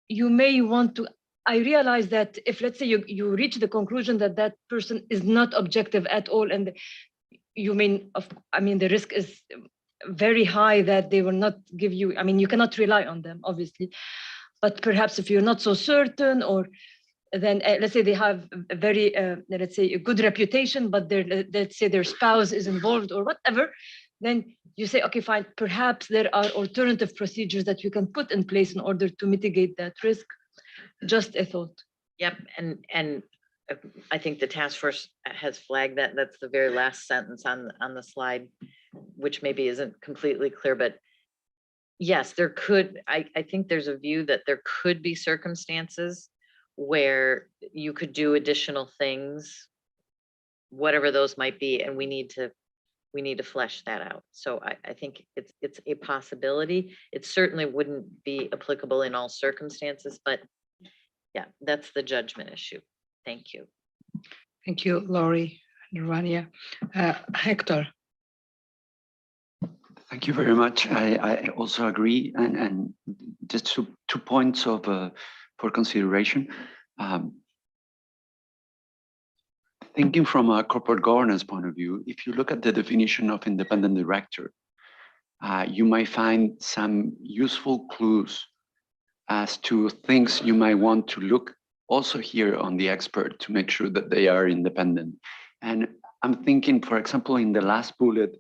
You may want to, I realize that if, let's say, you reach the conclusion that that person is not objective at all, and you mean, the risk is very high that they will not give you, you cannot rely on them, obviously. But perhaps if you're not so certain, or then let's say they have a very, let's say, a good reputation, but let's say their spouse is involved or whatever, then you say, okay, fine, perhaps there are alternative procedures that you can put in place in order to mitigate that risk. Just a thought. Yep, and I think the task force has flagged that. That's the very last sentence on the slide, which maybe isn't completely clear, but yes, there could, I think there's a view that there could be circumstances where you could do additional things, whatever those might be, and we need to flesh that out. So I think it's a possibility. It certainly wouldn't be applicable in all circumstances, but yeah, that's the judgment issue. Thank you. Thank you, Laurie and Rania. Hector. Thank you very much. I also agree, and just two points of for consideration. Thinking from a corporate governance point of view, if you look at the definition of independent director, you might find some useful clues as to things you might want to look also here on the expert to make sure that they are independent. And I'm thinking, for example, in the last bullet,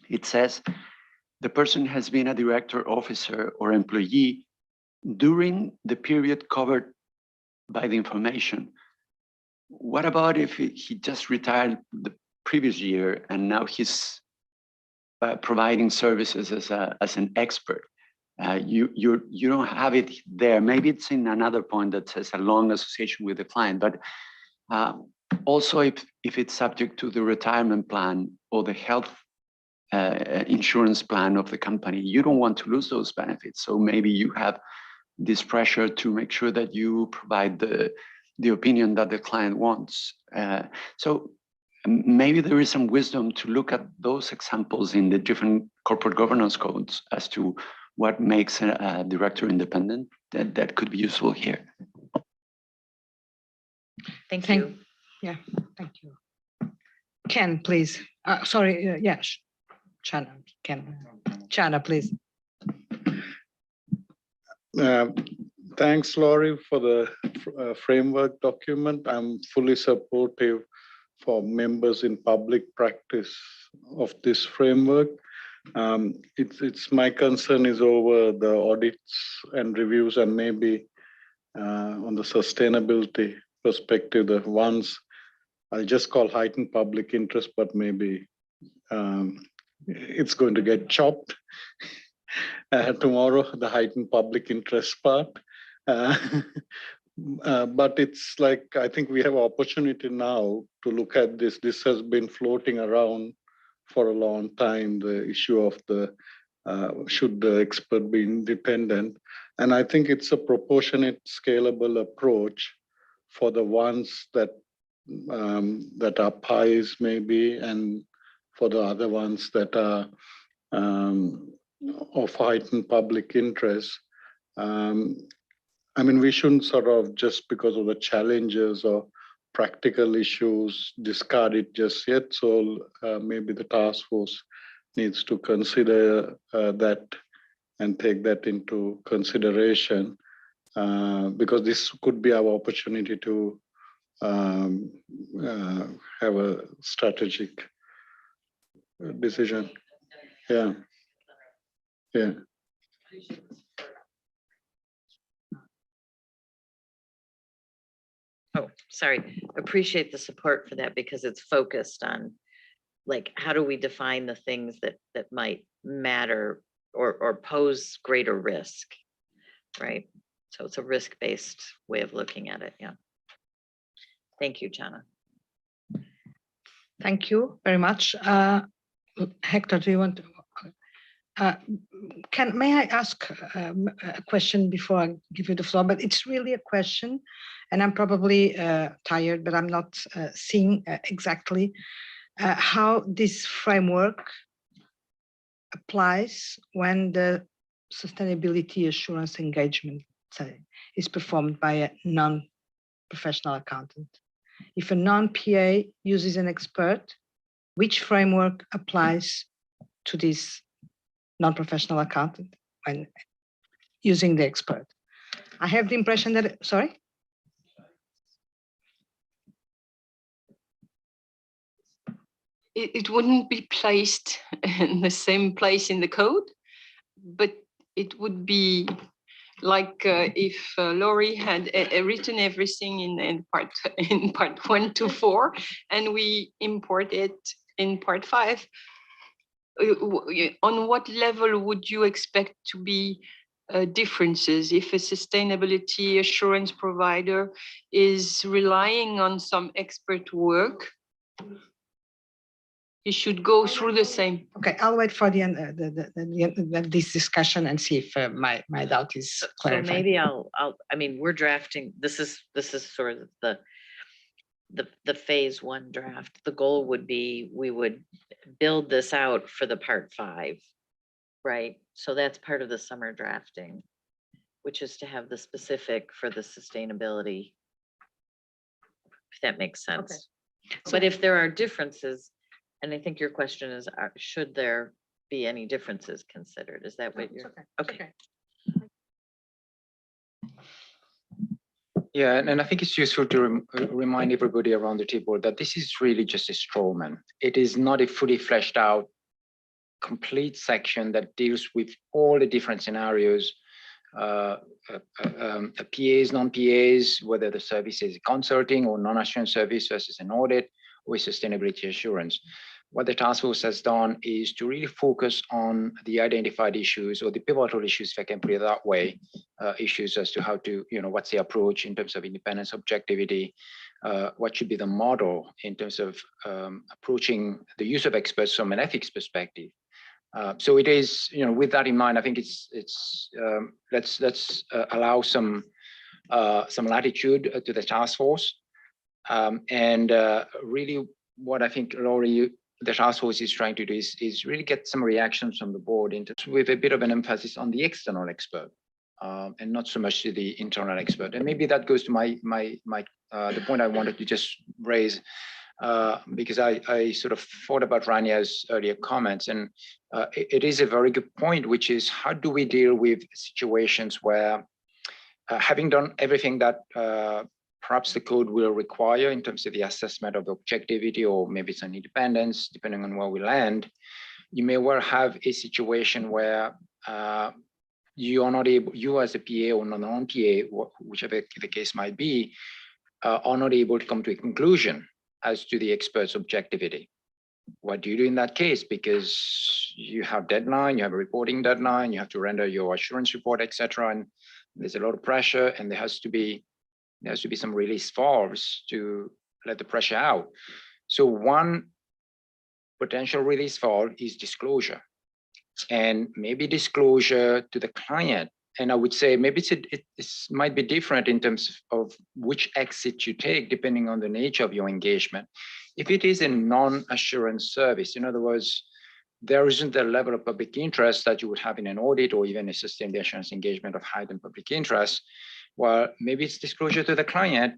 it says the person has been a director, officer, or employee during the period covered by the information. What about if he just retired the previous year and now he's providing services as an expert? You don't have it there. Maybe it's in another point that says a long association with the client, but also if it's subject to the retirement plan or the health insurance plan of the company, you don't want to lose those benefits. So maybe you have this pressure to make sure that you provide the opinion that the client wants. So maybe there is some wisdom to look at those examples in the different corporate governance codes as to what makes a director independent. That could be useful here. Thank you. Yeah, thank you. Ken, please. Sorry, yes. Chana, Ken. Chana, please. Thanks, Laurie, for the framework document. I'm fully supportive for members in public practice of this framework. It's my concern is over the audits and reviews, and maybe on the sustainability perspective, the ones I'll just call heightened public interest, but maybe it's going to get chopped tomorrow, the heightened public interest part. But it's like, I think we have opportunity now to look at this. This has been floating around for a long time, the issue of the should the expert be independent. And I think it's a proportionate, scalable approach for the ones that are pies maybe, and for the other ones that are of heightened public interest. I mean, we shouldn't sort of, just because of the challenges or practical issues, discard it just yet. So maybe the task force needs to consider that and take that into consideration, because this could be our opportunity to have a strategic decision. Yeah. Yeah. Oh, sorry. Appreciate the support for that because it's focused on like, how do we define the things that might matter or pose greater risk, right? So it's a risk-based way of looking at it. Yeah. Thank you, Jana. Thank you very much. Hector, do you want to? May I ask a question before I give you the floor? But it's really a question, and I'm probably tired, but I'm not seeing exactly how this framework applies when the sustainability assurance engagement is performed by a non-professional accountant. If a non-PA uses an expert, which framework applies to this non-professional accountant when using the expert? I have the impression that, sorry? It wouldn't be placed in the same place in the code, but it would be like if Laurie had written everything in part 1 to 4, and we import it in part 5. On what level would you expect to be differences if a sustainability assurance provider is relying on some expert work? You should go through the same. Okay, I'll wait for the end this discussion and see if my doubt is clarified. So maybe I mean, we're drafting, this is sort of the phase 1 draft. The goal would be we would build this out for the part 5, right? So that's part of the summer drafting, which is to have the specific for the sustainability, if that makes sense. Okay. But if there are differences, and I think your question is, should there be any differences considered? Is that what you're? Okay. Yeah, and I think it's useful to remind everybody around the table that this is really just a straw man. It is not a fully fleshed out, complete section that deals with all the different scenarios, PAs, non-PAs, whether the service is consulting or non-assurance service versus an audit or sustainability assurance. What the task force has done is to really focus on the identified issues or the pivotal issues, if I can put it that way, issues as to how to, what's the approach in terms of independence, objectivity, what should be the model in terms of approaching the use of experts from an ethics perspective. So it is, with that in mind, I think let's allow some latitude to the task force, and really what I think, Laurie, the task force is trying to do is really get some reactions from the board with a bit of an emphasis on the external expert, and not so much to the internal expert. And maybe that goes to the point I wanted to just raise, because I sort of thought about Rania's earlier comments, and it is a very good point, which is how do we deal with situations where, having done everything that perhaps the code will require in terms of the assessment of objectivity, or maybe it's an independence, depending on where we land, you may well have a situation where you are not able, you as a PA or non-PA, whichever the case might be, are not able to come to a conclusion as to the expert's objectivity. What do you do in that case? Because you have deadline, you have a reporting deadline, you have to render your assurance report, etc. And there's a lot of pressure, and there has to be some release valves to let the pressure out. So one potential release valve is disclosure, and maybe disclosure to the client. And I would say maybe it might be different in terms of which exit you take, depending on the nature of your engagement. If it is a non-assurance service, in other words, there isn't the level of public interest that you would have in an audit or even a sustained assurance engagement of heightened public interest. Well, maybe it's disclosure to the client.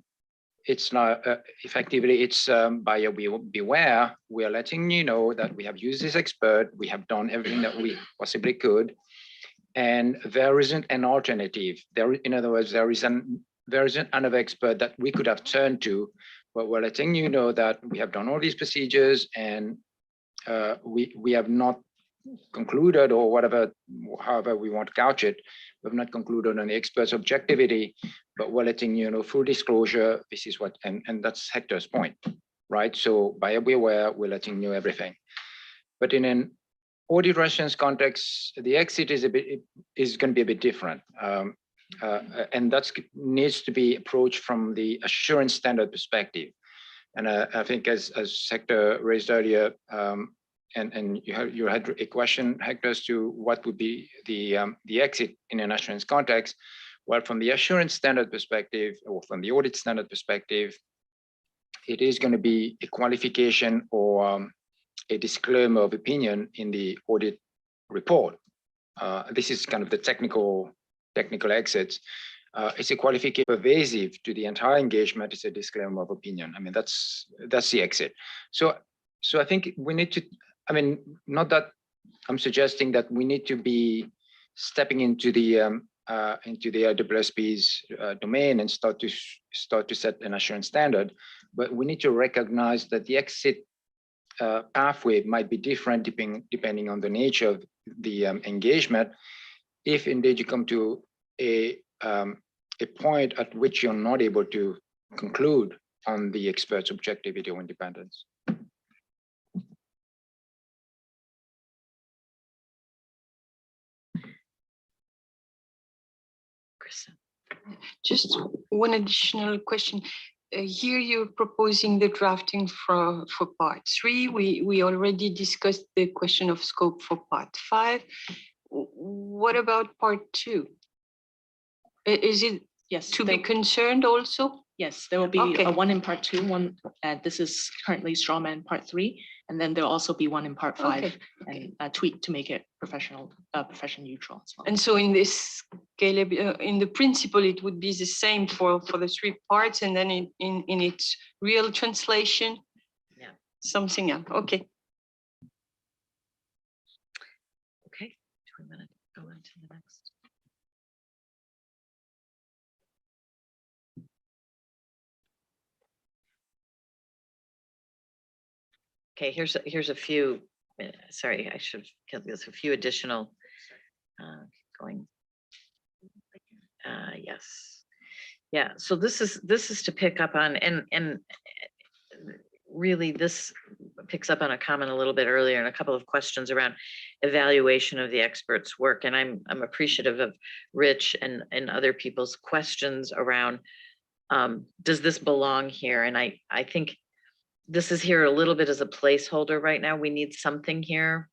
It's not effectively, it's buyer beware. We are letting you know that we have used this expert. We have done everything that we possibly could. And there isn't an alternative. In other words, there isn't another expert that we could have turned to, but we're letting you know that we have done all these procedures, and we have not concluded, or whatever, however we want to couch it. We've not concluded on the expert's objectivity, but we're letting you know full disclosure. This is what, and that's Hector's point, right? So buyer beware, we're letting you know everything. But in an audit assurance context, the exit is going to be a bit different. And that needs to be approached from the assurance standard perspective. And I think as Hector raised earlier, and you had a question, Hector, as to what would be the exit in an assurance context. Well, from the assurance standard perspective, or from the audit standard perspective, it is going to be a qualification or a disclaimer of opinion in the audit report. This is kind of the technical exits. It's a qualification pervasive to the entire engagement. It's a disclaimer of opinion. I mean, that's the exit. So I think we need to, I mean, not that I'm suggesting that we need to be stepping into the IESBA's domain and start to set an assurance standard, but we need to recognize that the exit pathway might be different depending on the nature of the engagement. If indeed you come to a point at which you're not able to conclude on the expert's objectivity or independence. Just one additional question. Here you're proposing the drafting for part 3. We already discussed the question of scope for part 5. What about part 2? Is it to be concerned also? Yes, there will be Okay. one in part 2, one, this is currently strawman part 3, and then there'll also be one in part 5, Okay. and a tweak to make it profession neutral as well. And so in this in the principle, it would be the same for the 3 parts, and then in its real translation, something else. Okay. Okay, do we want to go on to the next? Okay, here's a few, sorry, I should get this, a few additional going. Yes. Yeah, so this is to pick up on, and really this picks up on a comment a little bit earlier and a couple of questions around evaluation of the expert's work. And I'm appreciative of Rich and other people's questions around, does this belong here? And I think this is here a little bit as a placeholder right now. We need something here,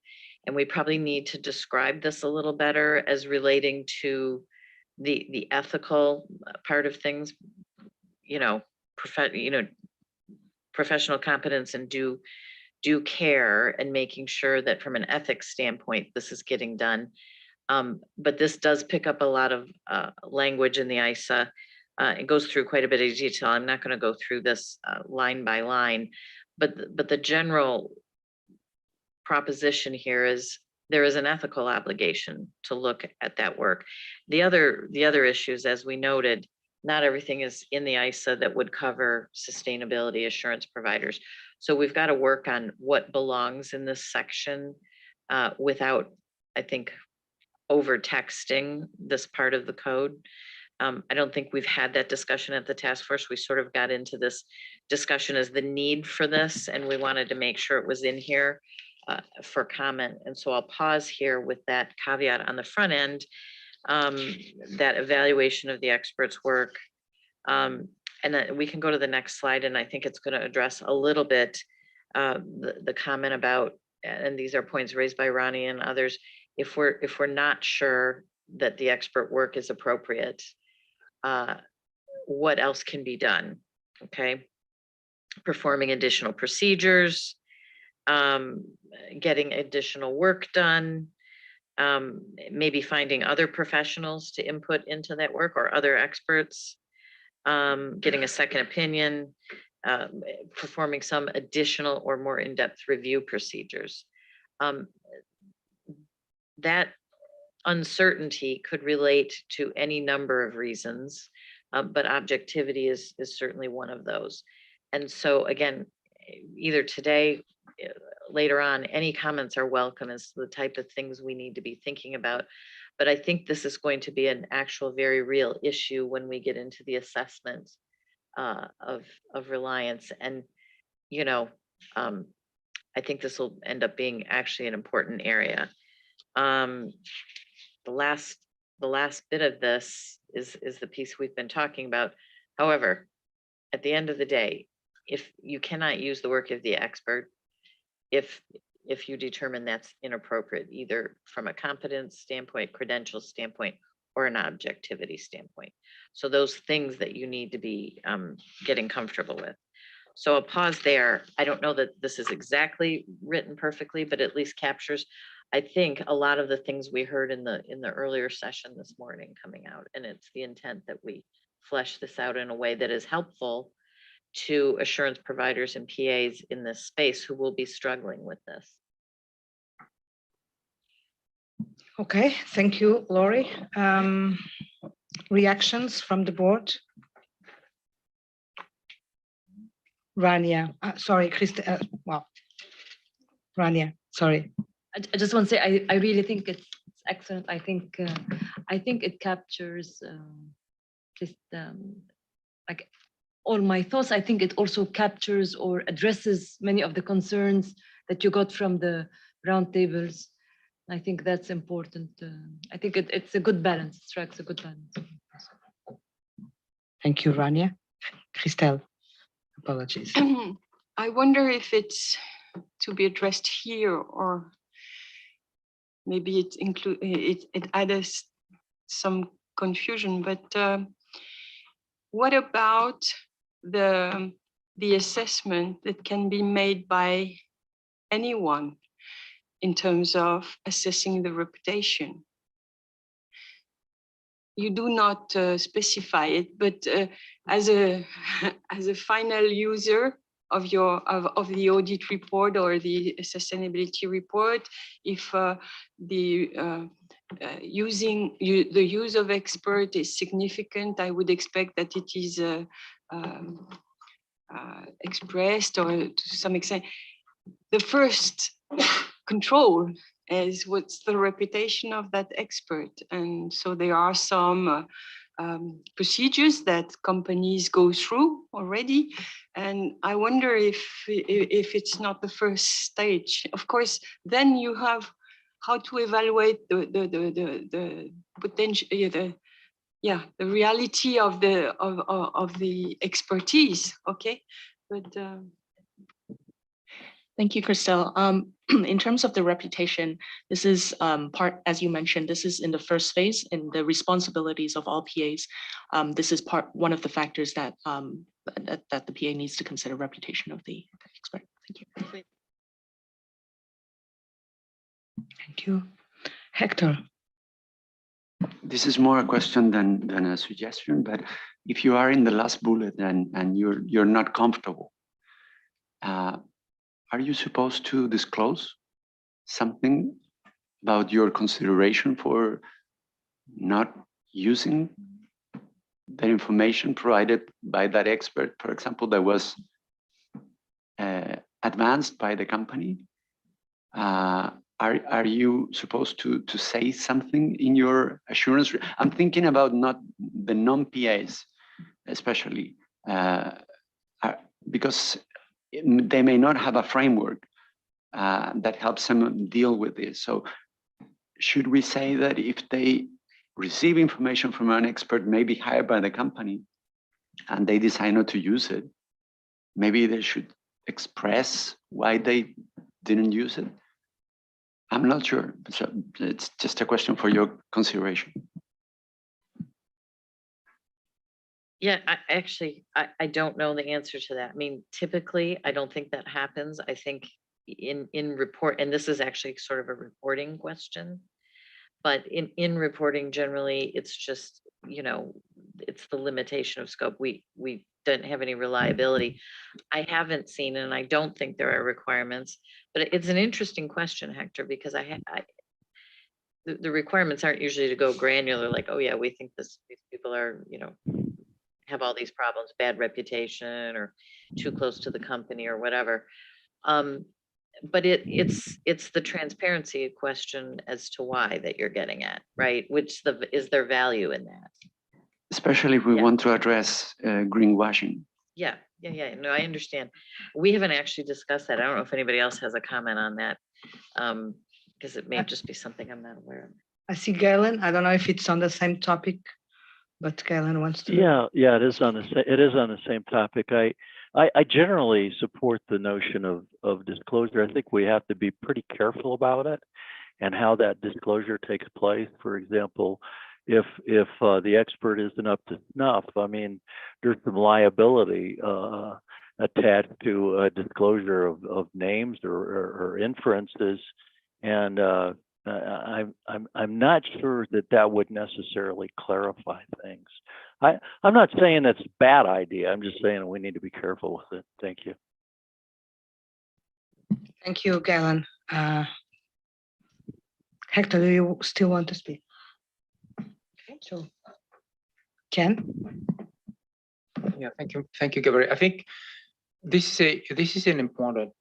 and we probably need to describe this a little better as relating to the ethical part of things, professional competence and due care, and making sure that from an ethics standpoint, this is getting done. But this does pick up a lot of language in the IESBA. It goes through quite a bit of detail. I'm not going to go through this line by line, but the general proposition here is there is an ethical obligation to look at that work. The other issues, as we noted, not everything is in the IESBA that would cover sustainability assurance providers. So we've got to work on what belongs in this section without, I think, over texting this part of the code. I don't think we've had that discussion at the task force. We sort of got into this discussion as the need for this, and we wanted to make sure it was in here for comment. And so I'll pause here with that caveat on the front end, that evaluation of the expert's work. And then we can go to the next slide, and I think it's going to address a little bit the comment about, and these are points raised by Ronnie and others, if we're not sure that the expert work is appropriate, what else can be done? Okay, performing additional procedures, getting additional work done, maybe finding other professionals to input into that work or other experts, getting a second opinion, performing some additional or more in-depth review procedures. That uncertainty could relate to any number of reasons, but objectivity is certainly one of those. And so again, either today later on, any comments are welcome as to the type of things we need to be thinking about. But I think this is going to be an actual very real issue when we get into the assessment of reliance. And, you know, I think this will end up being actually an important area. The last bit of this is the piece we've been talking about. However, at the end of the day, if you cannot use the work of the expert, if you determine that's inappropriate, either from a competence standpoint, credential standpoint, or an objectivity standpoint. So those things that you need to be getting comfortable with. So I'll pause there. I don't know that this is exactly written perfectly, but at least captures, I think, a lot of the things we heard in the earlier session this morning coming out. And it's the intent that we flesh this out in a way that is helpful to assurance providers and PAs in this space who will be struggling with this. Okay, thank you, Lori. Reactions from the board? Rania, sorry, Krista, well, Rania, sorry. I just want to say, I really think it's excellent. I think it captures just like all my thoughts. I think it also captures or addresses many of the concerns that you got from the roundtables. I think that's important. I think it's a good balance, it strikes a good balance. Thank you, Rania. Christelle, apologies. I wonder if it's to be addressed here, or maybe it adds some confusion, but what about the assessment that can be made by anyone in terms of assessing the reputation? You do not specify it, but as a final user of the audit report or the sustainability report, if the use of expert is significant, I would expect that it is expressed, or to some extent. The first control is what's the reputation of that expert, and so there are some procedures that companies go through already, and I wonder if it's not the first stage. Of course, then you have how to evaluate the potential, the reality of the expertise. Okay, but. Thank you, Christelle. In terms of the reputation, this is part, as you mentioned, this is in the first phase in the responsibilities of all PAs. This is one of the factors that that the PA needs to consider, reputation of the expert. Thank you. Thank you. Hector. This is more a question than a suggestion, but if you are in the last bullet and you're not comfortable, are you supposed to disclose something about your consideration for not using the information provided by that expert, for example, that was advanced by the company? Are you supposed to say something in your assurance? I'm thinking about not the non-PAs, especially, because they may not have a framework that helps them deal with this. So should we say that if they receive information from an expert, maybe hired by the company, and they decide not to use it, maybe they should express why they didn't use it? I'm not sure. So it's just a question for your consideration. Yeah, I don't know the answer to that. I mean, typically, I don't think that happens. I think in report, and this is actually sort of a reporting question, but in reporting, generally, it's just, it's the limitation of scope. We don't have any reliability. I haven't seen, and I don't think there are requirements, but it's an interesting question, Hector, because the requirements aren't usually to go granular, like, oh yeah, we think these people are, have all these problems, bad reputation, or too close to the company or whatever. but it's the transparency question as to why that you're getting at, right? Is there value in that? Especially if we Yeah. want to address greenwashing. Yeah. No, I understand. We haven't actually discussed that. I don't know if anybody else has a comment on that. Because it may just be something I'm not aware of. I see Galen. I don't know if it's on the same topic, but Galen wants to. Yeah, it is on the same topic. I generally support the notion of disclosure. I think we have to be pretty careful about it and how that disclosure takes place. For example, if the expert isn't up to snuff, I mean, there's some liability attached to a disclosure of names or inferences, and I'm not sure that would necessarily clarify things. I'm not saying that's a bad idea. I'm just saying we need to be careful with it. Thank you. Thank you, Galen. Hector, do you still want to speak? Okay, so Ken? Yeah, thank you, Gabriel. I think this is an important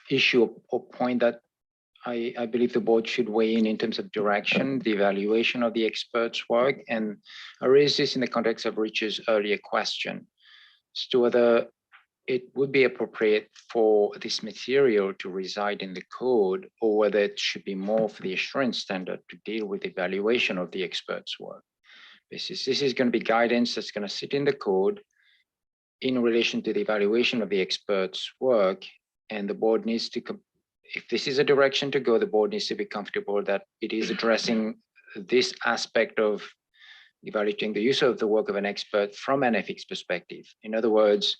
issue or point that I believe the board should weigh in terms of direction, the evaluation of the experts' work, and I raise this in the context of Rich's earlier question as to whether it would be appropriate for this material to reside in the code or whether it should be more for the assurance standard to deal with the evaluation of the experts' work. This is going to be guidance that's going to sit in the code in relation to the evaluation of the experts' work, and the board needs to, if this is a direction to go, the board needs to be comfortable that it is addressing this aspect of evaluating the use of the work of an expert from an ethics perspective. In other words,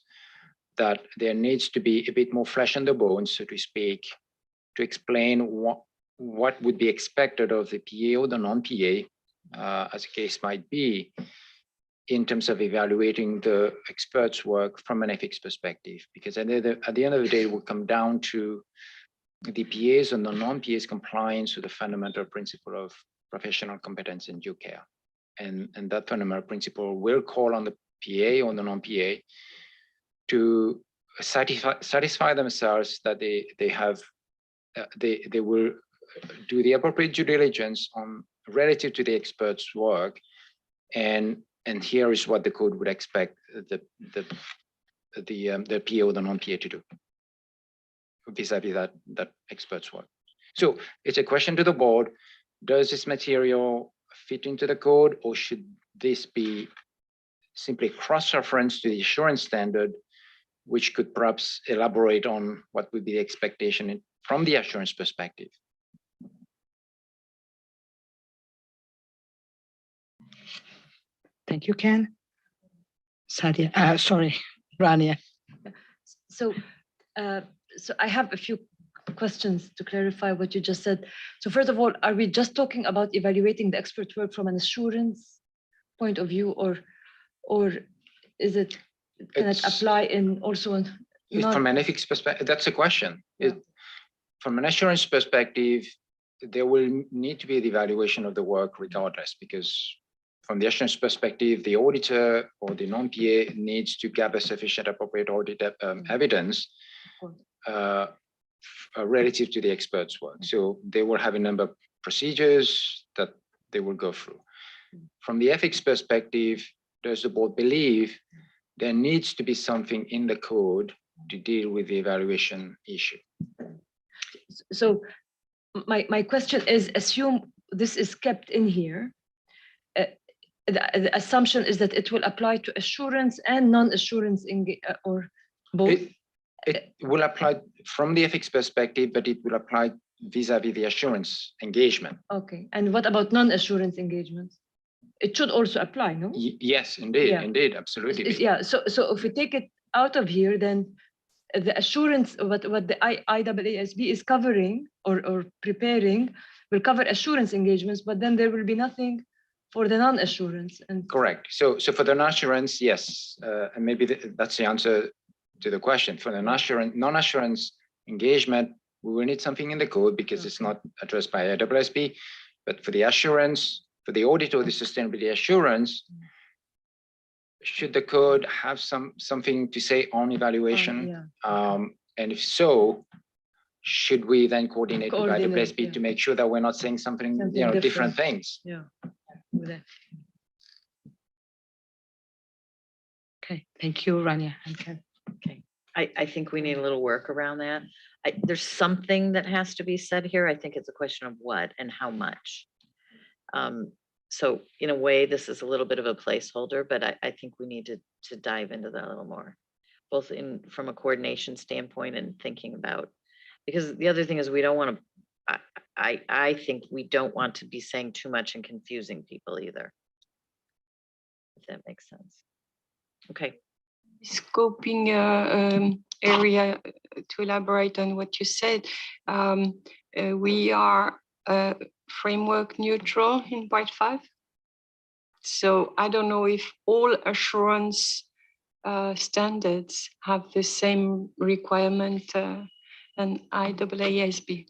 that there needs to be a bit more flesh on the bones, so to speak, to explain what would be expected of the PA or the non-PA, as the case might be, in terms of evaluating the expert's work from an ethics perspective. Because at the end of the day, it will come down to the PA's and the non-PA's compliance with the fundamental principle of professional competence and due care. And that fundamental principle will call on the PA or the non-PA to satisfy themselves that they will do the appropriate due diligence on relative to the expert's work, and here is what the code would expect the PA or the non-PA to do vis-a-vis that expert's work. So it's a question to the board: does this material fit into the code, or should this be simply cross-reference to the assurance standard, which could perhaps elaborate on what would be the expectation from the assurance perspective? Thank you, Ken. Sadia, sorry, Rania. So I have a few questions to clarify what you just said. So first of all, are we just talking about evaluating the expert work from an assurance point of view, or is it, can it apply in also from an ethics perspective? That's a question. Yeah. From an assurance perspective, there will need to be the evaluation of the work regardless, because from the assurance perspective, the auditor or the non-PA needs to gather sufficient appropriate audit evidence relative to the expert's work. So they will have a number of procedures that they will go through. From the ethics perspective, does the board believe there needs to be something in the code to deal with the evaluation issue? So my question is, assume this is kept in here. The assumption is that it will apply to assurance and non-assurance or both? It will apply from the ethics perspective, but it will apply vis-a-vis the assurance engagement. Okay, and what about non-assurance engagements? It should also apply, no? Yes, indeed, yeah. Indeed, absolutely. Yeah, so if we take it out of here, then the assurance, what the IESB is covering or preparing will cover assurance engagements, but then there will be nothing for the non-assurance. And correct. So for the non-assurance, yes, and maybe that's the answer to the question. For the non-assurance engagement, we will need something in the code because it's not addressed by IESBA. But for the assurance, for the audit or the sustainability assurance, should the code have something to say on evaluation? And if so, should we then coordinate with Coordinate, IEESB to make sure that we're not saying something, Something different things? Yeah. Okay, thank you, Rania. Okay. Okay, I think we need a little work around that. There's something that has to be said here. I think it's a question of what and how much. So in a way, this is a little bit of a placeholder, but I think we need to dive into that a little more, both from a coordination standpoint and thinking about, because the other thing is we don't want to, I think we don't want to be saying too much and confusing people either. If that makes sense. Okay. Scoping area, to elaborate on what you said, we are framework neutral in part 5. So I don't know if all assurance standards have the same requirement and IEESB.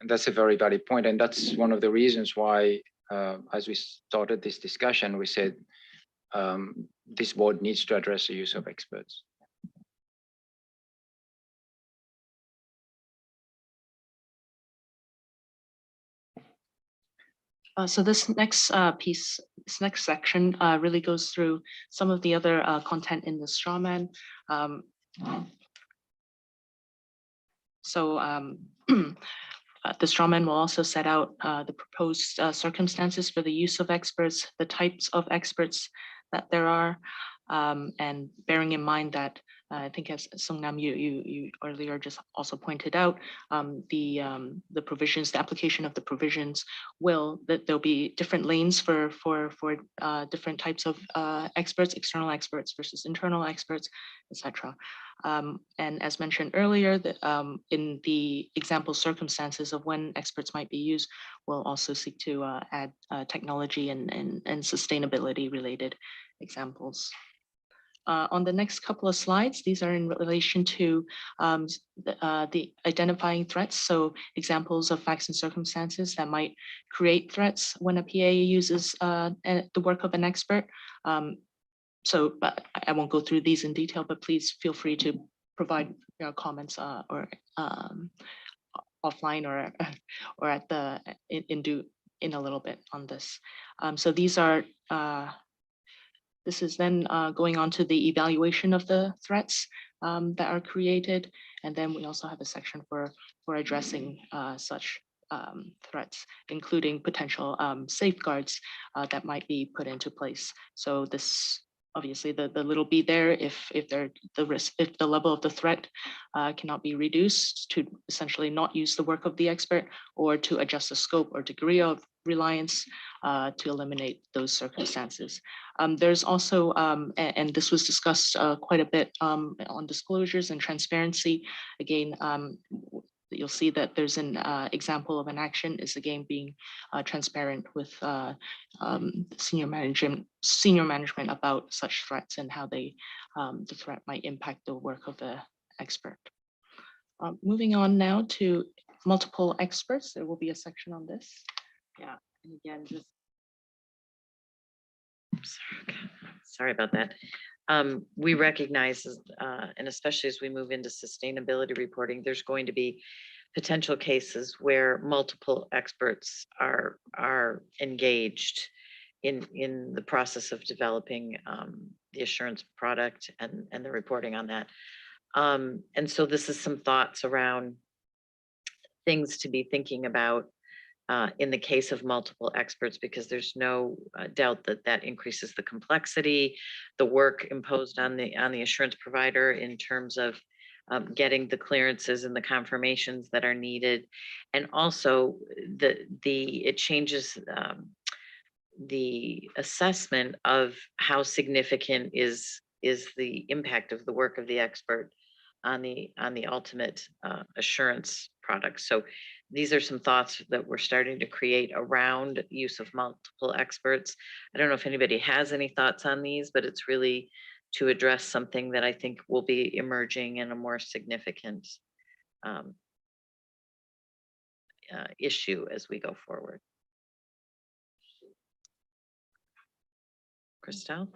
And that's a very valid point. And that's one of the reasons why, as we started this discussion, we said this board needs to address the use of experts. So this next piece, this next section really goes through some of the other content in the straw man. The straw man will also set out the proposed circumstances for the use of experts, the types of experts that there are, and bearing in mind that I think, as Sungnam, you earlier just also pointed out, the provisions, the application of the provisions that there'll be different lanes for different types of experts, external experts versus internal experts, etc. And as mentioned earlier, that in the example circumstances of when experts might be used, we'll also seek to add technology and sustainability related examples. On the next couple of slides, these are in relation to the identifying threats. So examples of facts and circumstances that might create threats when a PA uses the work of an expert. But I won't go through these in detail, but please feel free to provide comments or offline or at the in a little bit on this. So these are. This is then going on to the evaluation of the threats that are created. And then we also have a section for addressing such threats, including potential safeguards that might be put into place. So this, obviously the little b there, if the level of the threat cannot be reduced, to essentially not use the work of the expert, or to adjust the scope or degree of reliance to eliminate those circumstances. There's also, and this was discussed quite a bit on disclosures and transparency. Again, you'll see that there's an example of an action is again being transparent with senior management about such threats and how the threat might impact the work of the expert. Moving on now to multiple experts, there will be a section on this. Yeah, and again, just sorry about that. We recognize, and especially as we move into sustainability reporting, there's going to be potential cases where multiple experts are engaged in the process of developing the assurance product and the reporting on that. And so this is some thoughts around things to be thinking about in the case of multiple experts, because there's no doubt that increases the complexity, the work imposed on the assurance provider in terms of getting the clearances and the confirmations that are needed, and also it changes the assessment of how significant is the impact of the work of the expert on the ultimate assurance product. So these are some thoughts that we're starting to create around use of multiple experts. I don't know if anybody has any thoughts on these, but it's really to address something that I think will be emerging in a more significant issue as we go forward. Christelle?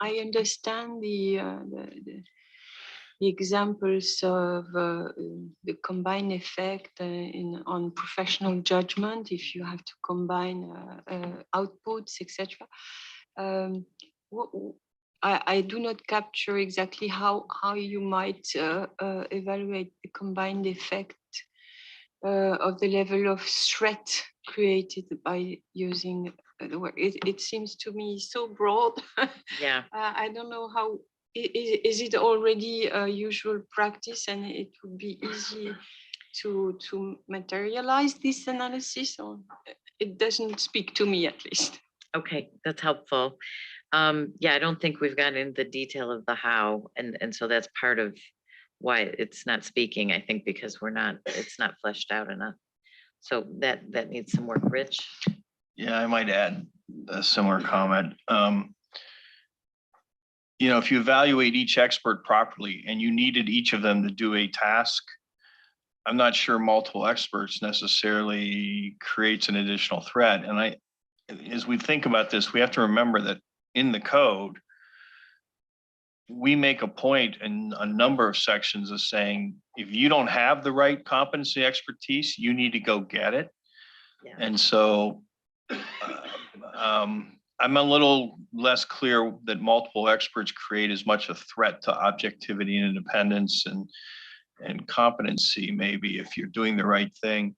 I understand the examples of the combined effect on professional judgment, if you have to combine outputs, etc. I do not capture exactly how you might evaluate the combined effect of the level of threat created by using the word. It seems to me so broad. Yeah. I don't know how. Is it already a usual practice, and it would be easy to materialize this analysis, or it doesn't speak to me at least? Okay, that's helpful. Yeah, I don't think we've gotten into the detail of the how, and so that's part of why it's not speaking, I think, because it's not fleshed out enough. So that needs some work. Rich? Yeah, I might add a similar comment. If you evaluate each expert properly and you needed each of them to do a task, I'm not sure multiple experts necessarily creates an additional threat. And as we think about this, we have to remember that in the code, we make a point in a number of sections of saying, if you don't have the right competency expertise, you need to go get it. Yeah. And so I'm a little less clear that multiple experts create as much a threat to objectivity and independence and competency, maybe, if you're doing the right thing.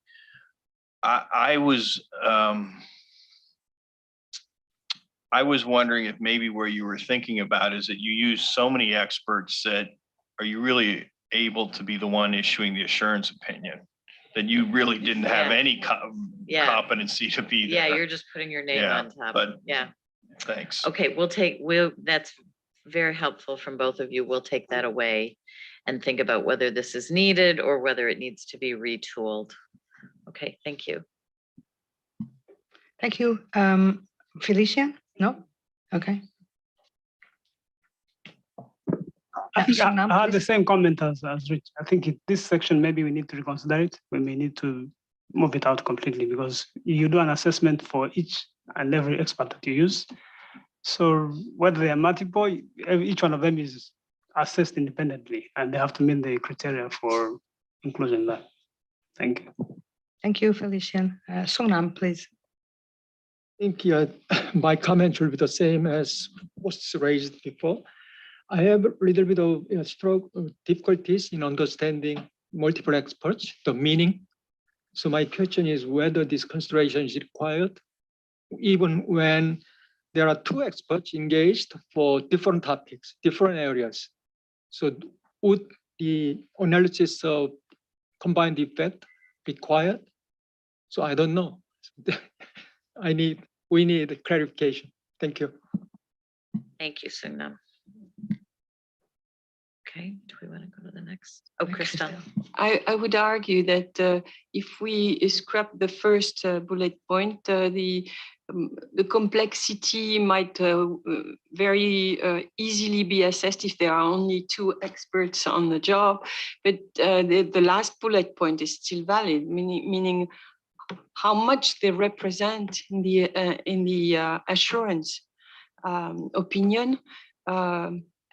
I was wondering if maybe where you were thinking about is that you use so many experts that are you really able to be the one issuing the assurance opinion, that you really didn't have any competency to be there. Yeah, you're just putting your name on top. But yeah. Thanks. Okay, that's very helpful from both of you. We'll take that away and think about whether this is needed or whether it needs to be retooled. Okay, thank you. Thank you. Felicia? No? Okay. I think I had the same comment as Rich. I think this section, maybe we need to reconsider it. We may need to move it out completely, because you do an assessment for each and every expert that you use. So whether they are multiple, each one of them is assessed independently, and they have to meet the criteria for inclusion there. Thank you. Thank you, Felician. Songnam, please. I think my comment will be the same as was raised before. I have a little bit of difficulties in understanding multiple experts, the meaning. So my question is whether this consideration is required, even when there are two experts engaged for different topics, different areas. So would the analysis of combined effect required? So I don't know. We need clarification. Thank you. Thank you, Sungnam. Okay, do we want to go to the next? Oh, Christelle. I would argue that if we scrap the first bullet point, the complexity might very easily be assessed if there are only two experts on the job. But the last bullet point is still valid, meaning how much they represent in the assurance opinion.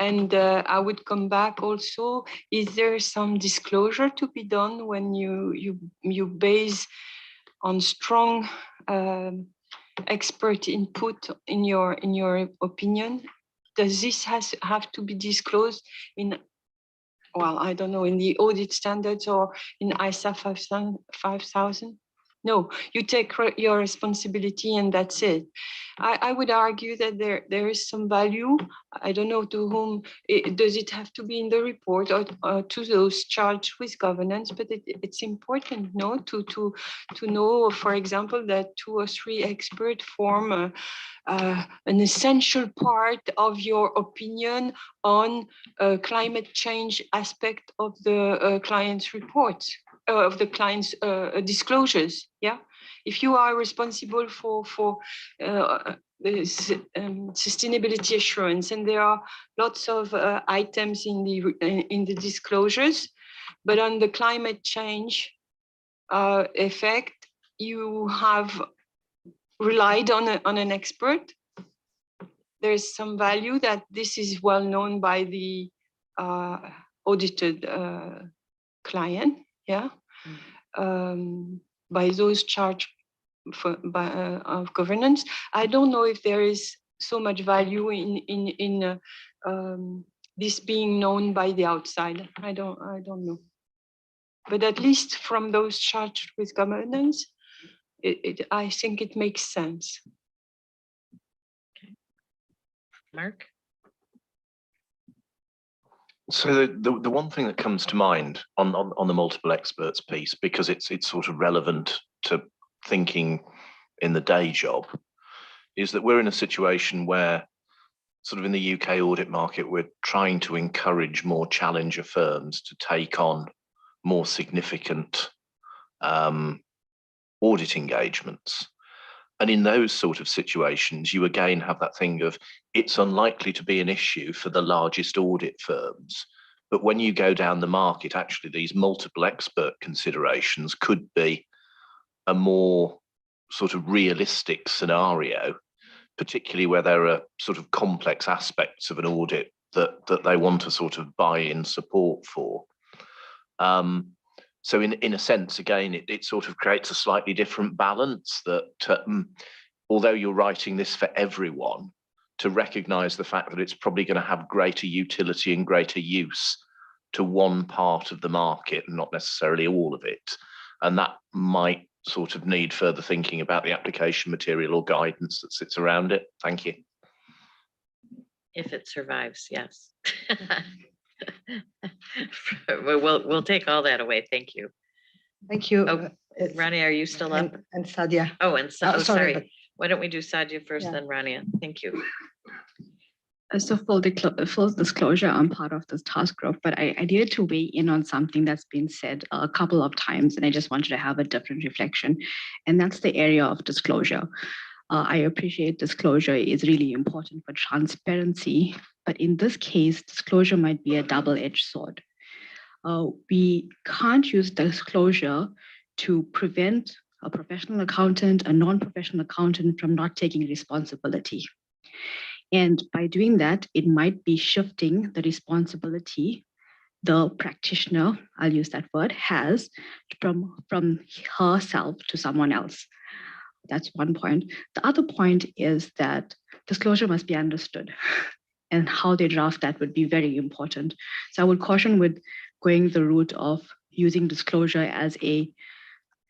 And I would come back also, is there some disclosure to be done when you base on strong expert input in your opinion? Does this have to be disclosed in, well, I don't know, in the audit standards or in ISA 5000? No, you take your responsibility and that's it. I would argue that there is some value. I don't know to whom, does it have to be in the report or to those charged with governance, but it's important to know, for example, that 2 or 3 experts form an essential part of your opinion on climate change aspect of the client's reports. Of the client's disclosures, yeah. If you are responsible for sustainability assurance, and there are lots of items in the disclosures, but on the climate change effect, you have relied on an expert. there's some value that this is well known by the audited client, yeah, by those charged of governance. I don't know if there is so much value in this being known by the outside. I don't know. But at least from those charged with governance, I think it makes sense. Mark? So the one thing that comes to mind on the multiple experts piece, because it's sort of relevant to thinking in the day job, is that we're in a situation where sort of in the UK audit market, we're trying to encourage more challenger firms to take on more significant audit engagements. And in those sort of situations, you again have that thing of it's unlikely to be an issue for the largest audit firms. But when you go down the market, actually, these multiple expert considerations could be a more sort of realistic scenario, particularly where there are sort of complex aspects of an audit that they want to sort of buy in support for. So in a sense, again, it sort of creates a slightly different balance that although you're writing this for everyone, to recognise the fact that it's probably going to have greater utility and greater use to one part of the market and not necessarily all of it. And that might sort of need further thinking about the application material or guidance that sits around it. Thank you. If it survives, yes. We'll take all that away. Thank you. Thank you. Oh, Rania, are you still up? And Sadia. Oh, and sorry, sorry. but- Why don't we do Sadia first, Yeah. then Rania? Thank you. So full disclosure, I'm part of this task group, but I needed to weigh in on something that's been said a couple of times, and I just wanted to have a different reflection, and that's the area of disclosure. I appreciate disclosure is really important for transparency, but in this case, disclosure might be a double-edged sword. We can't use disclosure to prevent a professional accountant, a non-professional accountant from not taking responsibility. And by doing that, it might be shifting the responsibility the practitioner, I'll use that word, has from herself to someone else. That's one point. The other point is that disclosure must be understood, and how they draft that would be very important. So I would caution with going the route of using disclosure as a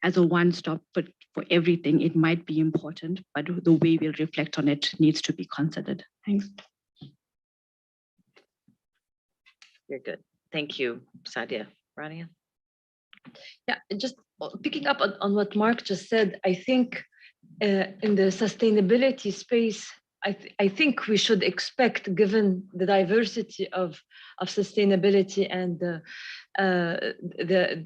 one-stop, but for everything, it might be important, but the way we'll reflect on it needs to be considered. Thanks. You're good. Thank you, Sadia. Rania? Yeah, just picking up on what Mark just said, I think in the sustainability space, I think we should expect, given the diversity of sustainability and the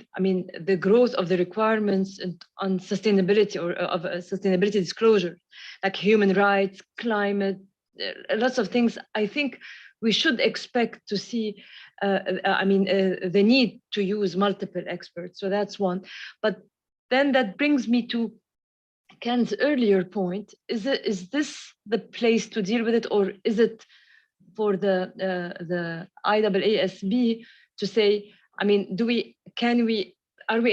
growth of the requirements on sustainability or of sustainability disclosure, like human rights, climate, lots of things. I think we should expect to see, the need to use multiple experts. So that's one. But then that brings me to Ken's earlier point. Is this the place to deal with it, or is it for the IESB to say, are we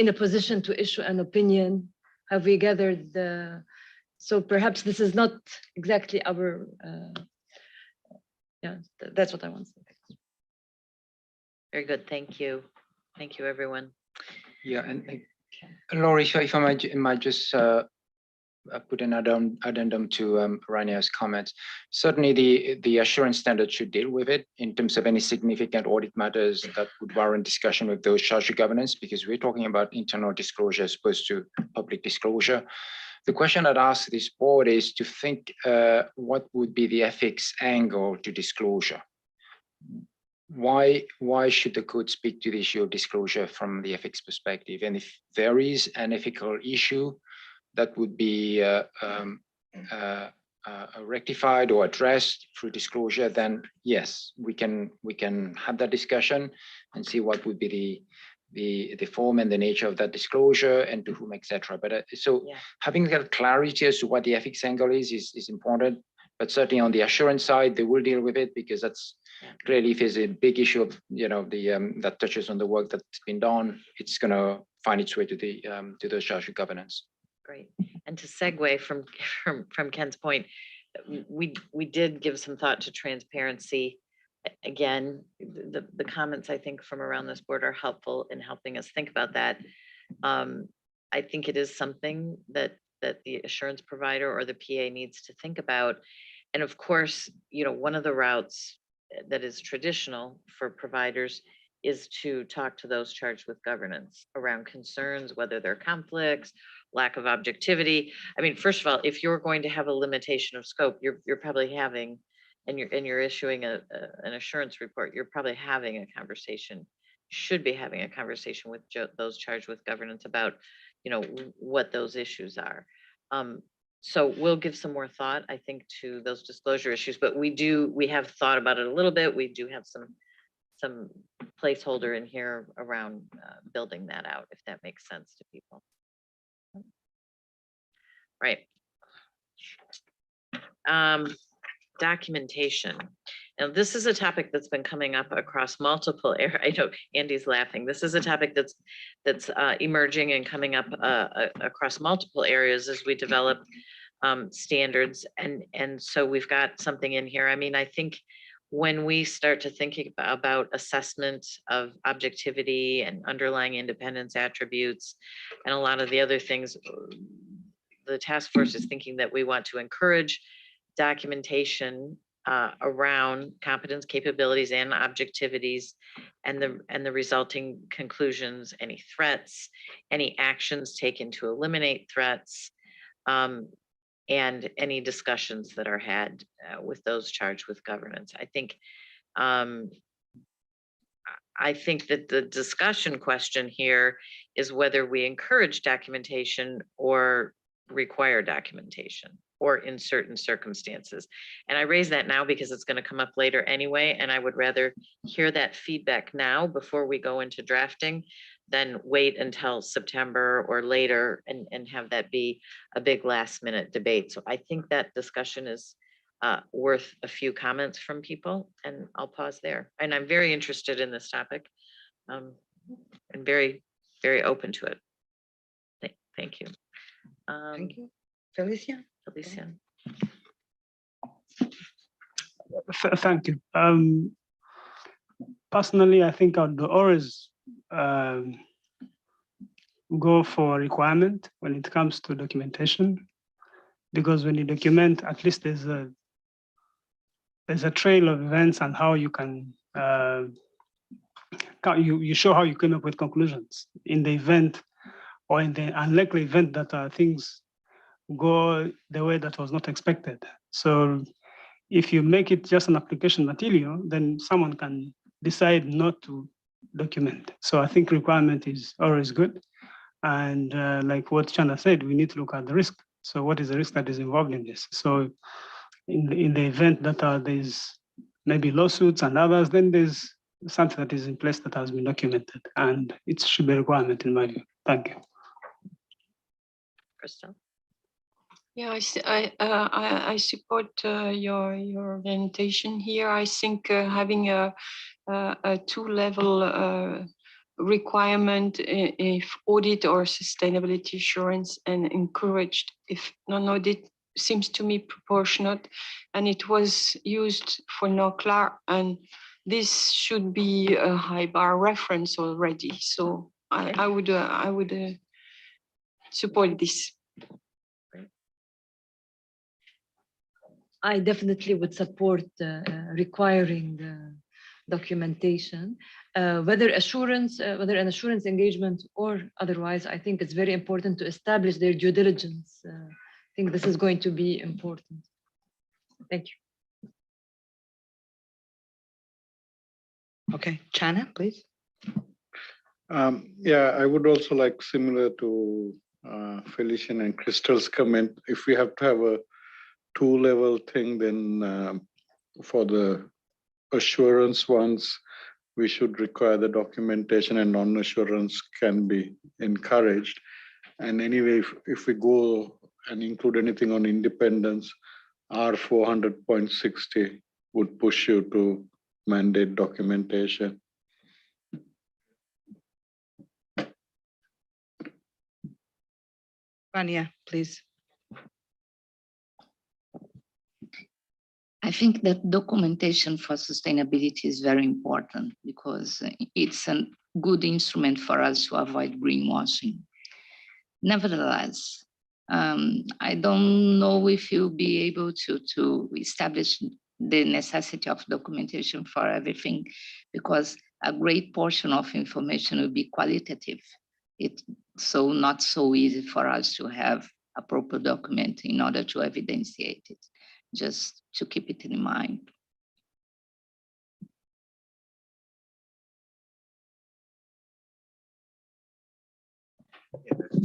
in a position to issue an opinion? Have we gathered so perhaps this is not exactly our, that's what I want to say. Very good. Thank you. Thank you, everyone. Yeah, and Laurie, if I might just put an addendum to Rania's comments. Certainly the assurance standard should deal with it in terms of any significant audit matters that would warrant discussion with those charged with governance, because we're talking about internal disclosure as opposed to public disclosure. The question I'd ask this board is to think what would be the ethics angle to disclosure? Why should the code speak to the issue of disclosure from the ethics perspective? And if there is an ethical issue that would be rectified or addressed through disclosure, then yes, we can have that discussion and see what would be the form and the nature of that disclosure and to whom, etc. But having that clarity as to what the ethics angle is important. but certainly on the assurance side, they will deal with it because that's clearly if it's a big issue of that touches on the work that's been done, it's going to find its way to the charge governance. Great. And to segue from Ken's point, we did give some thought to transparency. Again, the comments I think from around this board are helpful in helping us think about that. I think it is something that the assurance provider or the PA needs to think about. And of course, one of the routes that is traditional for providers is to talk to those charged with governance around concerns, whether they're conflicts, lack of objectivity. I mean, first of all, if you're going to have a limitation of scope, you're probably having, and you're issuing an assurance report, you're probably having a conversation, should be having a conversation with those charged with governance about, what those issues are. So we'll give some more thought, I think, to those disclosure issues, but we have thought about it a little bit. We do have some placeholder in here around building that out, if that makes sense to people. Right. Documentation. Now, this is a topic that's been coming up across multiple areas. I know Andy's laughing. This is a topic that's emerging and coming up across multiple areas as we develop standards. And so we've got something in here. I mean, I think when we start to thinking about assessment of objectivity and underlying independence attributes and a lot of the other things, the task force is thinking that we want to encourage documentation around competence, capabilities, and objectivities, and the resulting conclusions, any threats, any actions taken to eliminate threats, and any discussions that are had with those charged with governance. I think that the discussion question here is whether we encourage documentation or require documentation, or in certain circumstances. And I raise that now because it's going to come up later anyway, and I would rather hear that feedback now before we go into drafting than wait until September or later and have that be a big last minute debate. So I think that discussion is worth a few comments from people, and I'll pause there. And I'm very interested in this topic and very, very open to it. Thank you. Thank you. Felicia? Felicia. Thank you. Personally, I think I'd always go for requirement when it comes to documentation, because when you document, at least there's a trail of events and how you can you show how you came up with conclusions in the event or in the unlikely event that things go the way that was not expected. So if you make it just an application material, then someone can decide not to document. So I think requirement is always good. And like what Chanda said, we need to look at the risk. So what is the risk that is involved in this? So in the event that there's maybe lawsuits and others, then there's something that is in place that has been documented, and it should be a requirement in my view. Thank you. Crystal? Yeah, I support your orientation here. I think having a two-level requirement if audit or sustainability assurance and encouraged if non-audit seems to me proportionate, and it was used for NOCLAR, and this should be a high bar reference already. So I would support this. I definitely would support requiring documentation, whether an assurance engagement or otherwise. I think it's very important to establish their due diligence. I think this is going to be important. Thank you. Okay, Chana, please. Yeah, I would also like, similar to Felician and Crystal's comment, if we have to have a two-level thing, then for the assurance ones, we should require the documentation, and non-assurance can be encouraged. And anyway, if we go and include anything on independence, R400.60 would push you to mandate documentation. Vania, please. I think that documentation for sustainability is very important because it's a good instrument for us to avoid greenwashing. Nevertheless, I don't know if you'll be able to establish the necessity of documentation for everything, because a great portion of information will be qualitative. It's so not so easy for us to have a proper document in order to evidentiate it, just to keep it in mind.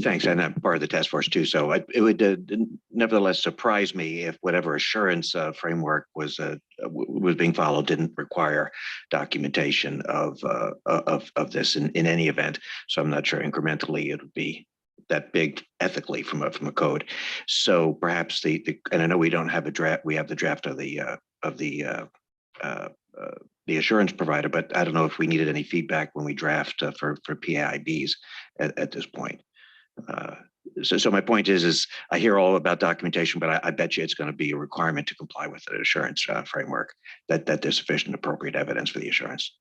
Thanks, and I'm part of the task force too. So it would nevertheless surprise me if whatever assurance framework was being followed didn't require documentation of this in any event. So I'm not sure incrementally it would be that big ethically from a code. So perhaps and I know we don't have a draft. We have the draft of the assurance provider, but I don't know if we needed any feedback when we draft for PAIBs at this point. So my point is I hear all about documentation, but I bet you it's going to be a requirement to comply with the assurance framework, that there's sufficient appropriate evidence for the assurance.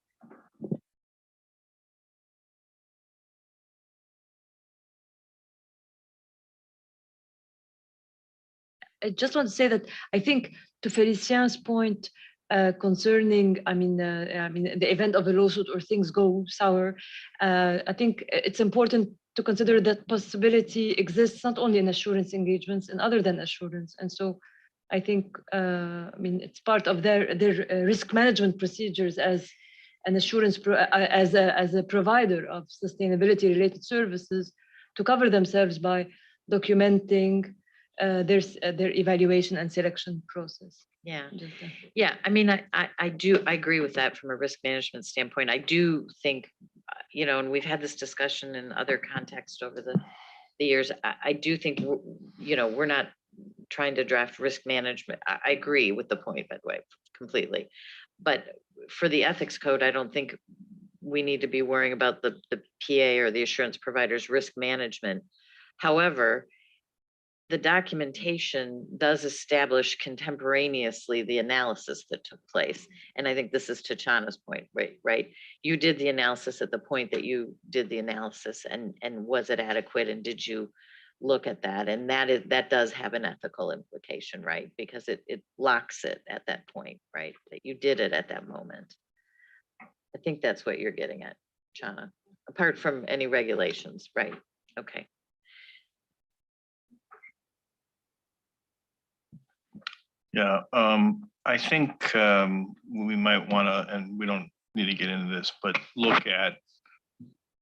I just want to say that I think to Felicien's point concerning, the event of a lawsuit or things go sour, I think it's important to consider that possibility exists not only in assurance engagements and other than assurance. And so I think, it's part of their risk management procedures as an assurance, as a provider of sustainability related services, to cover themselves by documenting their evaluation and selection process. Yeah. Yeah. I mean, I agree with that from a risk management standpoint. I do think, and we've had this discussion in other contexts over the years. I do think, we're not trying to draft risk management. I agree with the point, by the way, completely. But for the ethics code, I don't think we need to be worrying about the PA or the assurance provider's risk management. However, the documentation does establish contemporaneously the analysis that took place. And I think this is to Chana's point, right? You did the analysis at the point that you did the analysis, and was it adequate, and did you look at that? And that does have an ethical implication, right? Because it locks it at that point, right? That you did it at that moment. I think that's what you're getting at, Chana, apart from any regulations, right? Okay. Yeah, I think we might want to, and we don't need to get into this, but look at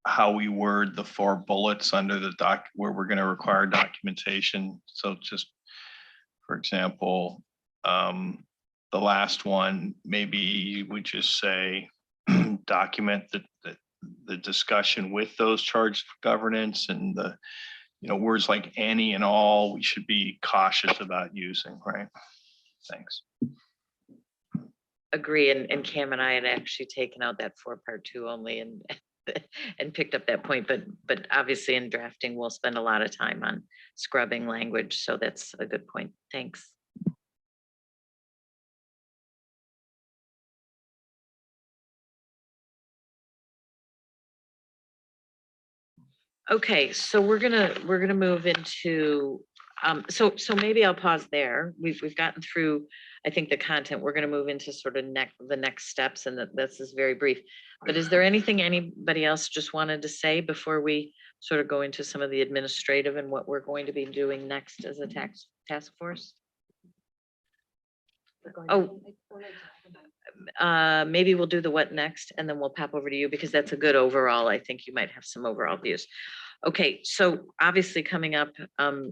how we word the 4 bullets under the doc where we're going to require documentation. So just, for example, the last one, maybe we just say document the discussion with those charged for governance, and the words like any and all we should be cautious about using, right? Thanks. Agree, and Cam and I had actually taken out that 4 part 2 only and picked up that point, but obviously in drafting we'll spend a lot of time on scrubbing language, so that's a good point. Thanks. Okay, so we're gonna move into so maybe I'll pause there. We've gotten through, I think, the content. We're going to move into sort of the next steps, and this is very brief. But is there anything anybody else just wanted to say before we sort of go into some of the administrative and what we're going to be doing next as a task force? Oh, maybe we'll do the what next, and then we'll pop over to you, because that's a good overall. I think you might have some overall views. Okay, so obviously coming up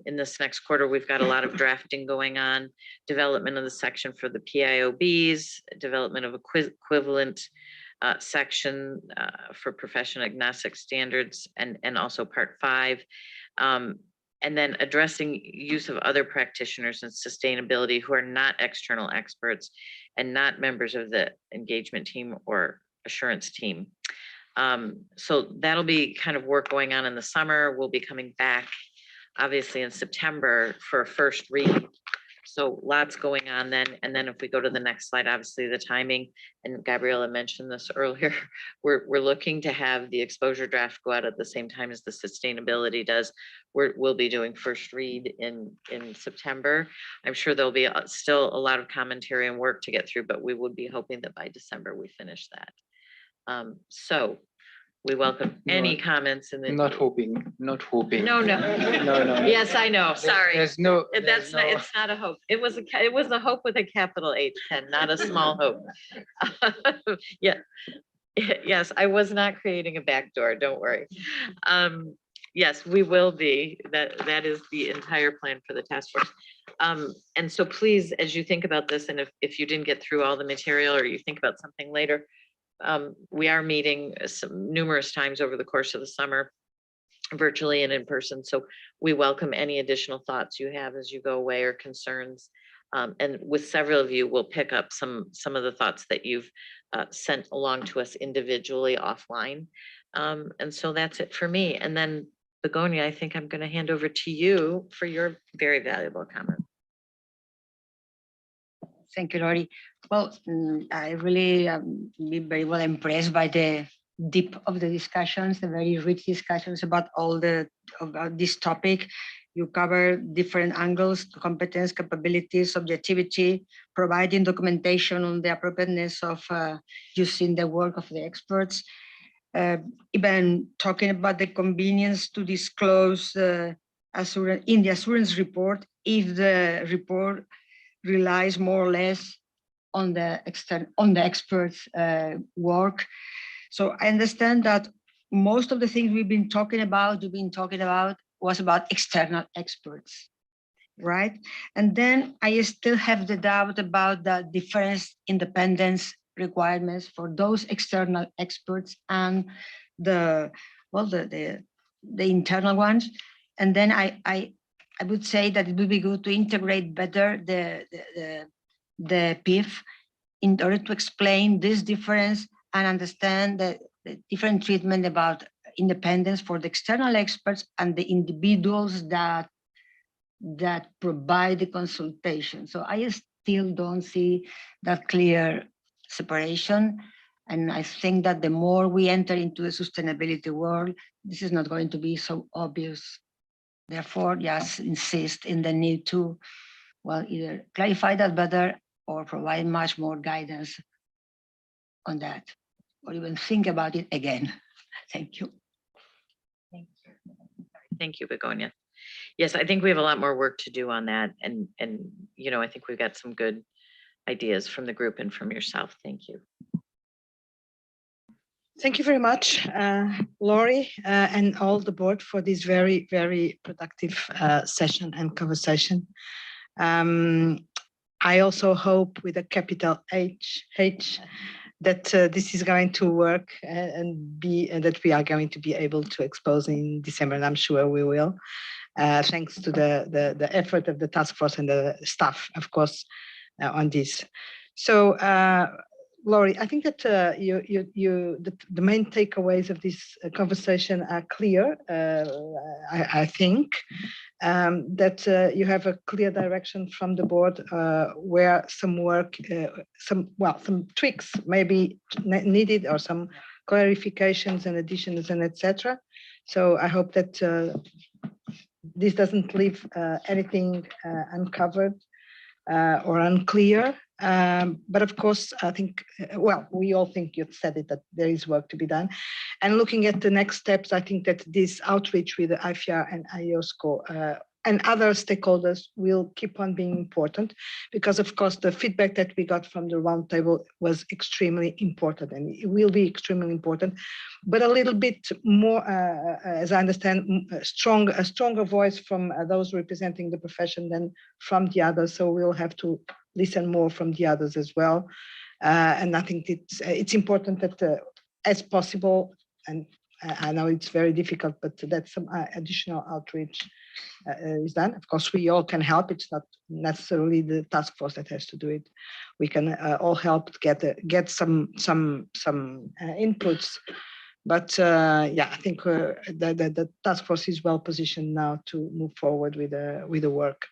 in this next quarter, we've got a lot of drafting going on, development of the section for the PIOBs, development of equivalent section for profession agnostic standards, and also part 5. And then addressing use of other practitioners in sustainability who are not external experts and not members of the engagement team or assurance team. So that'll be kind of work going on in the summer. We'll be coming back obviously in September for a first read. So lots going on then. And then if we go to the next slide, obviously the timing, and Gabriela mentioned this earlier, we're looking to have the exposure draft go out at the same time as the sustainability does. We'll be doing first read in September. I'm sure there'll be still a lot of commentary and work to get through, but we would be hoping that by December we finish that. So we welcome any comments in the. Not hoping. No. No. Yes, I know. Sorry. There's no. That's not, it's not a hope. It was a hope with a capital H, Ken, not a small hope. Yeah. Yes, I was not creating a backdoor, don't worry. Yes, we will be. That is the entire plan for the task force. And so please, as you think about this, and if you didn't get through all the material or you think about something later, we are meeting numerous times over the course of the summer, virtually and in person. So we welcome any additional thoughts you have as you go away or concerns. And with several of you, we'll pick up some of the thoughts that you've sent along to us individually offline. And so that's it for me. And then Begonia, I think I'm going to hand over to you for your very valuable comment. Thank you, Lori. Well, I really been very well impressed by the depth of the discussions, the very rich discussions about about this topic. You cover different angles: competence, capabilities, subjectivity, providing documentation on the appropriateness of using the work of the experts, even talking about the convenience to disclose in the assurance report if the report relies more or less on the experts' work. So I understand that most of the things you've been talking about was about external experts, right? And then I still have the doubt about the difference independence requirements for those external experts and the internal ones. And then I would say that it would be good to integrate better the PIF in order to explain this difference and understand the different treatment about independence for the external experts and the individuals that provide the consultation. So I still don't see that clear separation. And I think that the more we enter into the sustainability world, this is not going to be so obvious. Therefore, just insist in the need to, well, either clarify that better or provide much more guidance on that, or even think about it again. Thank you. Thank you, Begonia. Yes, I think we have a lot more work to do on that. And you know, I think we've got some good ideas from the group and from yourself. Thank you. Thank you very much, Lori, and all the board for this very, very productive session and conversation. I also hope with a capital H that this is going to work and that we are going to be able to expose in December, and I'm sure we will, thanks to the effort of the task force and the staff, of course, on this. So, Lori, I think that the main takeaways of this conversation are clear. I think that you have a clear direction from the board where some work, some tweaks may be needed, or some clarifications and additions and etc. So I hope that this doesn't leave anything uncovered or unclear. But of course, I think, well, we all think you've said it, that there is work to be done. And looking at the next steps, I think that this outreach with the IFIA and IOSCO and other stakeholders will keep on being important, because of course the feedback that we got from the roundtable was extremely important, and it will be extremely important, but a little bit more, as I understand, a stronger voice from those representing the profession than from the others. So we'll have to listen more from the others as well. And I think it's important that as possible, and I know it's very difficult, but that's some additional outreach is done. Of course, we all can help. It's not necessarily the task force that has to do it. We can all help to get some inputs. But yeah, I think the task force is well positioned now to move forward with the work.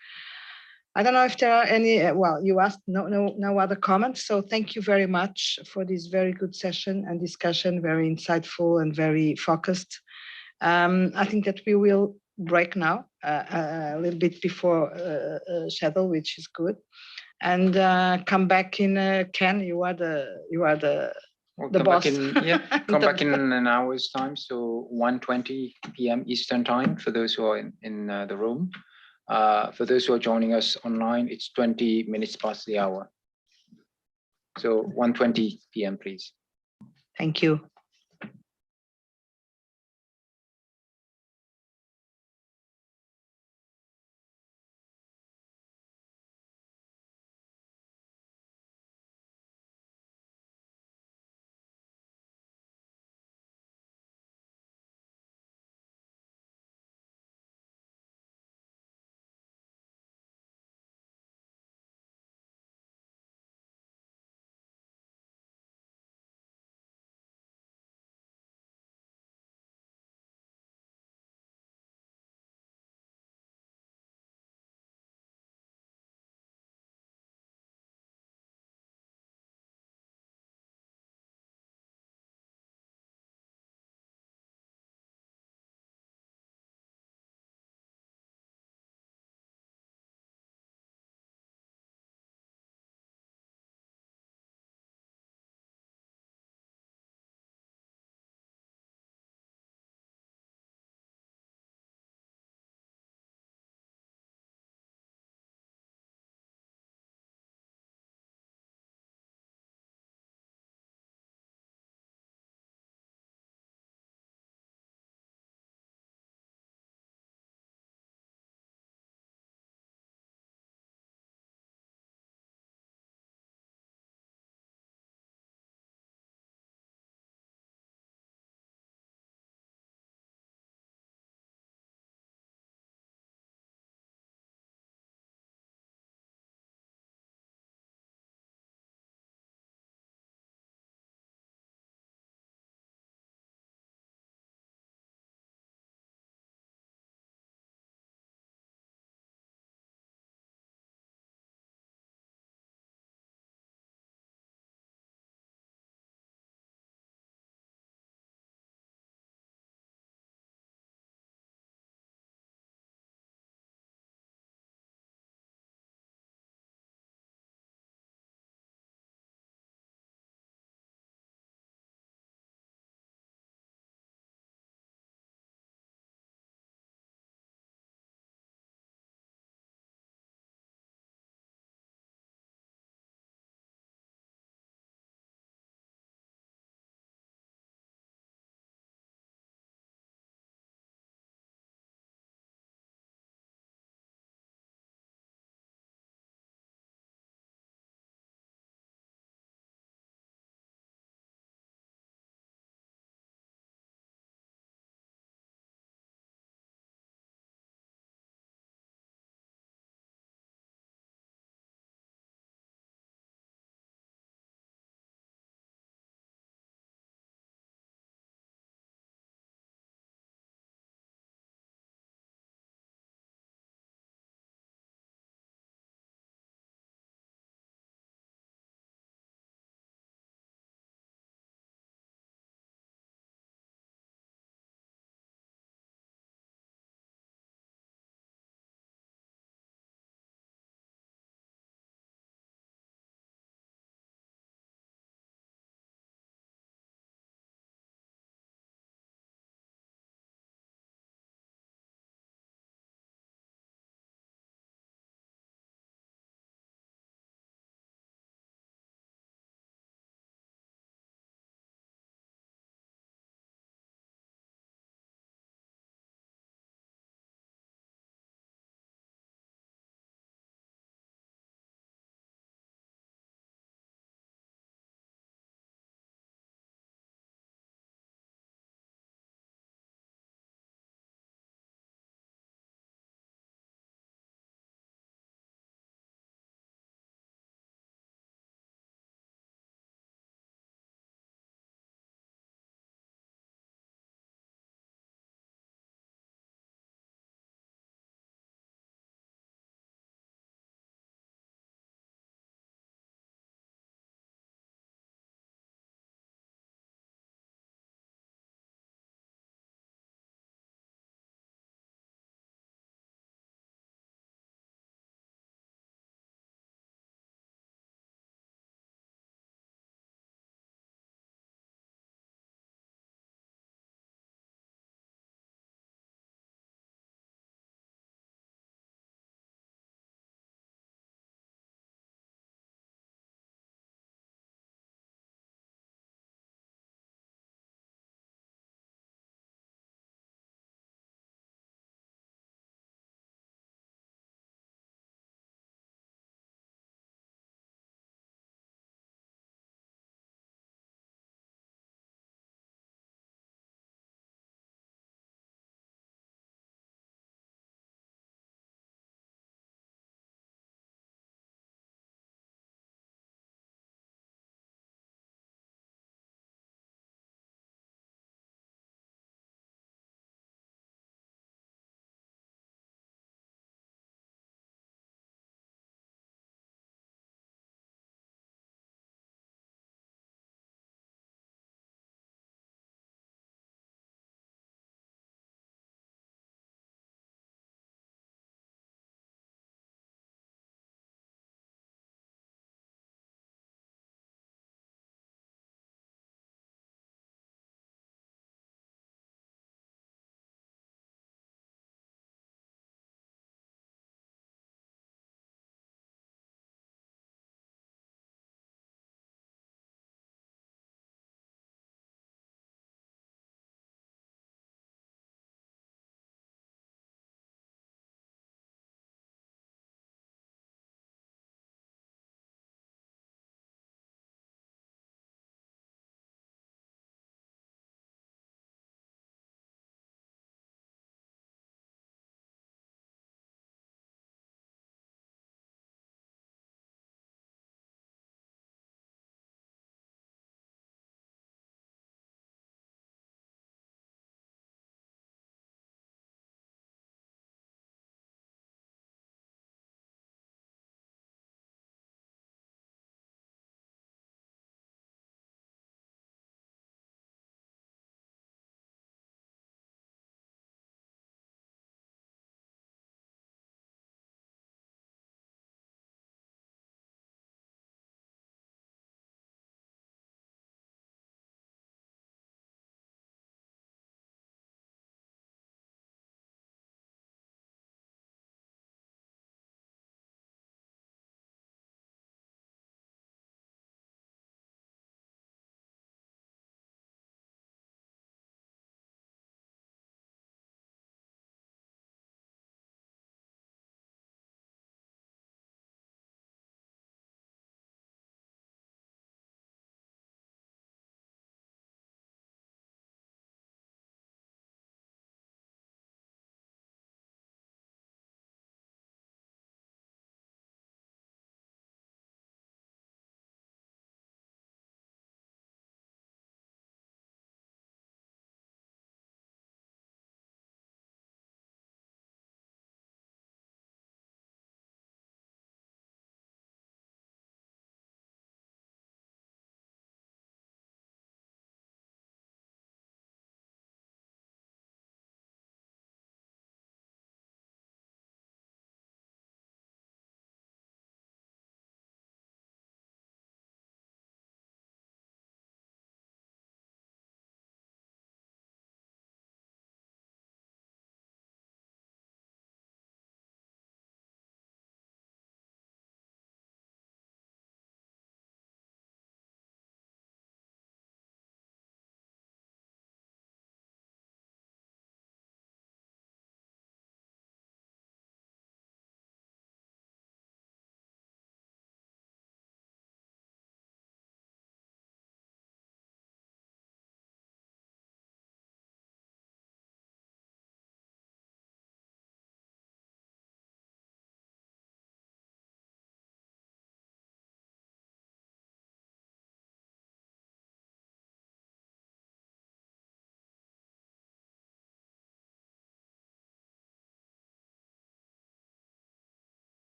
I don't know if there are any, well, you asked no other comments. So thank you very much for this very good session and discussion, very insightful and very focused. I think that we will break now a little bit before schedule, which is good. And come back in, Ken, you are the We'll the come boss. back in, yeah, come The back in an hour's time, so 1:20 p.m. Eastern time for those who are in the room. For those who are joining us online, it's 20 minutes past the hour. So 1:20 p.m. please. Thank you.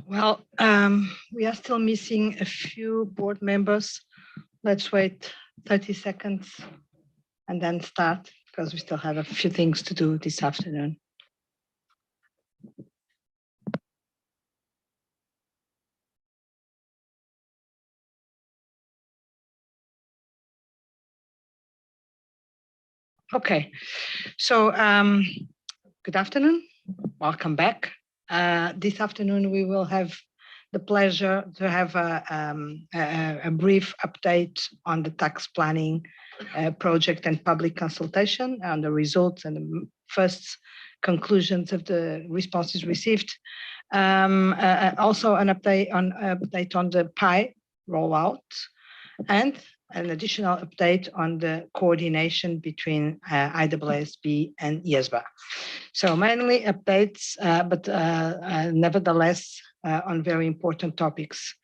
Well, we are still missing a few board members. Let's wait 30 seconds and then start because we still have a few things to do this afternoon. Okay, so good afternoon. Welcome back. This afternoon we will have the pleasure to have a brief update on the tax planning project and public consultation on the results and the first conclusions of the responses received. Also an update on the PI rollout and an additional update on the coordination between IESB and IESBA. So mainly updates, but nevertheless on very important topics.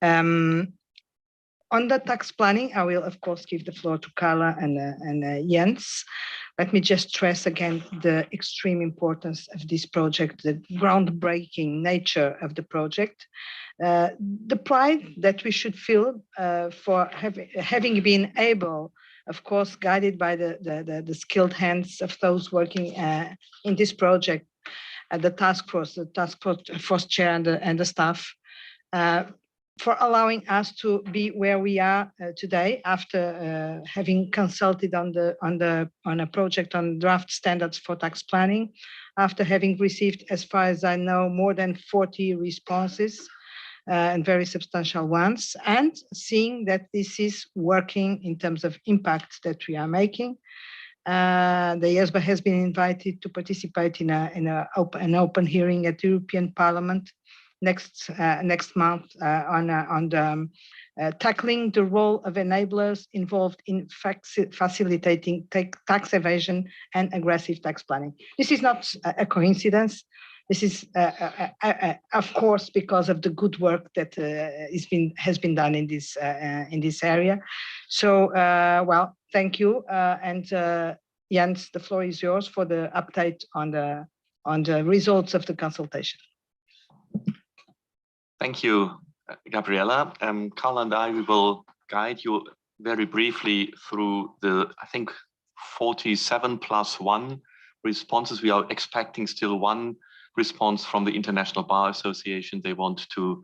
On the tax planning, I will of course give the floor to Carla and Jens. Let me just stress again the extreme importance of this project, the groundbreaking nature of the project, the pride that we should feel for having been able, of course, guided by the skilled hands of those working in this project, the task force chair and the staff, for allowing us to be where we are today after having consulted on a project on draft standards for tax planning, after having received, as far as I know, more than 40 responses and very substantial ones, and seeing that this is working in terms of impact that we are making. The IESBA has been invited to participate in an open hearing at the European Parliament next month on the tackling the role of enablers involved in facilitating tax evasion and aggressive tax planning. This is not a coincidence. This is, of course, because of the good work that has been done in this area. So, well, thank you, and Jens, the floor is yours for the update on the results of the consultation. Thank you, Gabriela. Carla and I, we will guide you very briefly through the, I think, 47 plus 1 responses. We are expecting still 1 response from the International Bar Association. They want to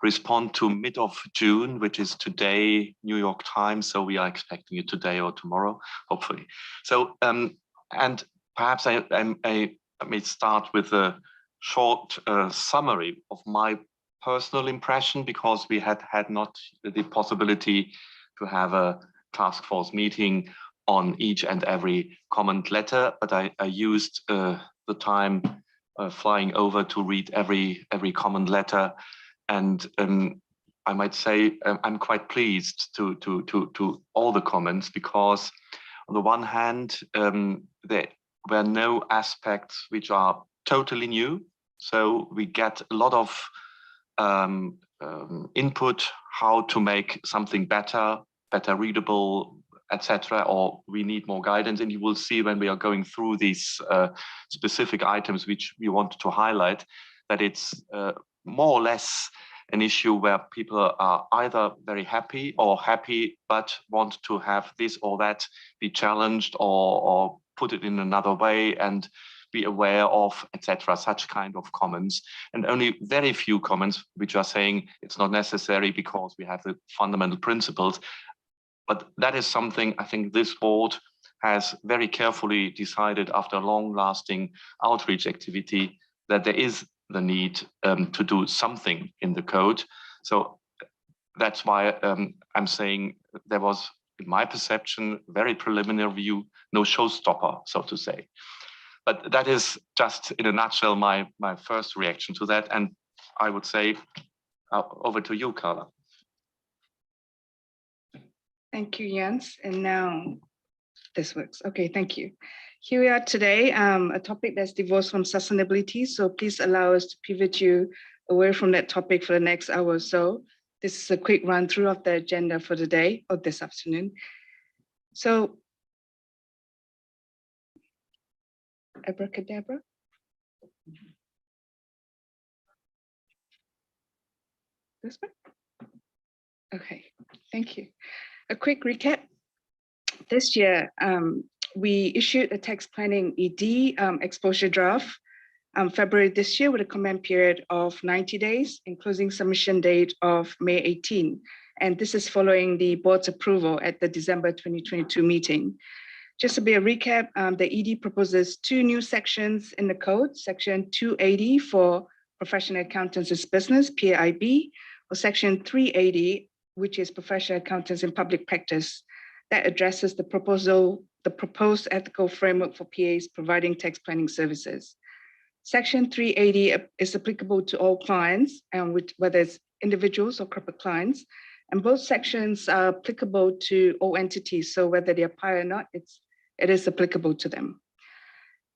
respond to mid of June, which is today, New York time. So we are expecting it today or tomorrow, hopefully. So, and perhaps I may start with a short summary of my personal impression, because we had not the possibility to have a task force meeting on each and every comment letter, but I used the time flying over to read every comment letter, and I might say I'm quite pleased to all the comments, because on the one hand there were no aspects which are totally new, so we get a lot of input how to make something better readable, etc., or we need more guidance. And you will see when we are going through these specific items which we want to highlight, that it's more or less an issue where people are either very happy or happy, but want to have this or that be challenged or put it in another way and be aware of, etc., such kind of comments. And only very few comments which are saying it's not necessary because we have the fundamental principles. But that is something I think this board has very carefully decided after long-lasting outreach activity, that there is the need to do something in the code. So that's why I'm saying there was, in my perception, very preliminary view, no showstopper, so to say. But that is just in a nutshell my first reaction to that. And I would say over to you, Carla. Thank you, Jens. And now this works. Okay, thank you. Here we are today, a topic that's divorced from sustainability. So please allow us to pivot you away from that topic for the next hour or so. This is a quick run through of the agenda for the day or this afternoon. So, abracadabra. This one? Okay, thank you. A quick recap. This year, we issued a tax planning ED exposure draft February this year with a comment period of 90 days, including submission date of May 18. And this is following the board's approval at the December 2022 meeting. Just to be a recap, the ED proposes 2 new sections in the code, section 280 for professional accountants as business, PAIB, or section 380, which is professional accountants in public practice, that addresses the proposed ethical framework for PAs providing tax planning services. Section 380 is applicable to all clients, and whether it's individuals or corporate clients, and both sections are applicable to all entities. So whether they apply or not, it is applicable to them.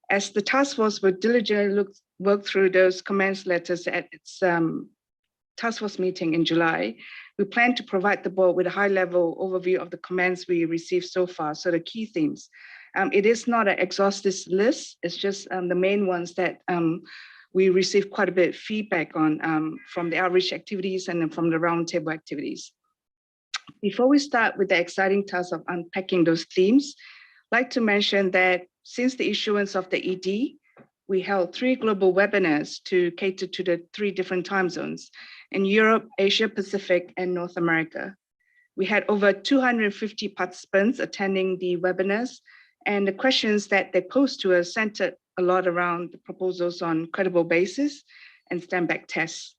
As the task force will diligently work through those comments letters at its task force meeting in July, we plan to provide the board with a high-level overview of the comments we received so far. So the key themes. It is not an exhaustive list. It's just the main ones that we received quite a bit of feedback on from the outreach activities and then from the roundtable activities. Before we start with the exciting task of unpacking those themes, I'd like to mention that since the issuance of the ED, we held 3 global webinars to cater to the 3 different time zones in Europe, Asia Pacific, and North America. We had over 250 participants attending the webinars, and the questions that they posed to us centered a lot around the proposals on credible basis and stand back tests.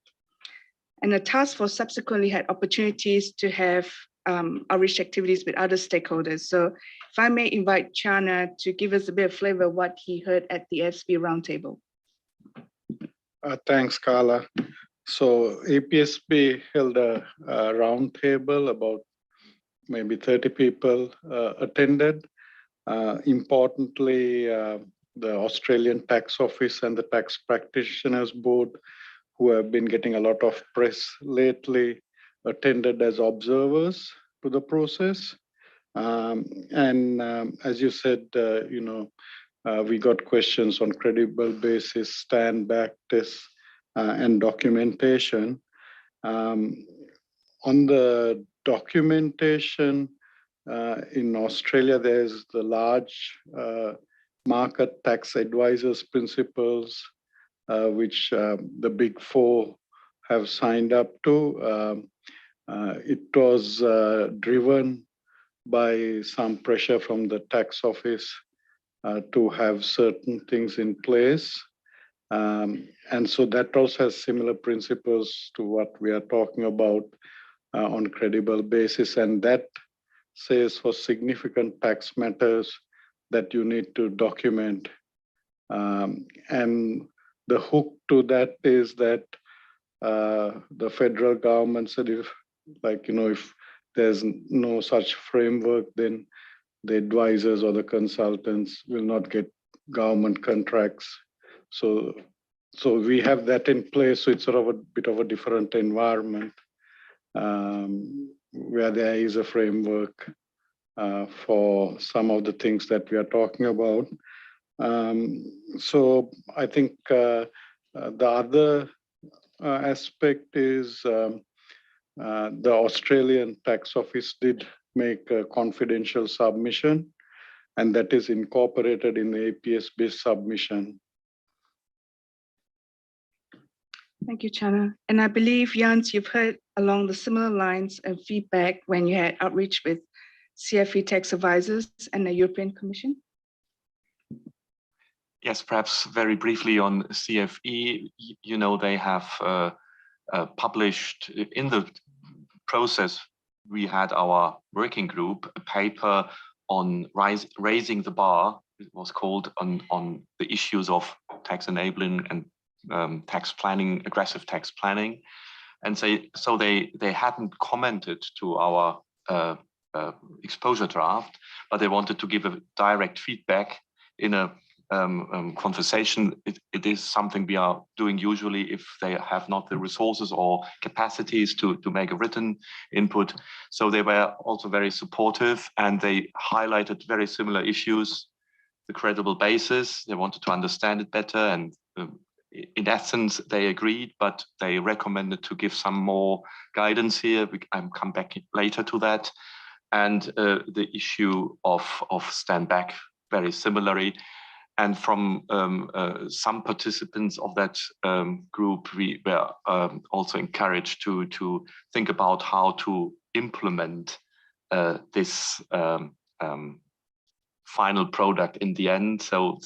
And the task force subsequently had opportunities to have outreach activities with other stakeholders. So if I may invite Chana to give us a bit of flavor of what he heard at the IESBA roundtable. Thanks, Carla. So APSB held a roundtable, about maybe 30 people attended. Importantly, the Australian Tax Office and the Tax Practitioners Board, who have been getting a lot of press lately, attended as observers to the process. As you said, we got questions on credible basis, stand back tests, and documentation. On the documentation, in Australia, there's the large market tax advisors principles, which the Big Four have signed up to. It was driven by some pressure from the tax office to have certain things in place. And so that also has similar principles to what we are talking about on credible basis. And that says for significant tax matters that you need to document. And the hook to that is that the federal government said if there's no such framework, then the advisors or the consultants will not get government contracts. So we have that in place. So it's sort of a bit of a different environment where there is a framework for some of the things that we are talking about. So I think the other aspect is the Australian Tax Office did make a confidential submission, and that is incorporated in the APSB submission. Thank you, Chana. And I believe, Jans, you've heard along the similar lines of feedback when you had outreach with CFE tax advisors and the European Commission. Yes, perhaps very briefly on CFE, they have published in the process, we had our working group, a paper on raising the bar, it was called, on the issues of tax enabling and tax planning, aggressive tax planning. And so they hadn't commented to our exposure draft, but they wanted to give a direct feedback in a conversation. It is something we are doing usually if they have not the resources or capacities to make a written input. So they were also very supportive, and they highlighted very similar issues, the credible basis. They wanted to understand it better, and in essence, they agreed, but they recommended to give some more guidance here. I'll come back later to that. And the issue of stand back, very similarly. And from some participants of that group, we were also encouraged to think about how to implement this final product in the end. So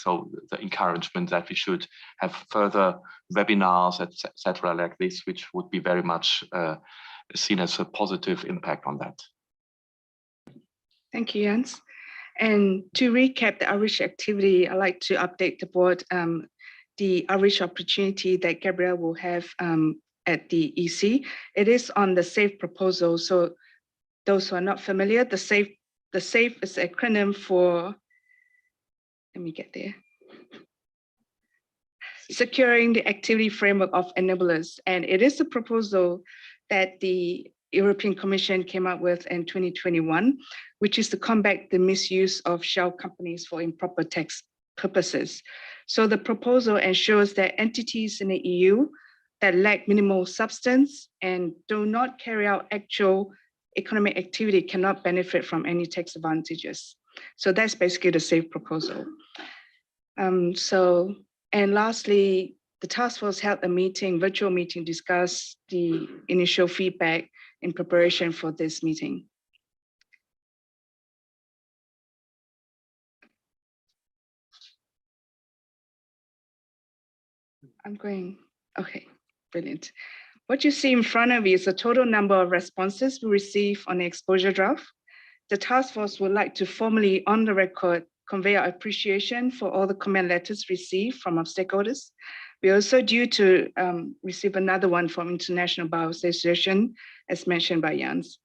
the encouragement that we should have further webinars, etc., like this, which would be very much seen as a positive impact on that. Thank you, Jens. And to recap the outreach activity, I'd like to update the board the outreach opportunity that Gabrielle will have at the EC. It is on the SAFE proposal. So those who are not familiar, the SAFE is an acronym for, let me get there, Securing the Activity Framework of Enablers. And it is a proposal that the European Commission came up with in 2021, which is to combat the misuse of shell companies for improper tax purposes. So the proposal ensures that entities in the EU that lack minimal substance and do not carry out actual economic activity cannot benefit from any tax advantages. So that's basically the SAFE proposal. And lastly, the task force held a meeting, virtual meeting, discuss the initial feedback in preparation for this meeting. Okay, brilliant. What you see in front of you is the total number of responses we received on the exposure draft. The task force would like to formally, on the record, convey our appreciation for all the comment letters received from our stakeholders. We're also due to receive another one from International Bar Association, as mentioned by Jens.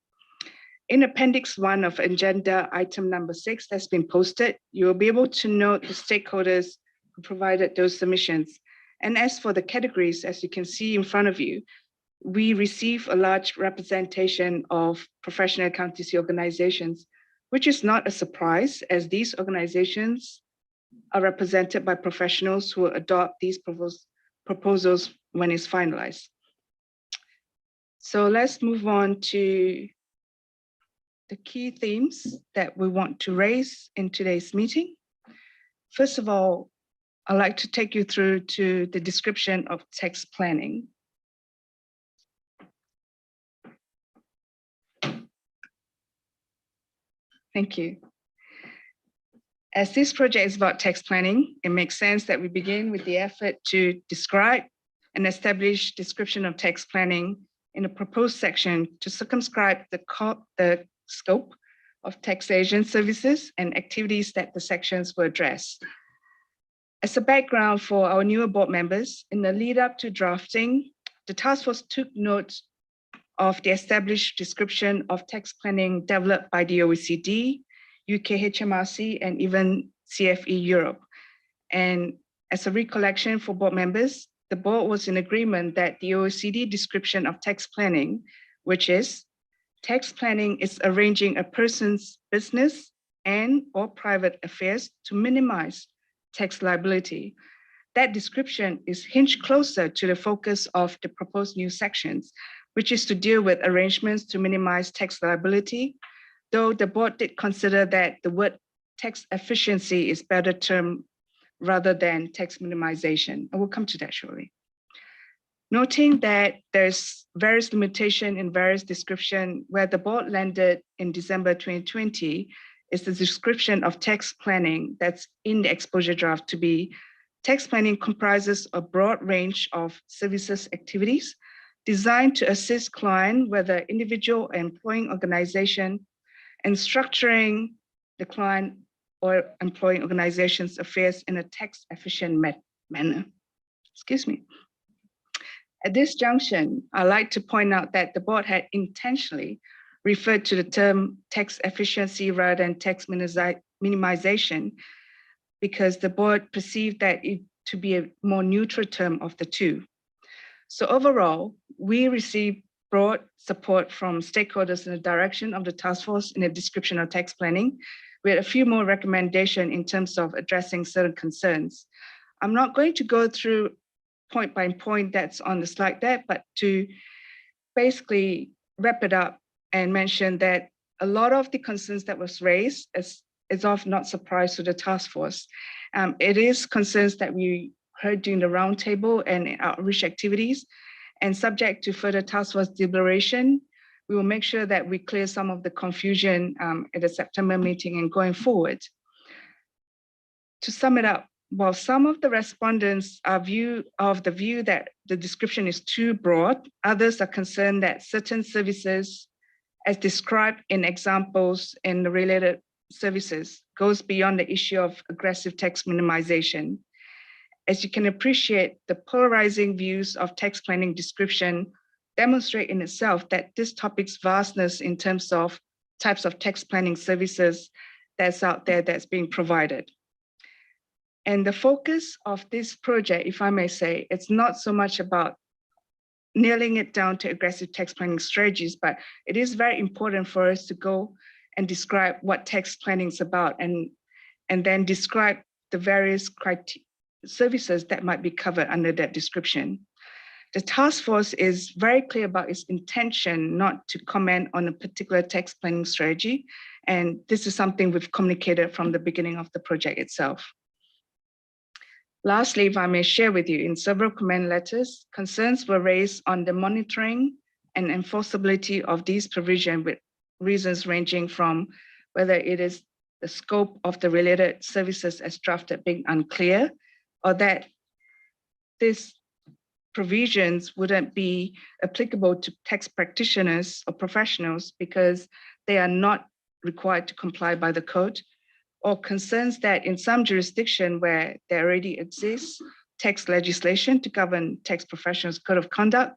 In Appendix 1 of agenda item number 6 that's been posted, you will be able to note the stakeholders who provided those submissions. And as for the categories, as you can see in front of you, we receive a large representation of professional accountancy organizations, which is not a surprise, as these organizations are represented by professionals who adopt these proposals when it's finalized. So let's move on to the key themes that we want to raise in today's meeting. First of all, I'd like to take you through to the description of tax planning. Thank you. As this project is about tax planning, it makes sense that we begin with the effort to describe and establish description of tax planning in a proposed section to circumscribe the scope of taxation services and activities that the sections will address. As a background for our newer board members, in the lead up to drafting, the task force took note of the established description of tax planning developed by the OECD, UK HMRC, and even CFE Europe. And as a recollection for board members, the board was in agreement that the OECD description of tax planning, which is tax planning is arranging a person's business and or private affairs to minimize tax liability. That description is hinged closer to the focus of the proposed new sections, which is to deal with arrangements to minimize tax liability, though the board did consider that the word tax efficiency is better term rather than tax minimization. I will come to that shortly. Noting that there's various limitation in various description, where the board landed in December 2020 is the description of tax planning that's in the exposure draft to be tax planning comprises a broad range of services activities designed to assist client, whether individual or employing organization, and structuring the client or employing organization's affairs in a tax efficient manner. Excuse me. At this junction, I'd like to point out that the board had intentionally referred to the term tax efficiency rather than tax minimization, because the board perceived that it to be a more neutral term of the two. So overall, we received broad support from stakeholders in the direction of the task force in the description of tax planning, with a few more recommendations in terms of addressing certain concerns. I'm not going to go through point by point that's on the slide there, but to basically wrap it up and mention that a lot of the concerns that was raised is of not surprise to the task force. It is concerns that we heard during the roundtable and outreach activities, and subject to further task force deliberation, we will make sure that we clear some of the confusion at the September meeting and going forward. To sum it up, while some of the respondents are of the view that the description is too broad, others are concerned that certain services, as described in examples in the related services, goes beyond the issue of aggressive text minimization. As you can appreciate, the polarizing views of text planning description demonstrate in itself that this topic's vastness in terms of types of text planning services that's out there that's being provided. And the focus of this project, if I may say, it's not so much about nailing it down to aggressive text planning strategies, but it is very important for us to go and describe what text planning is about and then describe the various services that might be covered under that description. The task force is very clear about its intention not to comment on a particular text planning strategy. And this is something we've communicated from the beginning of the project itself. Lastly, if I may share with you, in several comment letters, concerns were raised on the monitoring and enforceability of these provisions, with reasons ranging from whether it is the scope of the related services as drafted being unclear, or that these provisions wouldn't be applicable to text practitioners or professionals because they are not required to comply by the code, or concerns that in some jurisdiction where there already exists text legislation to govern text professionals' code of conduct,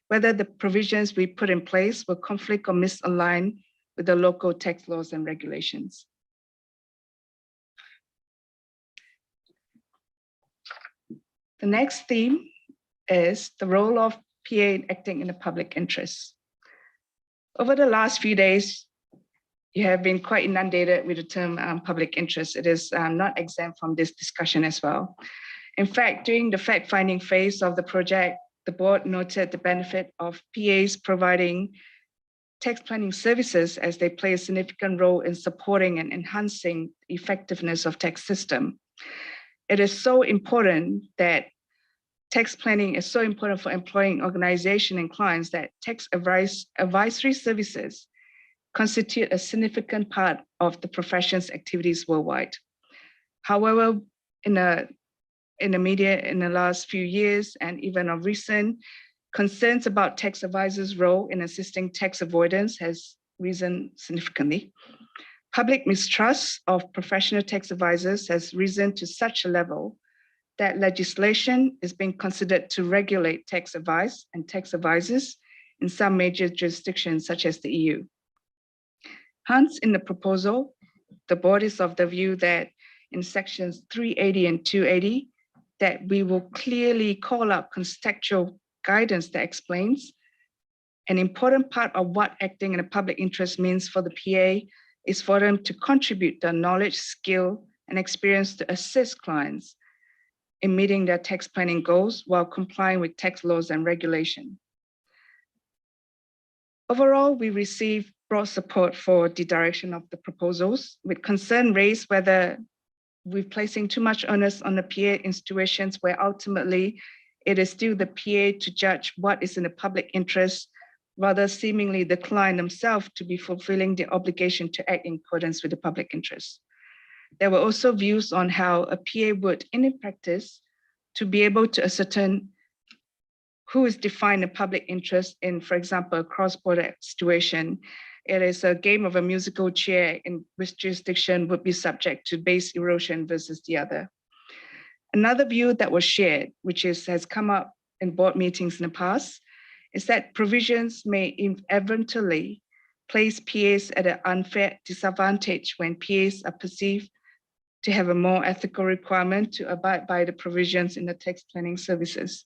whether the provisions we put in place will conflict or misalign with the local text laws and regulations. The next theme is the role of PA in acting in the public interest. Over the last few days, you have been quite inundated with the term public interest. It is not exempt from this discussion as well. In fact, during the fact-finding phase of the project, the board noted the benefit of PAs providing text planning services as they play a significant role in supporting and enhancing the effectiveness of text system. It is so important that text planning is so important for employing organization and clients that text advisory services constitute a significant part of the profession's activities worldwide. However, in the media in the last few years and even of recent, concerns about tax advisors' role in assisting tax avoidance has risen significantly. Public mistrust of professional tax advisors has risen to such a level that legislation is being considered to regulate tax advice and tax advisors in some major jurisdictions such as the EU. Hence, in the proposal, the board is of the view that in sections 380 and 280, that we will clearly call out contextual guidance that explains an important part of what acting in a public interest means for the PA is for them to contribute the knowledge, skill, and experience to assist clients in meeting their tax planning goals while complying with tax laws and regulation. Overall, we received broad support for the direction of the proposals, with concern raised whether we're placing too much onus on the PA in situations where ultimately it is still the PA to judge what is in the public interest, rather seemingly the client themselves to be fulfilling the obligation to act in accordance with the public interest. There were also views on how a PA would, in practice, to be able to ascertain who is defined a public interest in, for example, a cross-border situation. It is a game of a musical chair in which jurisdiction would be subject to base erosion versus the other. Another view that was shared, which has come up in board meetings in the past, is that provisions may inadvertently place PAs at an unfair disadvantage when PAs are perceived to have a more ethical requirement to abide by the provisions in the tax planning services.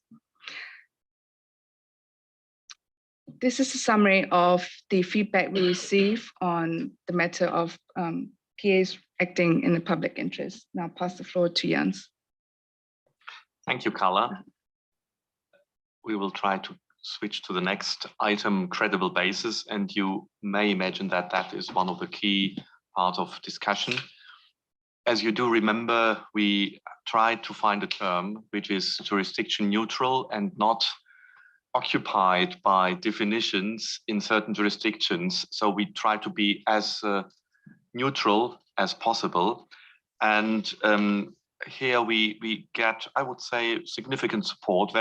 This is a summary of the feedback we received on the matter of PAs acting in the public interest. Now I'll pass the floor to Jens. Thank you, Carla. we will try to switch to the next item, credible basis. And you may imagine that that is one of the key parts of discussion. As you do remember, we tried to find a term which is jurisdiction neutral and not occupied by definitions in certain jurisdictions. So we try to be as neutral as possible. And here we get, I would say, significant support.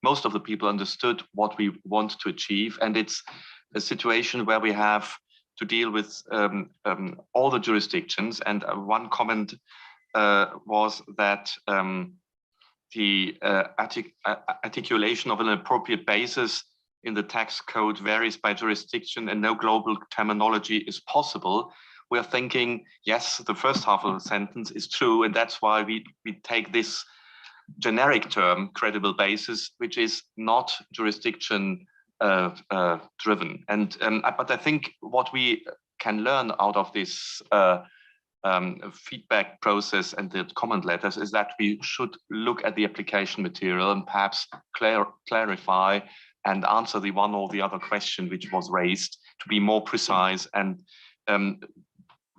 Most of the people understood what we want to achieve. And it's a situation where we have to deal with all the jurisdictions. And one comment was that the articulation of an appropriate basis in the tax code varies by jurisdiction and no global terminology is possible. We're thinking, yes, the first half of the sentence is true, and that's why we take this generic term, credible basis, which is not jurisdiction driven. But I think what we can learn out of this feedback process and the comment letters is that we should look at the application material and perhaps clarify and answer the one or the other question which was raised to be more precise and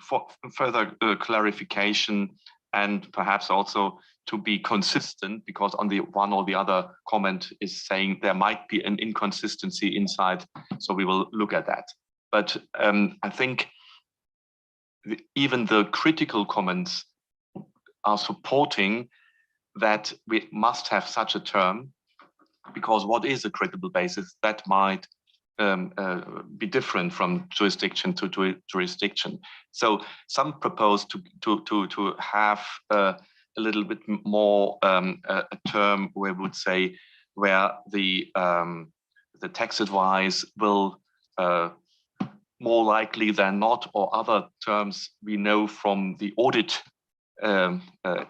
for further clarification, and perhaps also to be consistent, because on the one or the other comment is saying there might be an inconsistency inside. So we will look at that. But I think even the critical comments are supporting that we must have such a term, because what is a credible basis? That might be different from jurisdiction to jurisdiction. So some propose to have a little bit more a term where we would say where the tax advice will more likely than not, or other terms we know from the audit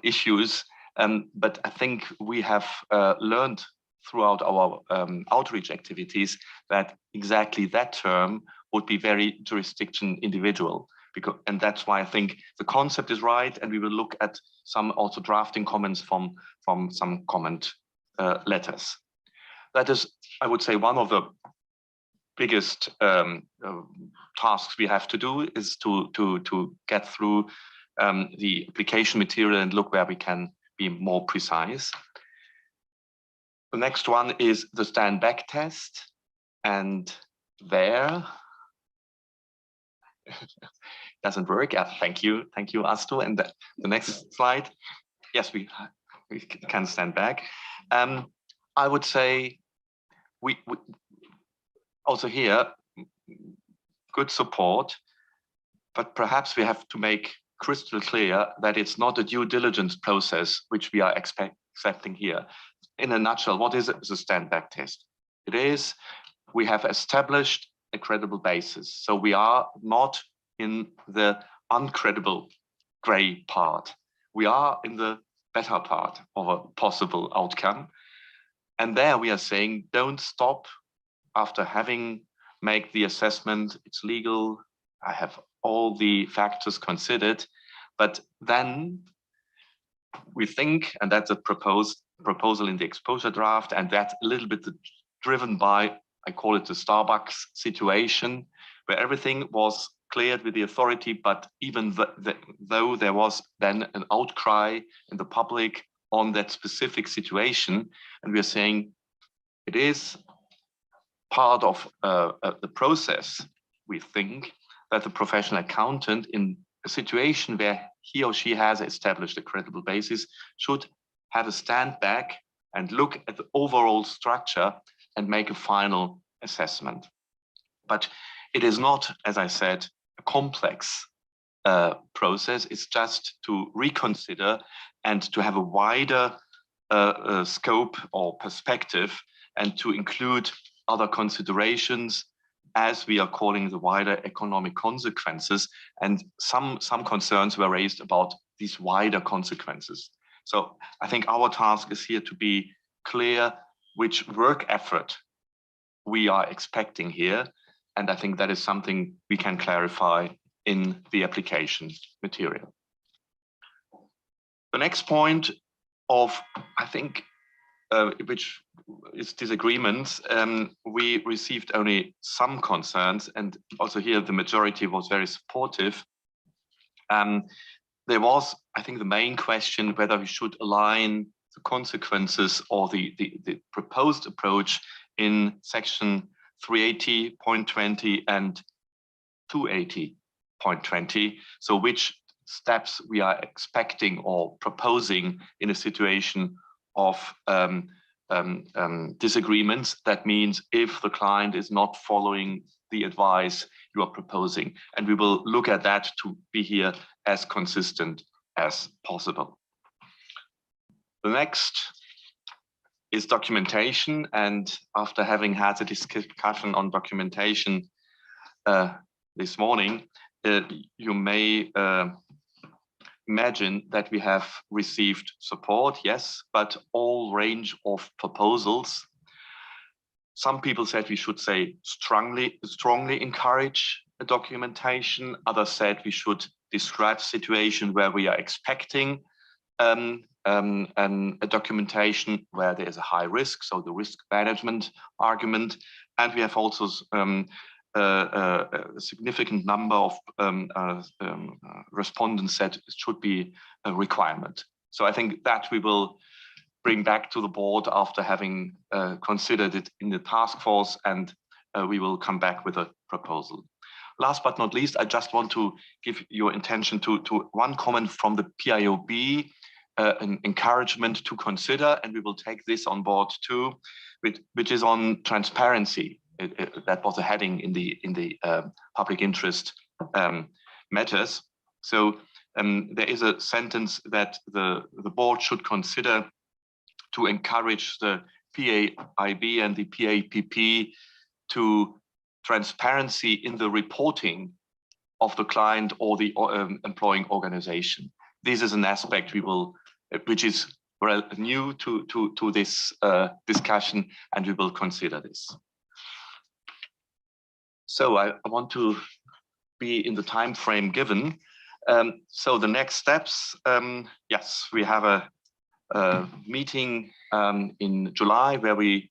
issues. But I think we have learned throughout our outreach activities that exactly that term would be very jurisdiction individual. And that's why I think the concept is right, and we will look at some also drafting comments from some comment letters. That is, I would say, one of the biggest tasks we have to do is to get through the application material and look where we can be more precise. The next one is the stand back test, and there doesn't work. Thank you, Astu. And the next slide, yes, we can stand back. I would say we also here good support, but perhaps we have to make crystal clear that it's not a due diligence process which we are accepting here. In a nutshell, what is a stand back test? It is, we have established a credible basis. So we are not in the uncredible gray part. We are in the better part of a possible outcome. And there we are saying, don't stop after having made the assessment, it's legal, I have all the factors considered, but then we think, and that's a proposal in the exposure draft, and that's a little bit driven by, I call it the Starbucks situation, where everything was cleared with the authority, but even though there was then an outcry in the public on that specific situation, and we are saying it is part of the process, we think, that the professional accountant in a situation where he or she has established a credible basis should have a stand back and look at the overall structure and make a final assessment. But it is not, as I said, a complex process. It's just to reconsider and to have a wider scope or perspective, and to include other considerations, as we are calling the wider economic consequences. And some concerns were raised about these wider consequences. So I think our task is here to be clear which work effort we are expecting here. And I think that is something we can clarify in the application material. The next point of, I think, which is disagreements, we received only some concerns, and also here the majority was very supportive. There was, I think, the main question whether we should align the consequences or the proposed approach in section 380.20 and 280.20. So which steps we are expecting or proposing in a situation of disagreements. That means if the client is not following the advice you are proposing, and we will look at that to be here as consistent as possible. The next is documentation, and after having had a discussion on documentation this morning, you may imagine that we have received support, yes, but all range of proposals. Some people said we should say strongly encourage a documentation. Others said we should describe a situation where we are expecting a documentation where there is a high risk, so the risk management argument. And we have also a significant number of respondents said it should be a requirement. So I think that we will bring back to the board after having considered it in the task force, and we will come back with a proposal. Last but not least, I just want to give your attention to one comment from the PIOB, an encouragement to consider, and we will take this on board too, which is on transparency. That was a heading in the public interest matters. So there is a sentence that the board should consider to encourage the PAIB and the PAPP to transparency in the reporting of the client or the employing organization. This is an aspect we will, which is new to this discussion, and we will consider this. So I want to be in the time frame given. So the next steps, yes, we have a meeting in July where we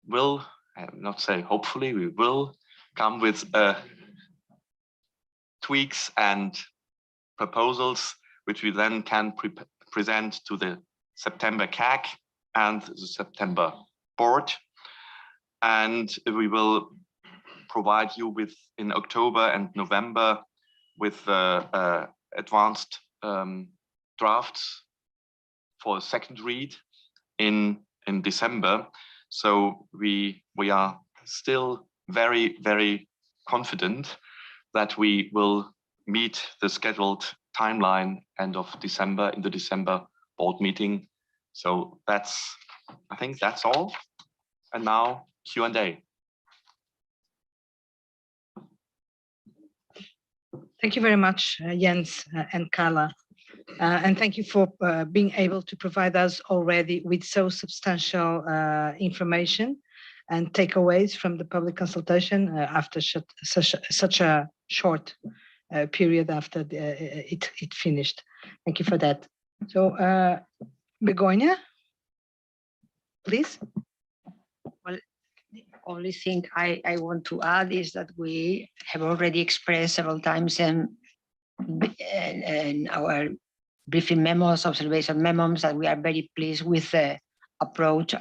will, not say hopefully, we will come with tweaks and proposals, which we then can present to the September CAC and the September board. And we will provide you with, in October and November, with advanced drafts for a second read in December. So we are still very, very confident that we will meet the scheduled timeline end of December in the December board meeting. So that's, I think that's all. And now Q&A. Thank you very much, Jens and Carla. And thank you for being able to provide us already with so substantial information and takeaways from the public consultation after such a short period after it finished. Thank you for that. So, Begonia, please. Well, the only thing I want to add is that we have already expressed several times in our briefing memos, observation memos, that we are very pleased with the approach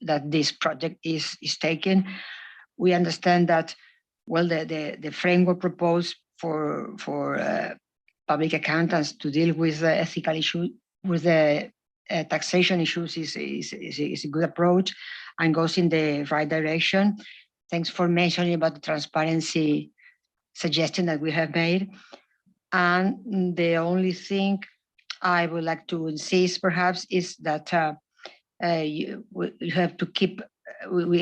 that this project is taking. We understand that, well, the framework proposed for public accountants to deal with the ethical issue, with the taxation issues is a good approach and goes in the right direction. Thanks for mentioning about the transparency suggestion that we have made. And the only thing I would like to insist perhaps is that you have to keep, we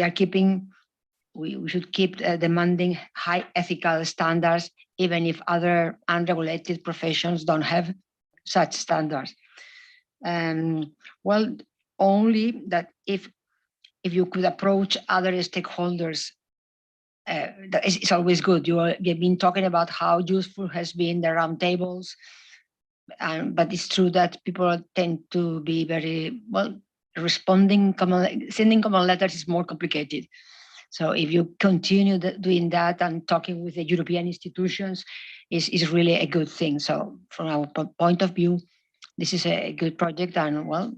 should keep demanding high ethical standards, even if other unregulated professions don't have such standards. Well, only that if you could approach other stakeholders, it's always good. You've been talking about how useful has been the roundtables, but it's true that people tend to be very, well, sending common letters is more complicated. So if you continue doing that and talking with the European institutions is really a good thing. So from our point of view, this is a good project, and well,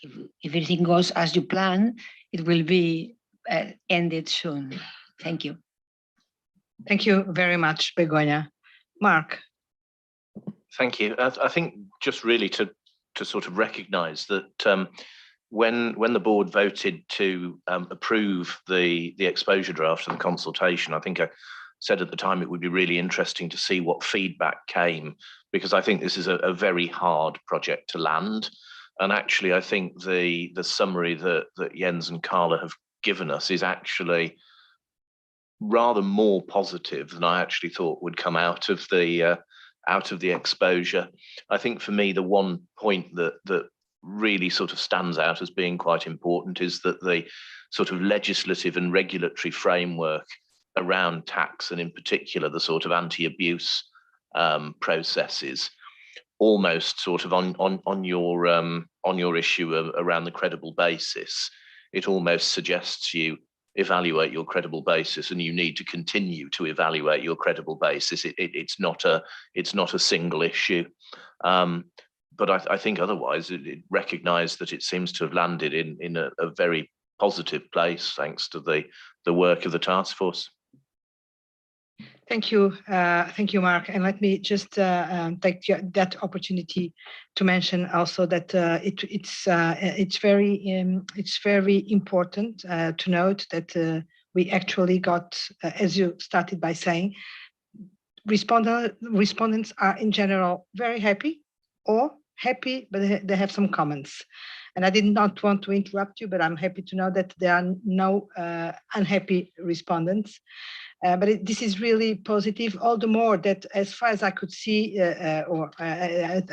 if everything goes as you plan, it will be ended soon. Thank you. Thank you very much, Begoña. Mark. Thank you. I think just really to sort of recognise that when the board voted to approve the exposure draft and the consultation, I think I said at the time it would be really interesting to see what feedback came, because I think this is a very hard project to land. And actually, I think the summary that Jens and Carla have given us is actually rather more positive than I actually thought would come out of the exposure. I think for me, the one point that really sort of stands out as being quite important is that the sort of legislative and regulatory framework around tax, and in particular the sort of anti-abuse processes, almost sort of on your issue around the credible basis, it almost suggests you evaluate your credible basis, and you need to continue to evaluate your credible basis. It's not a single issue. But I think otherwise it recognised that it seems to have landed in a very positive place thanks to the work of the task force. Thank you, Mark. And let me just take that opportunity to mention also that it's very important to note that we actually got, as you started by saying, respondents are in general very happy or happy, but they have some comments. And I did not want to interrupt you, but I'm happy to know that there are no unhappy respondents. But this is really positive, all the more that as far as I could see, I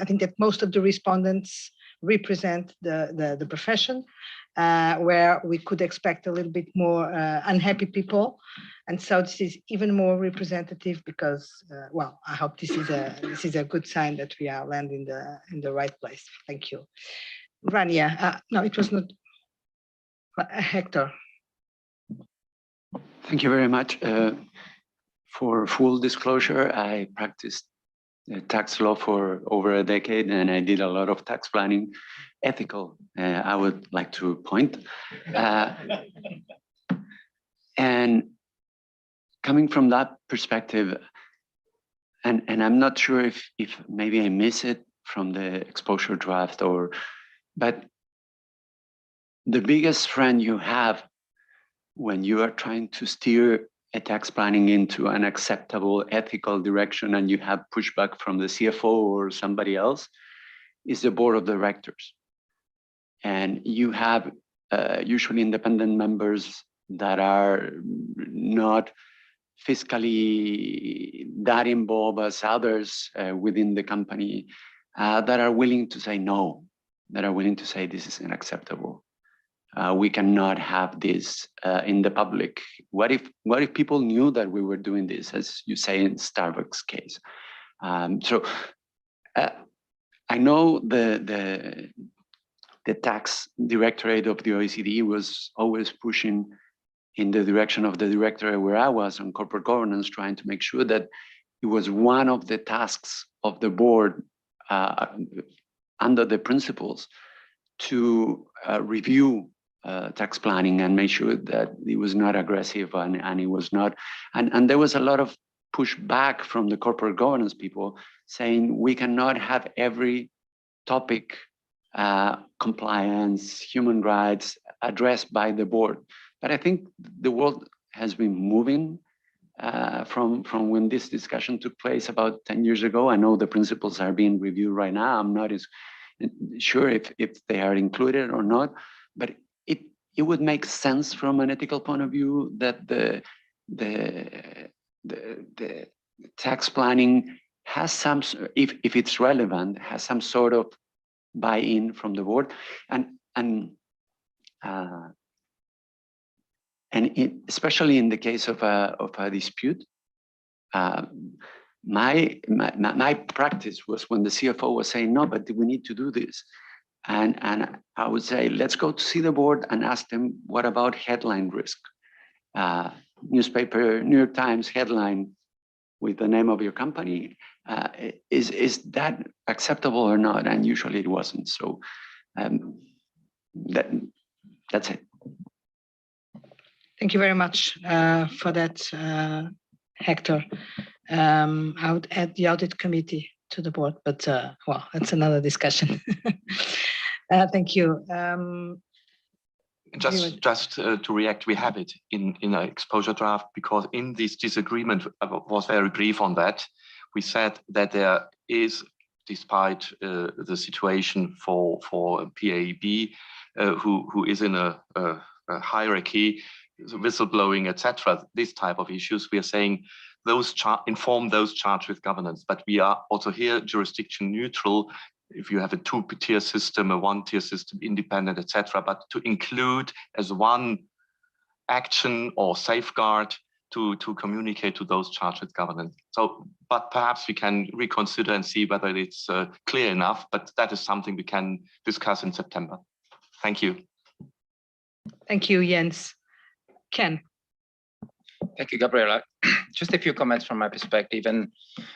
think that most of the respondents represent the profession, where we could expect a little bit more unhappy people. And so this is even more representative because, well, I hope this is a good sign that we are landing in the right place. Thank you. Rania, no, it was not Hector. Thank you very much. For full disclosure, I practiced tax law for over a decade, and I did a lot of tax planning, ethical, I would like to point. And coming from that perspective, and I'm not sure if maybe I miss it from the exposure draft, but the biggest friend you have when you are trying to steer a tax planning into an acceptable ethical direction and you have pushback from the CFO or somebody else is the board of directors. And you have usually independent members that are not fiscally that involved as others within the company that are willing to say no, that are willing to say this is unacceptable. We cannot have this in the public. What if people knew that we were doing this, as you say in Starbucks case? So I know the tax directorate of the OECD was always pushing in the direction of the directorate where I was on corporate governance, trying to make sure that it was one of the tasks of the board under the principles to review tax planning and make sure that it was not aggressive and it was not, and there was a lot of pushback from the corporate governance people saying we cannot have every topic, compliance, human rights addressed by the board. But I think the world has been moving from when this discussion took place about 10 years ago. I know the principles are being reviewed right now. I'm not as sure if they are included or not, but it would make sense from an ethical point of view that the tax planning has some, if it's relevant, has some sort of buy-in from the board, and especially in the case of a dispute. My practice was when the CFO was saying no, but we need to do this. And I would say, let's go to see the board and ask them, what about headline risk? Newspaper, New York Times headline with the name of your company, is that acceptable or not? And usually it wasn't. So that's it. Thank you very much for that, Hector. I would add the audit committee to the board, but well, that's another discussion. Thank you. Just to react, we have it in an exposure draft, because in this disagreement was very brief on that. We said that there is, despite the situation for PAEB, who is in a hierarchy, whistleblowing, etc., this type of issues, we are saying those inform those charged with governance. But we are also here jurisdiction neutral. If you have a two-tier system, a one-tier system, independent, etc., but to include as one action or safeguard to communicate to those charged with governance. So, but perhaps we can reconsider and see whether it's clear enough, but that is something we can discuss in September. Thank you. Thank you, Jens. Ken. Thank you, Gabriela. Just a few comments from my perspective, and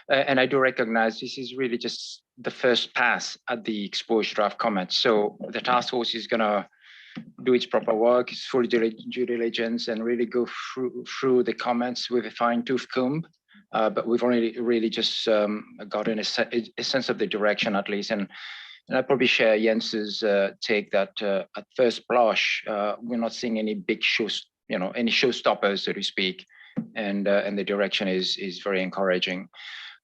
I do recognize this is really just the first pass at the exposure draft comments. So the task force is going to do its proper work, its full due diligence, and really go through the comments with a fine-tooth comb. But we've only really just gotten a sense of the direction, at least. And I probably share Jens's take that at first blush, we're not seeing any big any showstoppers, so to speak, and the direction is very encouraging.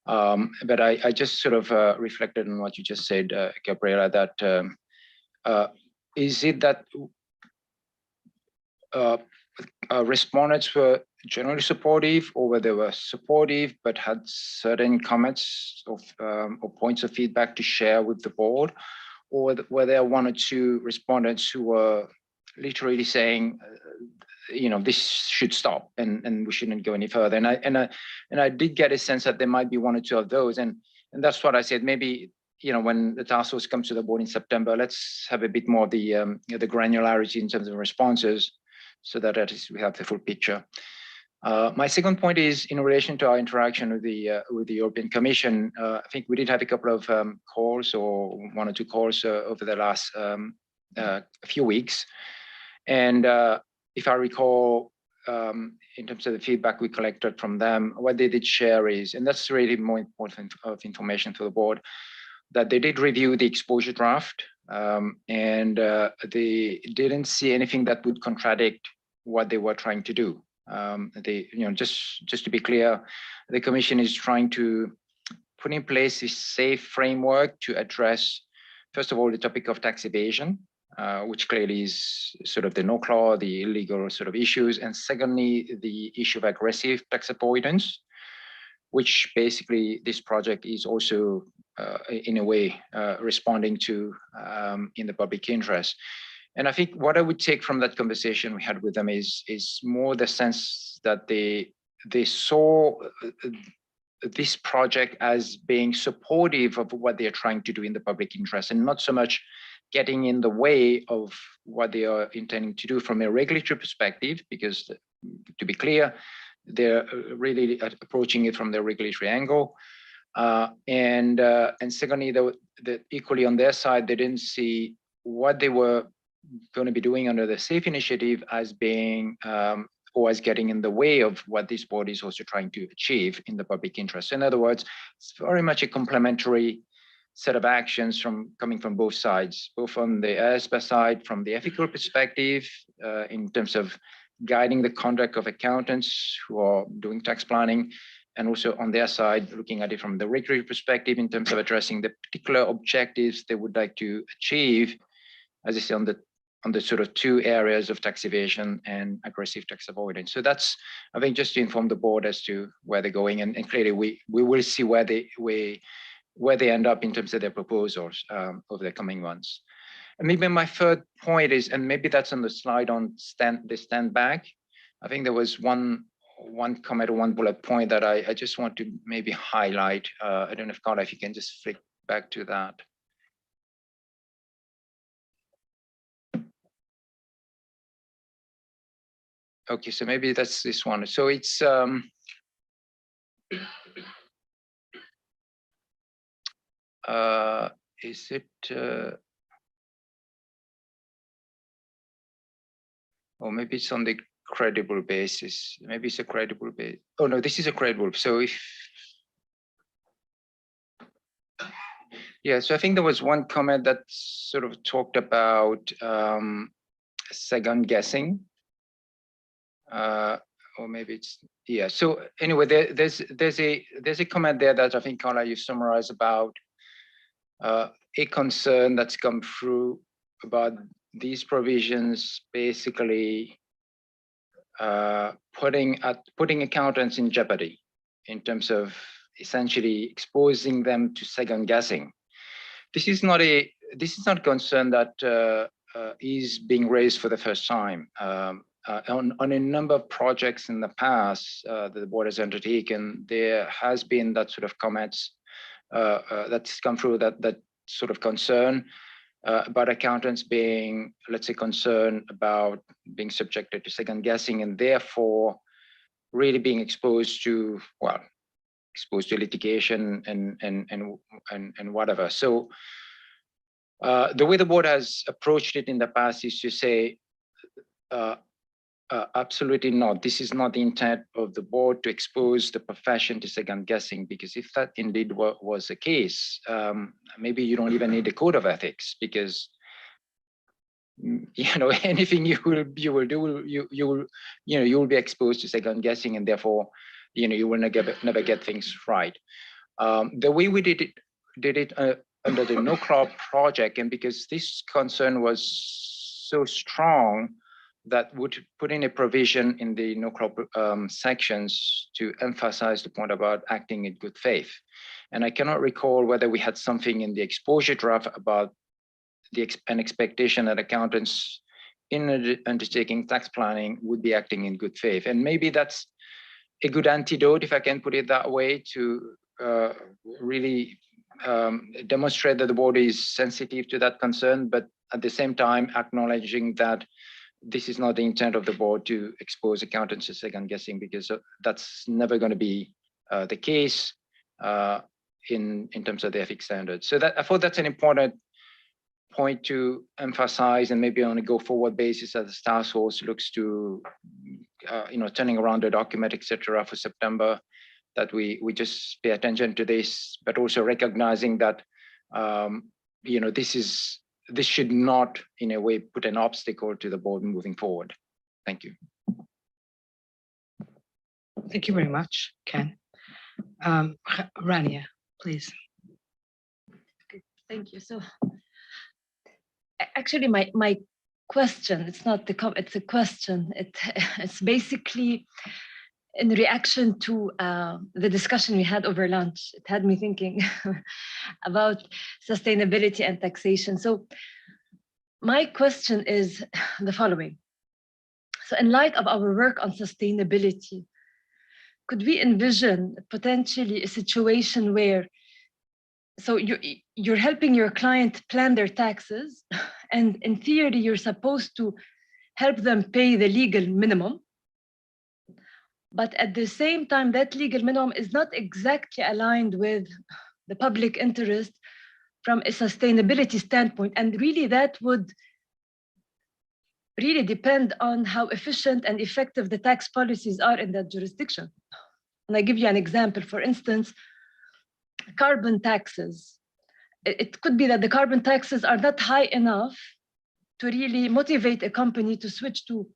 But I just sort of reflected on what you just said, Gabriela, that is it that respondents were generally supportive, or whether they were supportive but had certain comments of or points of feedback to share with the board, or were there one or two respondents who were literally saying, this should stop and we shouldn't go any further? And I did get a sense that there might be one or two of those, and that's what I said. Maybe when the task force comes to the board in September, let's have a bit more of the granularity in terms of responses, so that at least we have the full picture. My second point is in relation to our interaction with the European Commission. I think we did have a couple of calls, or one or two calls over the last few weeks, and if I recall, in terms of the feedback we collected from them, what they did share is, and that's really more important of information to the board, that they did review the exposure draft, and they didn't see anything that would contradict what they were trying to do. Just to be clear, the Commission is trying to put in place a safe framework to address, first of all, the topic of tax evasion, which clearly is sort of the no-claw, the illegal sort of issues, and secondly, the issue of aggressive tax avoidance, which basically this project is also in a way responding to in the public interest. And I think what I would take from that conversation we had with them is more the sense that they saw this project as being supportive of what they're trying to do in the public interest, and not so much getting in the way of what they are intending to do from a regulatory perspective, because to be clear, they're really approaching it from the regulatory angle. And secondly, equally on their side, they didn't see what they were going to be doing under the SAFE initiative as being or as getting in the way of what this board is also trying to achieve in the public interest. In other words, it's very much a complementary set of actions coming from both sides, both on the IESBA side, from the ethical perspective, in terms of guiding the conduct of accountants who are doing tax planning, and also on their side, looking at it from the regulatory perspective in terms of addressing the particular objectives they would like to achieve, as I say, on the sort of two areas of tax evasion and aggressive tax avoidance. So that's, I think, just to inform the board as to where they're going, and clearly we will see where they end up in terms of their proposals over the coming months. And maybe my third point is, and maybe that's on the slide on the stand back. I think there was one comment or one bullet point that I just want to maybe highlight. I don't know if Carla, if you can just flick back to that. okay, so maybe that's this one. So it's is it or maybe it's on the credible basis. Maybe it's a credible base. Oh no, this is a credible. So if yeah, so I think there was one comment that sort of talked about second guessing. Or maybe it's yeah. So anyway, there's a comment there that I think, Carla, you summarized about a concern that's come through about these provisions basically putting accountants in jeopardy in terms of essentially exposing them to second guessing. This is not a concern that is being raised for the first time. On a number of projects in the past that the board has undertaken, there has been that sort of comments that's come through, that sort of concern about accountants being, let's say, concerned about being subjected to second guessing and therefore really being exposed to, well, litigation and whatever. So the way the board has approached it in the past is to say, absolutely not. This is not the intent of the board to expose the profession to second guessing, because if that indeed was the case, maybe you don't even need a code of ethics, because anything you will do, you will be exposed to second guessing, and therefore you will never get things right. The way we did it under the no crop project, and because this concern was so strong, that would put in a provision in the no crop sections to emphasize the point about acting in good faith. And I cannot recall whether we had something in the exposure draft about an expectation that accountants in undertaking tax planning would be acting in good faith. And maybe that's a good antidote, if I can put it that way, to really demonstrate that the board is sensitive to that concern, but at the same time acknowledging that this is not the intent of the board to expose accountants to second guessing, because that's never going to be the case in terms of the ethics standards. So that I thought that's an important point to emphasize, and maybe on a go-forward basis as the task force looks to turning around the document, etc., for September, that we just pay attention to this, but also recognizing that this should not in a way put an obstacle to the board moving forward. Thank you. Thank you very much, Ken. Rania, please. Okay, thank you. So actually my question, it's not the comment, it's a question. It's basically in reaction to the discussion we had over lunch. It had me thinking about sustainability and taxation. So my question is the following. So in light of our work on sustainability, could we envision potentially a situation where, so you're helping your client plan their taxes, and in theory, you're supposed to help them pay the legal minimum, but at the same time, that legal minimum is not exactly aligned with the public interest from a sustainability standpoint. And really that would really depend on how efficient and effective the tax policies are in that jurisdiction. And I give you an example. For instance, carbon taxes. It could be that the carbon taxes are not high enough to really motivate a company to switch to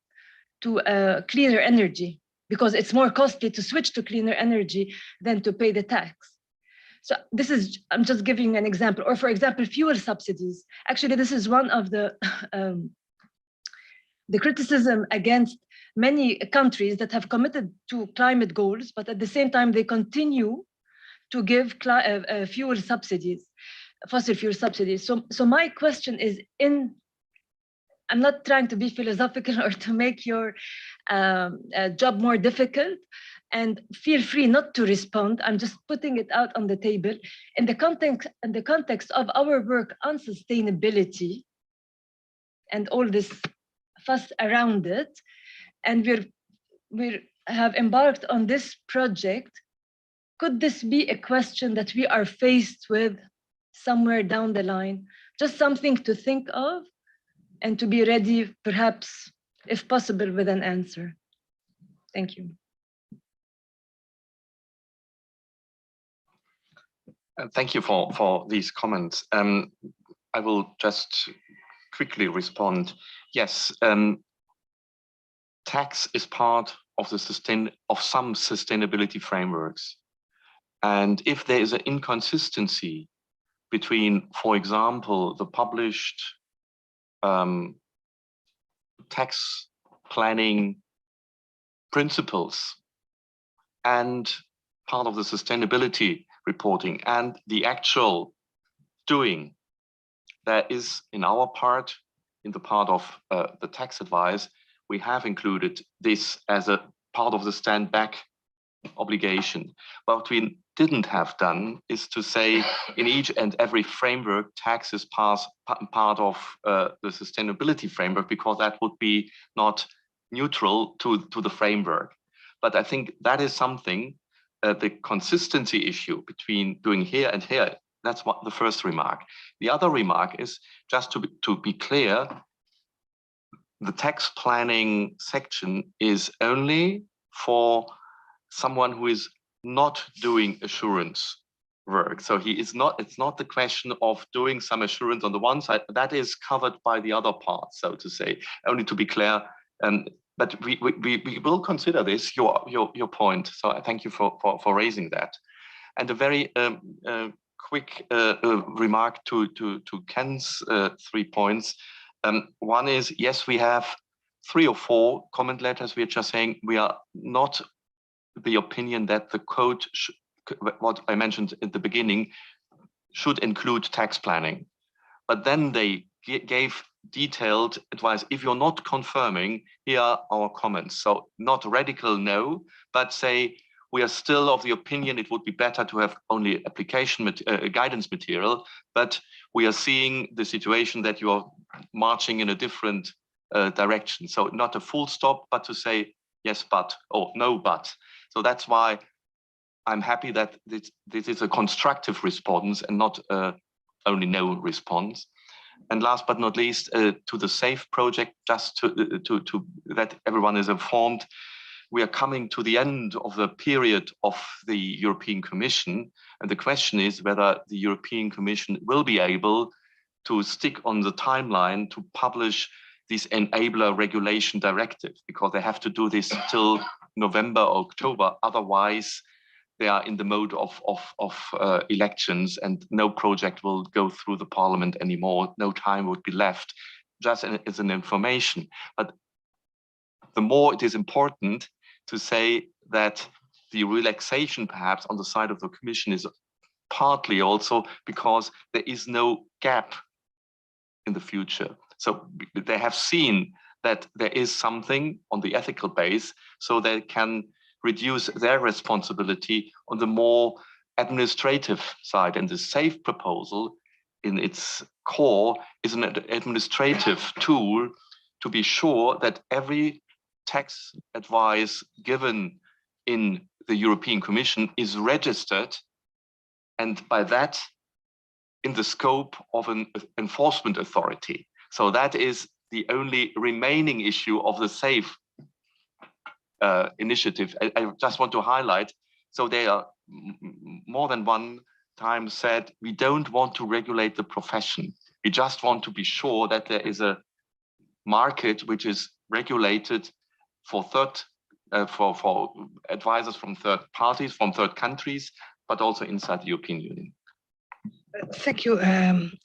cleaner energy, because it's more costly to switch to cleaner energy than to pay the tax. So this is, I'm just giving an example. Or for example, fuel subsidies. Actually, this is one of the criticism against many countries that have committed to climate goals, but at the same time, they continue to give fuel subsidies, fossil fuel subsidies. So my question is, I'm not trying to be philosophical or to make your job more difficult, and feel free not to respond. I'm just putting it out on the table in the context of our work on sustainability and all this fuss around it. And we're we have embarked on this project, could this be a question that we are faced with somewhere down the line? Just something to think of and to be ready, perhaps, if possible, with an answer. Thank you. Thank you for these comments. I will just quickly respond. Yes, tax is part of the some sustainability frameworks. And if there is an inconsistency between, for example, the published tax planning principles and part of the sustainability reporting and the actual doing, there is in our part, in the part of the tax advice, we have included this as a part of the stand back obligation. What we didn't have done is to say in each and every framework, tax is part of the sustainability framework, because that would be not neutral to the framework. But I think that is something, the consistency issue between doing here and here, that's what the first remark. The other remark is just to be clear, the tax planning section is only for someone who is not doing assurance work. So it's not the question of doing some assurance on the one side, that is covered by the other part, so to say, only to be clear. But we will consider this, your point. So I thank you for raising that. And a very quick remark to Ken's 3 points. One is, yes, we have 3 or 4 comment letters. We are just saying we are not the opinion that the code, what I mentioned at the beginning, should include tax planning. But then they gave detailed advice. If you're not confirming, here are our comments. So not radical no, but say we are still of the opinion it would be better to have only application guidance material, but we are seeing the situation that you are marching in a different direction. So not a full stop, but to say yes, but, or no, but. So that's why I'm happy that this is a constructive response and not only no response. And last but not least, to the SAFE project, just to that everyone is informed, we are coming to the end of the period of the European Commission. And the question is whether the European Commission will be able to stick on the timeline to publish this enabler regulation directive, because they have to do this till November, October. Otherwise, they are in the mode of elections and no project will go through the parliament anymore. No time would be left, just as an information. But the more it is important to say that the relaxation perhaps on the side of the Commission is partly also because there is no gap in the future. So they have seen that there is something on the ethical base, so they can reduce their responsibility on the more administrative side. And the SAFE proposal in its core is an administrative tool to be sure that every tax advice given in the European Commission is registered, and by that in the scope of an enforcement authority. So that is the only remaining issue of the SAFE initiative. I just want to highlight, so they are more than one time said, we don't want to regulate the profession. We just want to be sure that there is a market which is regulated for for advisors from third parties, from third countries, but also inside the European Union. Thank you,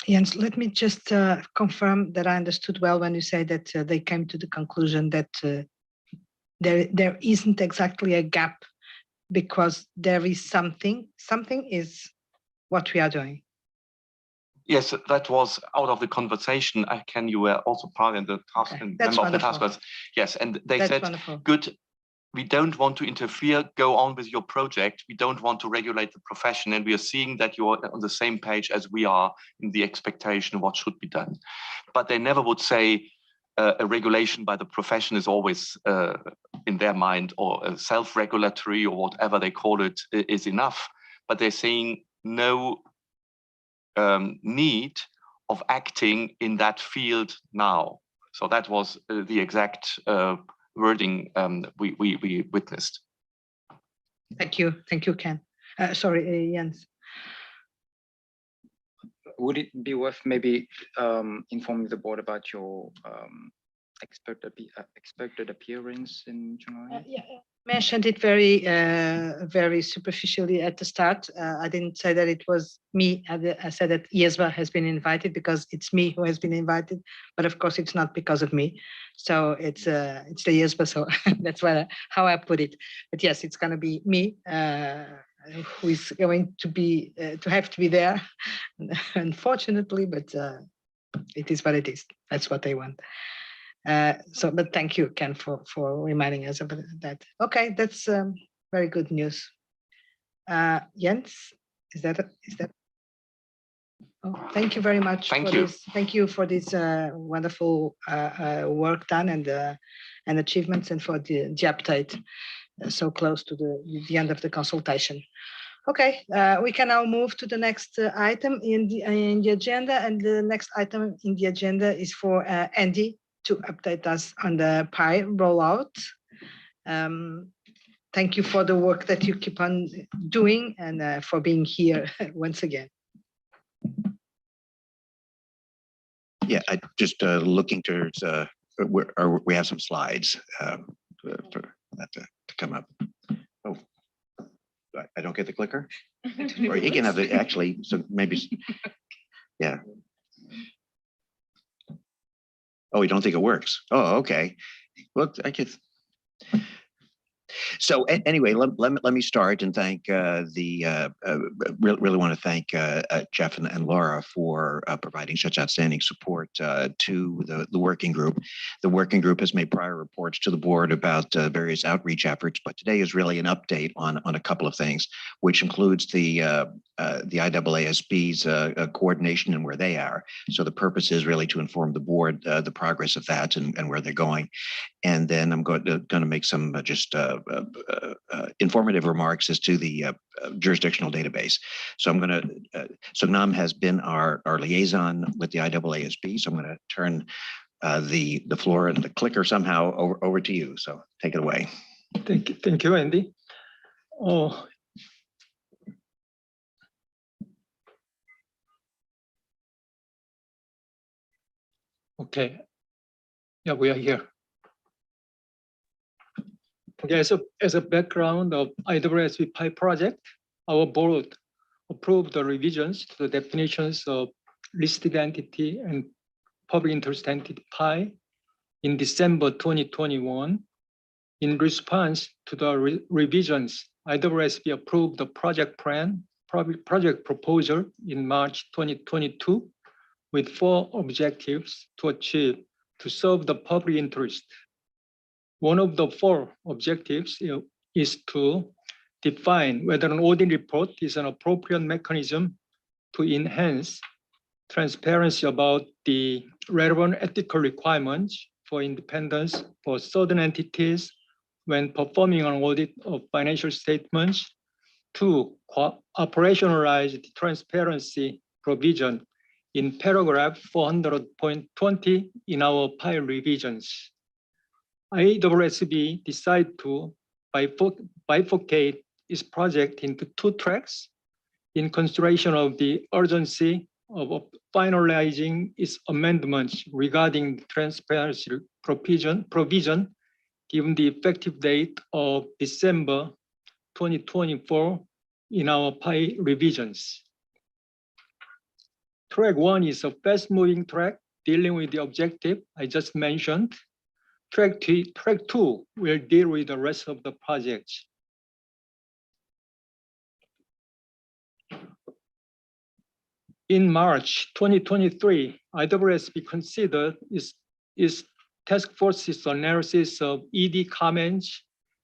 Jens. Let me just confirm that I understood well when you say that they came to the conclusion that there isn't exactly a gap, because there is something is what we are doing. Yes, that was out of the conversation. You were also part of the task and member of the task force. Yes, and they said, wonderful. Good, we don't want to interfere, go on with your project. We don't want to regulate the profession. And we are seeing that you're on the same page as we are in the expectation of what should be done. But they never would say, a regulation by the profession is always in their mind, or a self-regulatory or whatever they call it is enough. But they're saying no need of acting in that field now. So that was the exact wording we witnessed. Thank you, Ken. Sorry, Jens. Would it be worth maybe informing the board about your expected appearance in July? Yeah, mentioned it very superficially at the start. I didn't say that it was me. I said that IESBA has been invited because it's me who has been invited, but of course it's not because of me. So it's the IESBA. So that's how I put it. But yes, it's going to be me who is going to be to have to be there, unfortunately. But it is what it is. That's what they want. But thank you, Ken, for reminding us about that. Okay, that's very good news. Jens, is that? Oh, thank you very much. Thank you. Thank you for this wonderful work done and achievements, and for the update so close to the end of the consultation. Okay, we can now move to the next item in the agenda, and the next item in the agenda is for Andy to update us on the PI rollout. Thank you for the work that you keep on doing, and for being here once again. Yeah, I just looking towards we have some slides for that to come up. Oh, I don't get the clicker? Or you can have it actually, so maybe, yeah. Oh, you don't think it works? Oh, okay. Well, I guess. So anyway, let me start and thank really want to thank Jeff and Laura for providing such outstanding support to the working group. The working group has made prior reports to the board about various outreach efforts, but today is really an update on a couple of things, which includes the IEESB's coordination and where they are. So the purpose is really to inform the board the progress of that and where they're going. And then I'm going to make some just informative remarks as to the jurisdictional database. So I'm going to, so NAM has been our liaison with the IEESB. So I'm going to turn the floor and the clicker somehow over to you. So take it away. Thank you, Andy. Oh. Okay. Yeah, we are here. Okay, so as a background of IEESB PI project, our board approved the revisions to the definitions of listed entity and public interest entity PI in December 2021. In response to the revisions, IEESB approved the project proposal in March 2022 with 4 objectives to achieve to serve the public interest. One of the 4 objectives is to define whether an audit report is an appropriate mechanism to enhance transparency about the relevant ethical requirements for independence for certain entities when performing an audit of financial statements. 2, operationalize the transparency provision in paragraph 400.20 in our PI revisions. IEESB decided to bifurcate its project into 2 tracks in consideration of the urgency of finalizing its amendments regarding the transparency provision given the effective date of December 2024 in our PI revisions. Track 1 is a fast-moving track dealing with the objective I just mentioned. Track 2 will deal with the rest of the projects. In March 2023, IEESB considered its task force's analysis of ED comments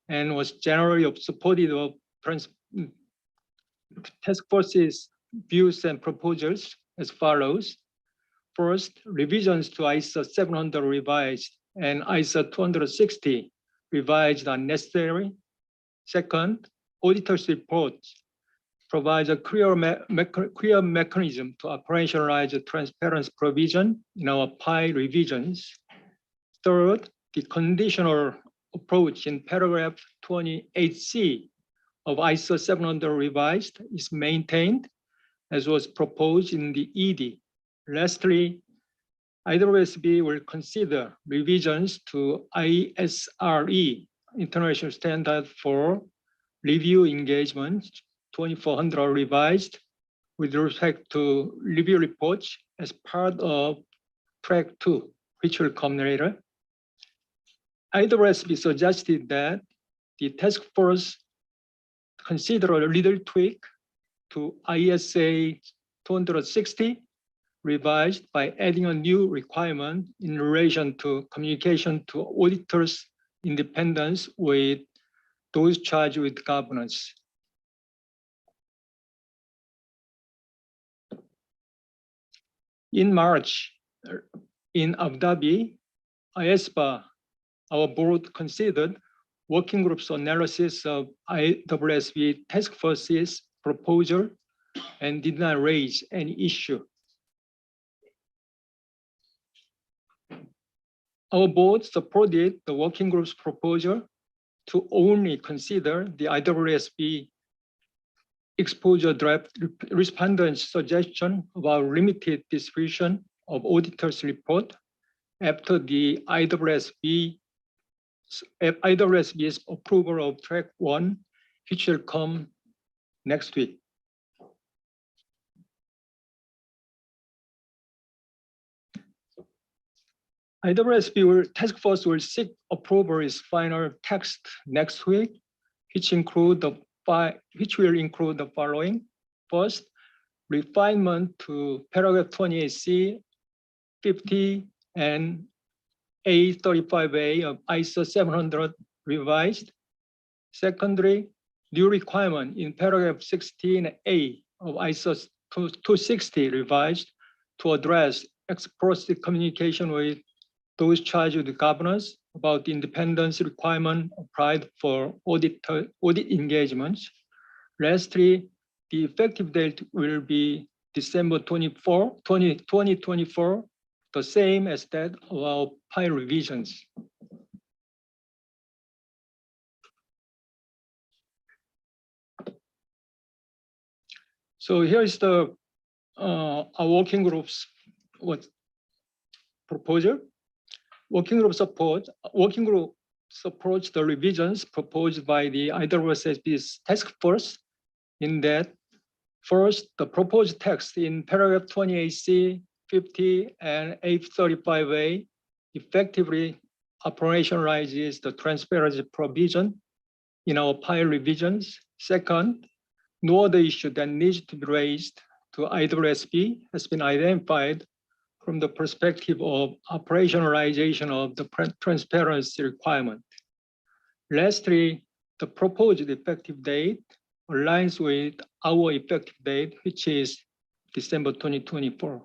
and was generally supportive of task force's views and proposals as follows. First, revisions to ISO 700 revised and ISO 260 revised are necessary. Second, auditor's report provides a clear mechanism to operationalize the transparency provision in our PI revisions. Third, the conditional approach in paragraph 28C of ISO 700 revised is maintained as was proposed in the ED. Lastly, IESB will consider revisions to ISRE, International Standard for Review Engagement 2400 revised with respect to review reports as part of track 2, which will come later. IESB suggested that the task force consider a little tweak to ISA 260 revised by adding a new requirement in relation to communication to auditors' independence with those charged with governance. In March, in Abu Dhabi, IESBA, our board considered working group's analysis of IESB task force's proposal and did not raise any issue. Our board supported the working group's proposal to only consider the IESB exposure draft respondent's suggestion about limited distribution of auditor's report after the IESB's approval of track 1, which will come next week. IESB task force will seek approval its final text next week, which will include the following. First, refinement to paragraph 28C, 50, and A35A of ISO 700 revised. Secondly, new requirement in paragraph 16A of ISO 260 revised to address ex post communication with those charged with governance about the independence requirement applied for audit engagements. Lastly, the effective date will be December 24, 2024, the same as that of our PI revisions. So here is the our working group's proposal. Working group supports the revisions proposed by the IESB's task force in that first, the proposed text in paragraph 28C, 50, and 835A effectively operationalizes the transparency provision in our PI revisions. Second, no other issue that needs to be raised to IESB has been identified from the perspective of operationalization of the transparency requirement. Lastly, the proposed effective date aligns with our effective date, which is December 2024.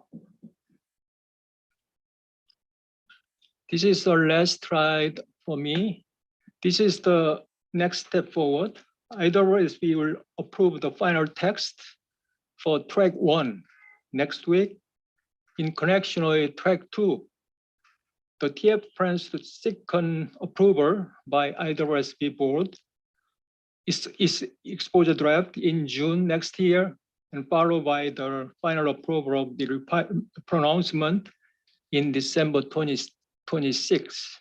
This is the last slide for me. This is the next step forward. IESB will approve the final text for track 1 next week. In connection with track 2, the TF plans to seek approval by IESB board is exposure draft in June next year, and followed by the final approval of the pronouncement in December 2026.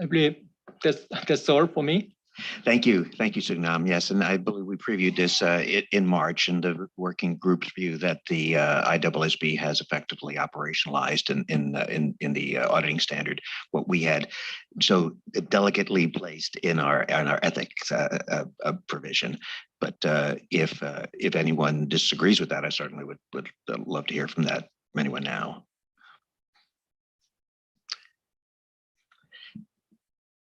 I believe that's all for me. Thank you, Sugnam. Yes, and I believe we previewed this in March, and the working group's view that the IESB has effectively operationalized in the auditing standard what we had so delicately placed in our ethics provision. But if anyone disagrees with that, I certainly would love to hear from anyone now.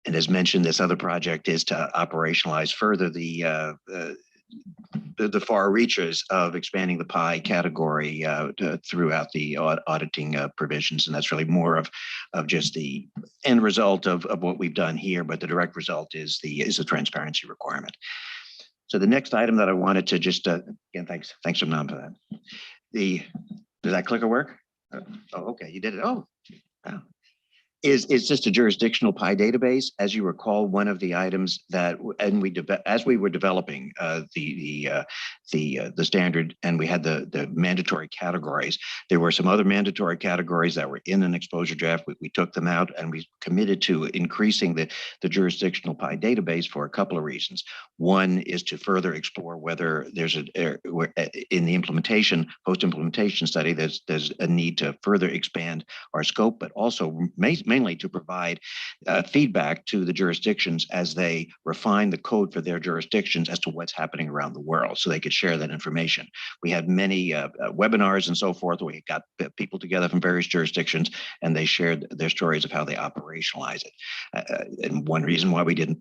And as mentioned, this other project is to operationalize further the the far reaches of expanding the PI category throughout the auditing provisions. And that's really more of just the end result of what we've done here, but the direct result is the transparency requirement. So the next item that I wanted to just, again, thanks Nam for that. Does that clicker work? Oh, okay, you did it. Oh, wow. Is just a jurisdictional PI database. As you recall, one of the items that, as we were developing the standard, and we had the mandatory categories, there were some other mandatory categories that were in an exposure draft. We took them out, and we committed to increasing the jurisdictional PI database for a couple of reasons. One is to further explore whether there's in the implementation, post-implementation study, there's a need to further expand our scope, but also mainly to provide feedback to the jurisdictions as they refine the code for their jurisdictions as to what's happening around the world, so they could share that information. We had many webinars and so forth where we got people together from various jurisdictions, and they shared their stories of how they operationalize it. And one reason why we didn't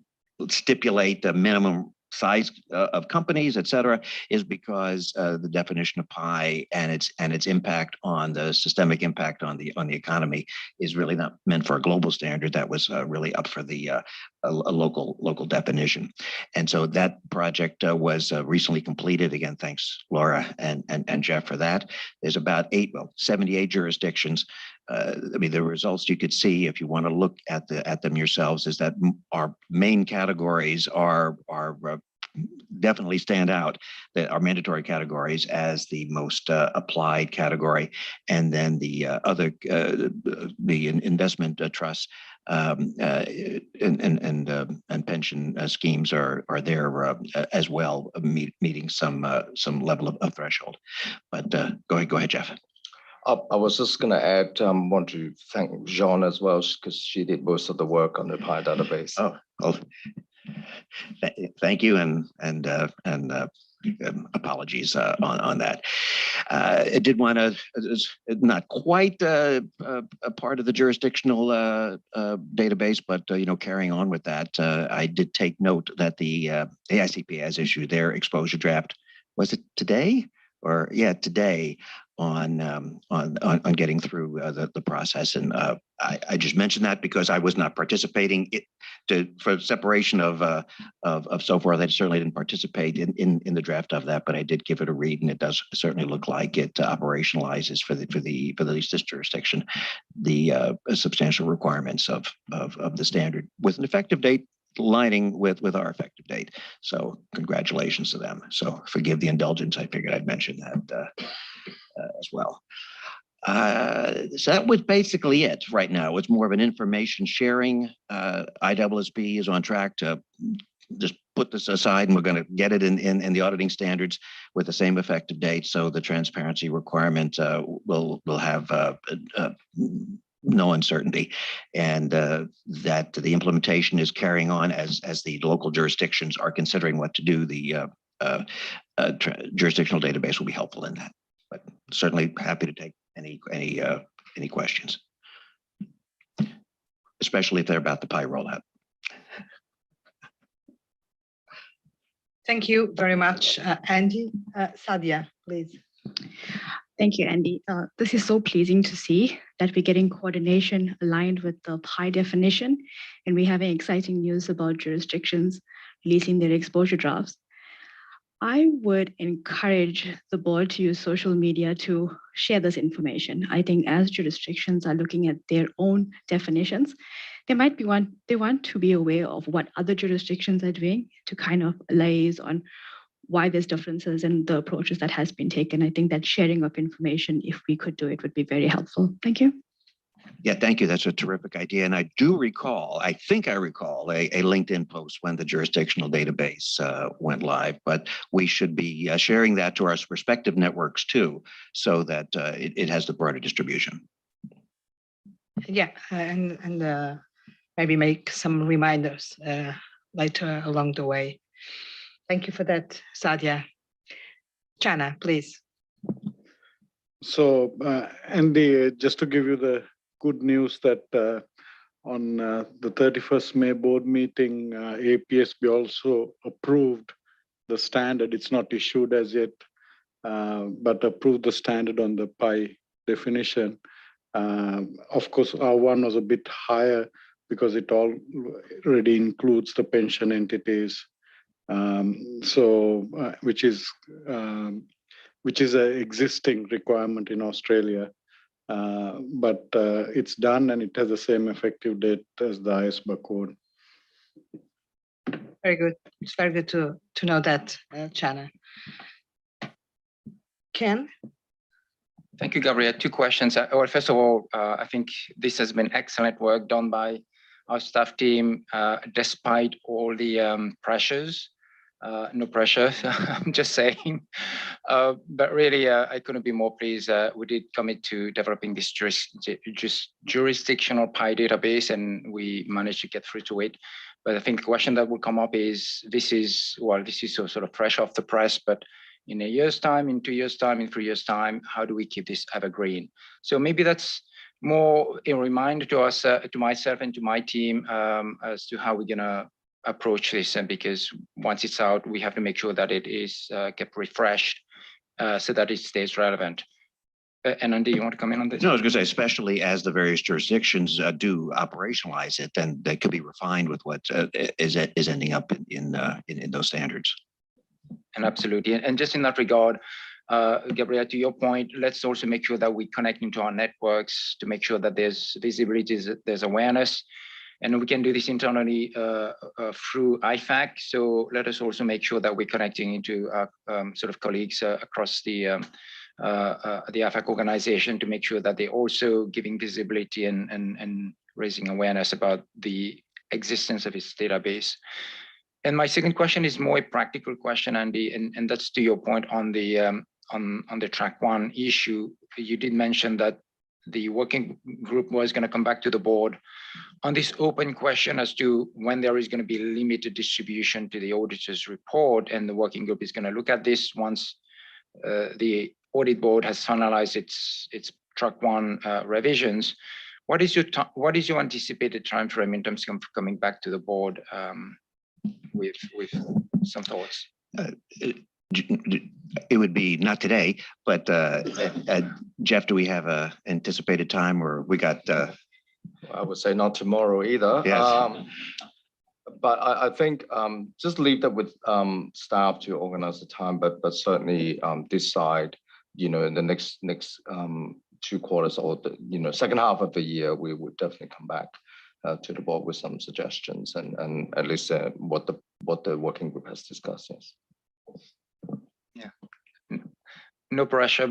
stipulate the minimum size of companies, et cetera, is because the definition of PI and its impact on the systemic impact on the economy is really not meant for a global standard. That was really up for the a local definition. And so that project was recently completed. Again, thanks Laura and Jeff for that. There's about 78 jurisdictions. I mean, the results you could see if you want to look at them yourselves is that our main categories are definitely stand out, that are mandatory categories as the most applied category, and then the other the investment trusts and pension schemes are there as well, meeting some level of threshold. But go ahead, Jeff. I was just going to add, want to thank Jean as well, because she did most of the work on the PI database. Oh, well, thank you, and apologies on that. I did want to, not quite a part of the jurisdictional database, but carrying on with that, I did take note that the AICP has issued their exposure draft. Was it today? Or yeah, today on getting through the process, and I just mentioned that because I was not participating for separation of so forth. I certainly didn't participate in the draft of that, but I did give it a read, and it does certainly look like it operationalizes for this jurisdiction the substantial requirements of the standard with an effective date aligning with our effective date. So congratulations to them. So forgive the indulgence. I figured I'd mention that as well. So that was basically it right now. It's more of an information sharing. IESBA is on track to just put this aside, and we're going to get it in the auditing standards with the same effective date. So the transparency requirement will have no uncertainty, and that the implementation is carrying on as the local jurisdictions are considering what to do. The jurisdictional database will be helpful in that. But certainly happy to take any questions, especially if they're about the PI rollout. Thank you very much, Andy. Sadia, please. Thank you, Andy. This is so pleasing to see that we're getting coordination aligned with the PI definition, and we're having exciting news about jurisdictions releasing their exposure drafts. I would encourage the board to use social media to share this information. I think as jurisdictions are looking at their own definitions, they want to be aware of what other jurisdictions are doing to kind of liaise on why there's differences in the approaches that has been taken. I think that sharing of information, if we could do it, would be very helpful. Thank you. Yeah, thank you. That's a terrific idea. And I do recall, I think I recall a LinkedIn post when the jurisdictional database went live, but we should be sharing that to our respective networks too, so that it has the broader distribution. Yeah, and maybe make some reminders later along the way. Thank you for that, Sadia. Chana, please. So, Andy, just to give you the good news that on the 31st May board meeting, APSB also approved the standard. It's not issued as yet, but approved the standard on the PI definition. Of course, our one was a bit higher because it already includes the pension entities. Which is an existing requirement in Australia, but it's done and it has the same effective date as the IESBA code. Very good. It's very good to know that, Chana. Ken? Thank you, Gabrielle. Two questions. Well, first of all, I think this has been excellent work done by our staff team, despite all the pressures. No pressure, I'm just saying. But really, I couldn't be more pleased. We did commit to developing this jurisdictional PI database, and we managed to get through to it. But I think the question that will come up is, this is sort of fresh off the press, but in a year's time, in 2 years' time, in 3 years' time, how do we keep this evergreen? So maybe that's more a reminder to us, to myself and to my team, as to how we're gonna approach this. And because once it's out, we have to make sure that it is kept refreshed so that it stays relevant. And Andy, you want to comment on this? No, I was going to say, especially as the various jurisdictions do operationalize it, then they could be refined with what is ending up in those standards. And absolutely. And just in that regard, Gabrielle, to your point, let's also make sure that we connect into our networks to make sure that there's visibility, there's awareness. And we can do this internally through IFAC. So let us also make sure that we're connecting into sort of colleagues across the IFAC organization to make sure that they're also giving visibility and raising awareness about the existence of its database. And my second question is more a practical question, Andy, and that's to your point on the track one issue. You did mention that the working group was going to come back to the board on this open question as to when there is going to be limited distribution to the auditor's report, and the working group is going to look at this once the audit board has finalized its track one revisions. What is your anticipated time frame in terms of coming back to the board with some thoughts? It would be not today, but Jeff, do we have a anticipated time, or we got? I would say not tomorrow either. Yes. But I think just leave that with staff to organize the time. But certainly this side, in the next 2 quarters or the second half of the year, we would definitely come back to the board with some suggestions and at least what the working group has discussed. Yes. Yeah. No pressure.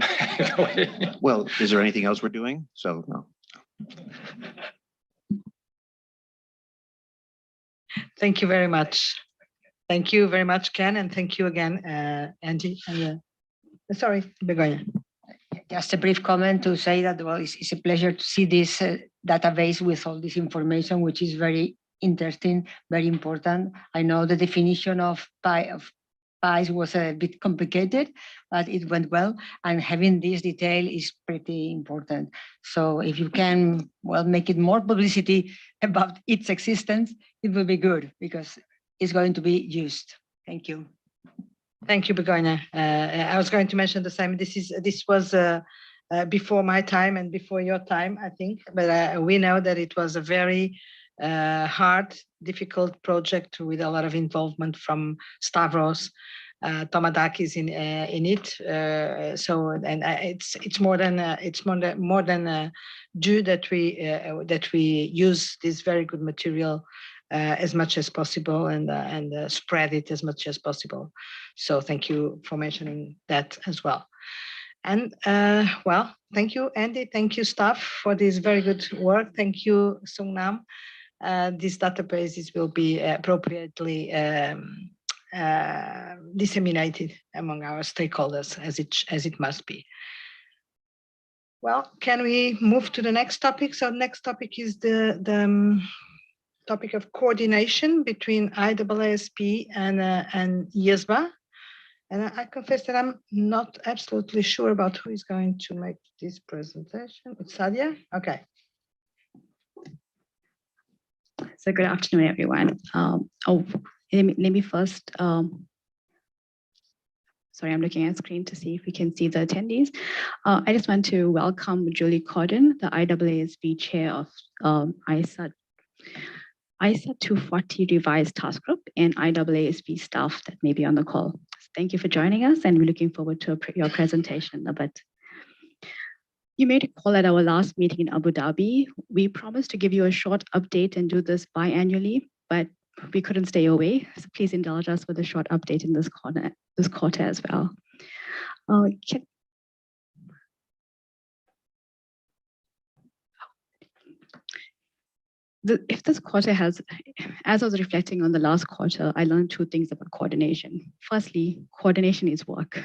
Well, is there anything else we're doing? So no. Thank you very much. Thank you very much, Ken, and thank you again, Andy. Sorry, Begoña. Just a brief comment to say that, well, it's a pleasure to see this database with all this information, which is very interesting, very important. I know the definition of PIs was a bit complicated, but it went well. And having this detail is pretty important. So if you can, well, make it more publicity about its existence, it will be good because it's going to be used. Thank you. Thank you, Begoña. I was going to mention the same. This was before my time and before your time, I think. But we know that it was a very hard, difficult project with a lot of involvement from Stavros, Tomadakis in it. It's more than due that we use this very good material as much as possible and spread it as much as possible. So thank you for mentioning that as well. And well, thank you, Andy. Thank you, staff, for this very good work. Thank you, Sungnam. These databases will be appropriately disseminated among our stakeholders as it must be. Well, can we move to the next topic? So next topic is the topic of coordination between IESBA and IESBA. And I confess that I'm not absolutely sure about who is going to make this presentation. It's Sadia? Okay. So good afternoon, everyone. Let me first Sorry, I'm looking at screen to see if we can see the attendees. I just want to welcome Julie Cordon, the IASB chair of ISA 240 revised task group and IASB staff that may be on the call. Thank you for joining us, and we're looking forward to your presentation a bit. You made a call at our last meeting in Abu Dhabi. We promised to give you a short update and do this biannually, but we couldn't stay away. So please indulge us with a short update in this quarter as well. If this quarter has, as I was reflecting on the last quarter, I learned two things about coordination. Firstly, coordination is work.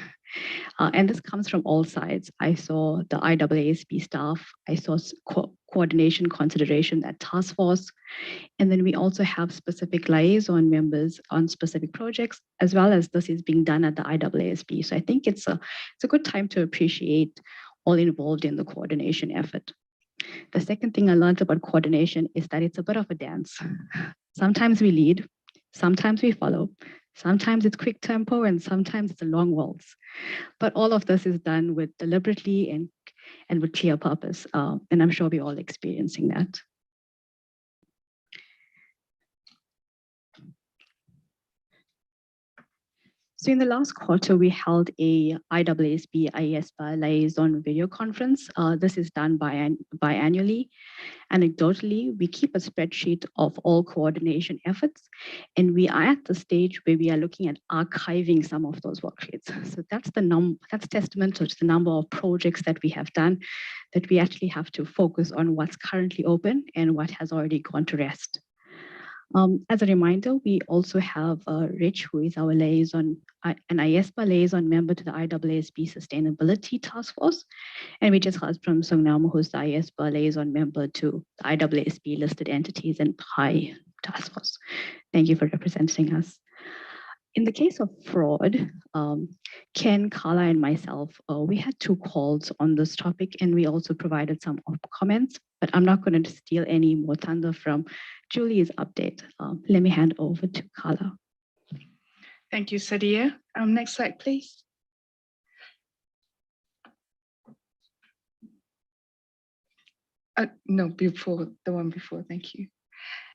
And this comes from all sides. I saw the IAASB staff, I saw coordination consideration at task force, and then we also have specific liaison members on specific projects, as well as this is being done at the IAASB. So I think it's a good time to appreciate all involved in the coordination effort. The second thing I learned about coordination is that it's a bit of a dance. Sometimes we lead, sometimes we follow, sometimes it's quick tempo, and sometimes it's a long waltz. But all of this is done with deliberately and with clear purpose. And I'm sure we're all experiencing that. So in the last quarter, we held a IAASB IESBA liaison video conference. This is done biannually. Anecdotally, we keep a spreadsheet of all coordination efforts, and we are at the stage where we are looking at archiving some of those worksheets. So that's testament to the number of projects that we have done, that we actually have to focus on what's currently open and what has already gone to rest. As a reminder, we also have Rich, who is our liaison, an IESBA liaison member to the IAASB Sustainability Task Force. And we just heard from Songnam, who's the IESBA liaison member to the IAASB listed entities and PI Task Force. Thank you for representing us. In the case of fraud, Ken, Carla, and myself, we had 2 calls on this topic, and we also provided some comments, but I'm not going to steal any more thunder from Julie's update. Let me hand over to Carla. Thank you, Sadia. Next slide, please. No, before, the one before, thank you.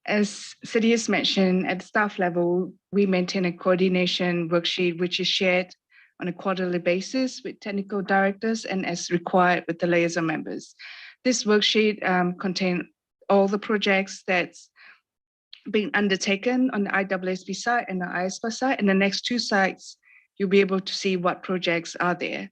As Sadia's mentioned, at the staff level, we maintain a coordination worksheet which is shared on a quarterly basis with technical directors and as required with the liaison members. This worksheet contains all the projects that's being undertaken on the IAASB side and the IESBA side, and the next 2 sites, you'll be able to see what projects are there.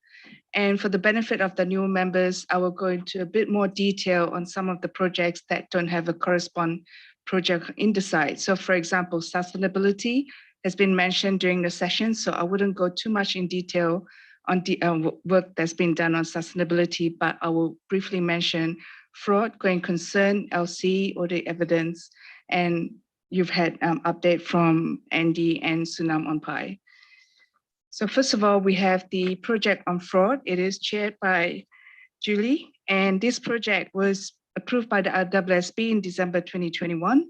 And for the benefit of the new members, I will go into a bit more detail on some of the projects that don't have a corresponding project in the site. So for example, sustainability has been mentioned during the session, so I wouldn't go too much in detail on the work that's been done on sustainability, but I will briefly mention fraud, going concern, LC, audit evidence, and you've had update from Andy and Sunam on PI. So first of all, we have the project on fraud. It is chaired by Julie, and this project was approved by the IAASB in December 2021.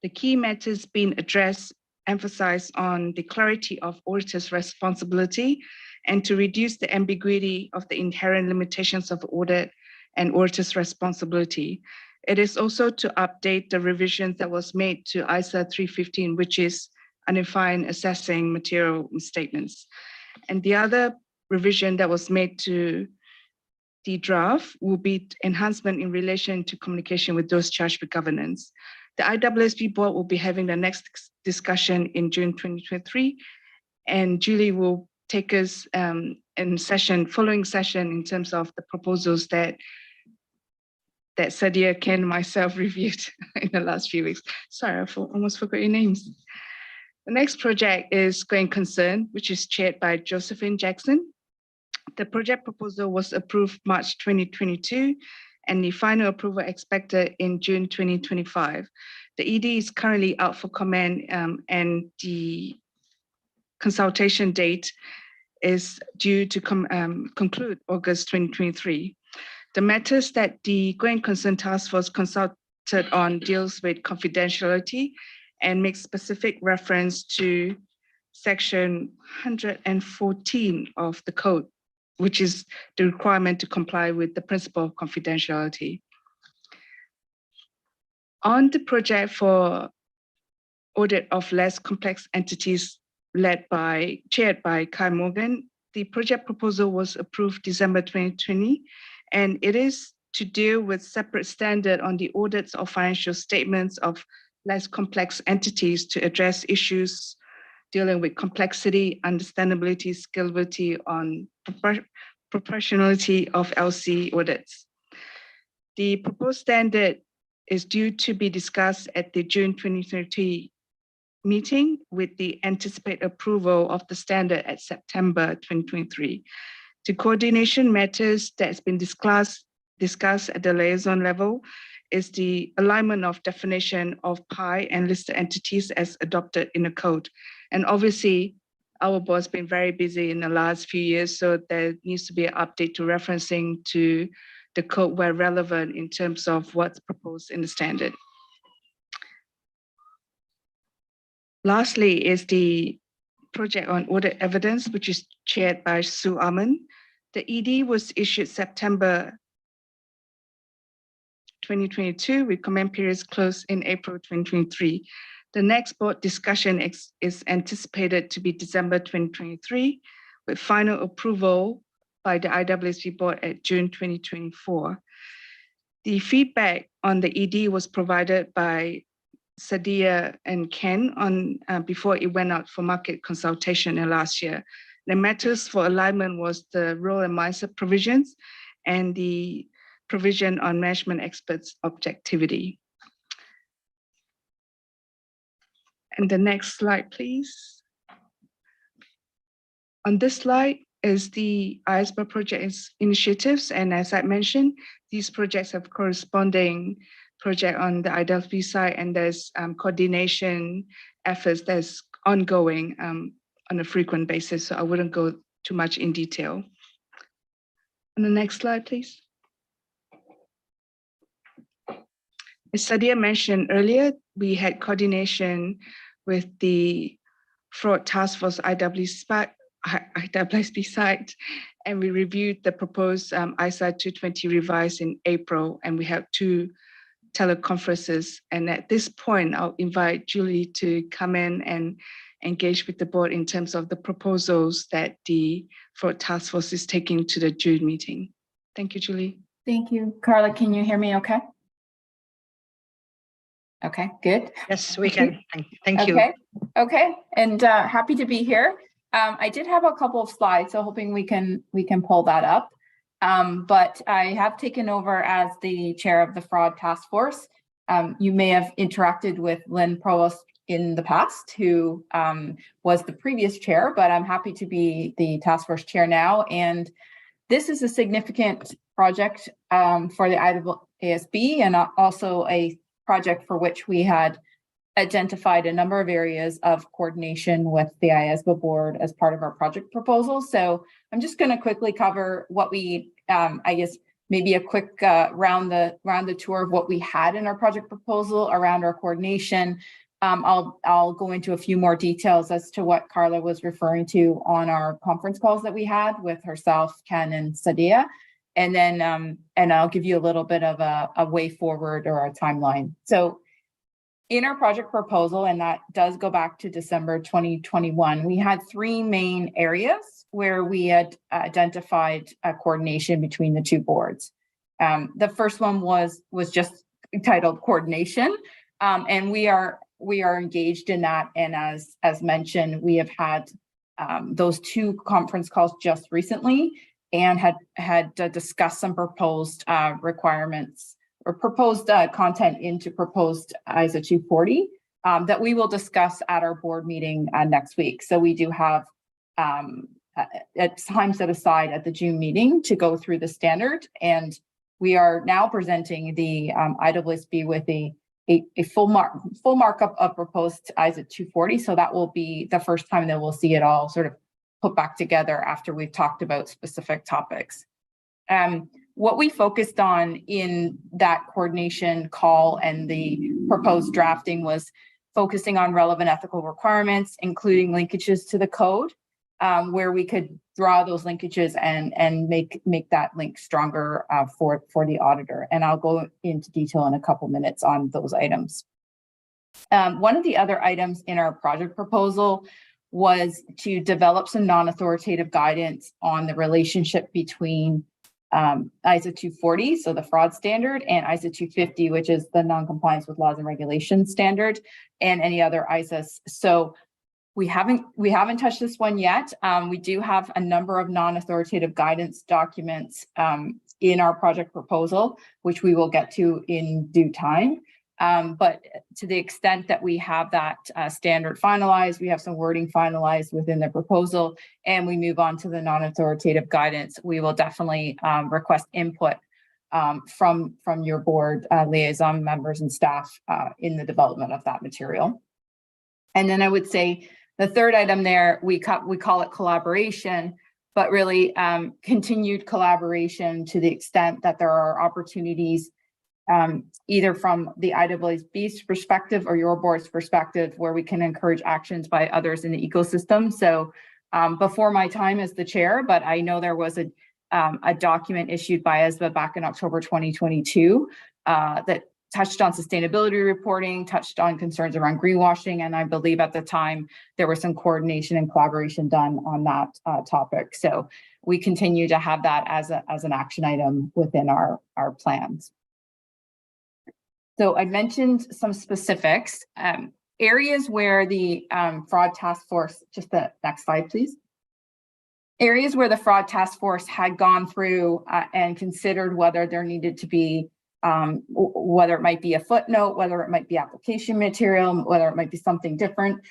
The key matters being addressed emphasize on the clarity of auditors' responsibility and to reduce the ambiguity of the inherent limitations of audit and auditors' responsibility. It is also to update the revisions that was made to ISA 315, which is undefined assessing material misstatements. And the other revision that was made to the draft will be enhancement in relation to communication with those charged with governance. The IAASB board will be having the next discussion in June 2023, and Julie will take us in following session in terms of the proposals that Sadia, Ken, and myself reviewed in the last few weeks. Sorry, I almost forgot your names. The next project is Going Concern, which is chaired by Josephine Jackson. The project proposal was approved March 2022, and the final approval expected in June 2025. The ED is currently out for comment, and the consultation date is due to conclude August 2023. The matters that the Going Concern Task Force consulted on deals with confidentiality and makes specific reference to section 114 of the code, which is the requirement to comply with the principle of confidentiality. On the project for audit of less complex entities chaired by Kai Morgan, the project proposal was approved December 2020, and it is to deal with separate standard on the audits of financial statements of less complex entities to address issues dealing with complexity, understandability, scalability on proportionality of LC audits. The proposed standard is due to be discussed at the June 2030 meeting with the anticipated approval of the standard at September 2023. The coordination matters that's been discussed at the liaison level is the alignment of definition of PI and listed entities as adopted in the code. And obviously, our board's been very busy in the last few years, so there needs to be an update to referencing to the code where relevant in terms of what's proposed in the standard. Lastly is the project on audit evidence, which is chaired by Sue Arman. The ED was issued September 2022 with comment periods closed in April 2023. The next board discussion is anticipated to be December 2023 with final approval by the IESBA board at June 2024. The feedback on the ED was provided by Sadia and Ken on before it went out for market consultation in last year. The matters for alignment was the role and mindset provisions and the provision on management experts' objectivity. And the next slide, please. On this slide is the IESBA project initiatives. And as I mentioned, these projects have corresponding project on the IESBA side, and there's coordination efforts that's ongoing on a frequent basis. So I wouldn't go too much in detail. On the next slide, please. As Sadia mentioned earlier, we had coordination with the Fraud Task Force IESBA site, and we reviewed the proposed ISA 220 revised in April, and we had 2 teleconferences. And at this point, I'll invite Julie to come in and engage with the board in terms of the proposals that the Fraud Task Force is taking to the June meeting. Thank you, Julie. Thank you. Carla, can you hear me okay? Okay, good. Yes, we can. Thank you. Okay, and happy to be here. I did have a couple of slides, so hoping we can pull that up. But I have taken over as the chair of the Fraud Task Force. You may have interacted with Lynn Provost in the past, who was the previous chair, but I'm happy to be the task force chair now. And this is a significant project for the IESBA, and also a project for which we had identified a number of areas of coordination with the IESBA board as part of our project proposal. So I'm just going to quickly cover what we, I guess, maybe a quick round the tour of what we had in our project proposal around our coordination. I'll go into a few more details as to what Carla was referring to on our conference calls that we had with herself, Ken, and Sadia. And then and I'll give you a little bit of a way forward or a timeline. So in our project proposal, and that does go back to December 2021, we had 3 main areas where we had identified a coordination between the 2 boards. The first one was just titled coordination, and we are engaged in that. And as mentioned, we have had those 2 conference calls just recently, and had discussed some proposed requirements or proposed content into proposed ISA 240 that we will discuss at our board meeting next week. So we do have time set aside at the June meeting to go through the standard, and we are now presenting the IESBA with a full markup of proposed ISA 240. So that will be the first time that we'll see it all sort of put back together after we've talked about specific topics. What we focused on in that coordination call and the proposed drafting was focusing on relevant ethical requirements, including linkages to the code, where we could draw those linkages and make that link stronger for the auditor. And I'll go into detail in a couple minutes on those items. One of the other items in our project proposal was to develop some non-authoritative guidance on the relationship between ISO 240, so the fraud standard, and ISO 250, which is the non-compliance with laws and regulations standard, and any other ISOs. So we haven't touched this one yet. We do have a number of non-authoritative guidance documents in our project proposal, which we will get to in due time. But to the extent that we have that standard finalized, we have some wording finalized within the proposal, and we move on to the non-authoritative guidance, we will definitely request input from your board liaison members and staff in the development of that material. And then I would say the third item there, we call it collaboration, but really continued collaboration to the extent that there are opportunities either from the IESBA's perspective or your board's perspective, where we can encourage actions by others in the ecosystem. So before my time as the chair, but I know there was a document issued by IESBA back in October 2022 that touched on sustainability reporting, touched on concerns around greenwashing, and I believe at the time there was some coordination and collaboration done on that topic. So we continue to have that as an action item within our plans. So I mentioned some specifics, areas where the fraud task force, just the next slide, please. Areas where the fraud task force had gone through and considered whether there needed to be, whether it might be a footnote, whether it might be application material, whether it might be something different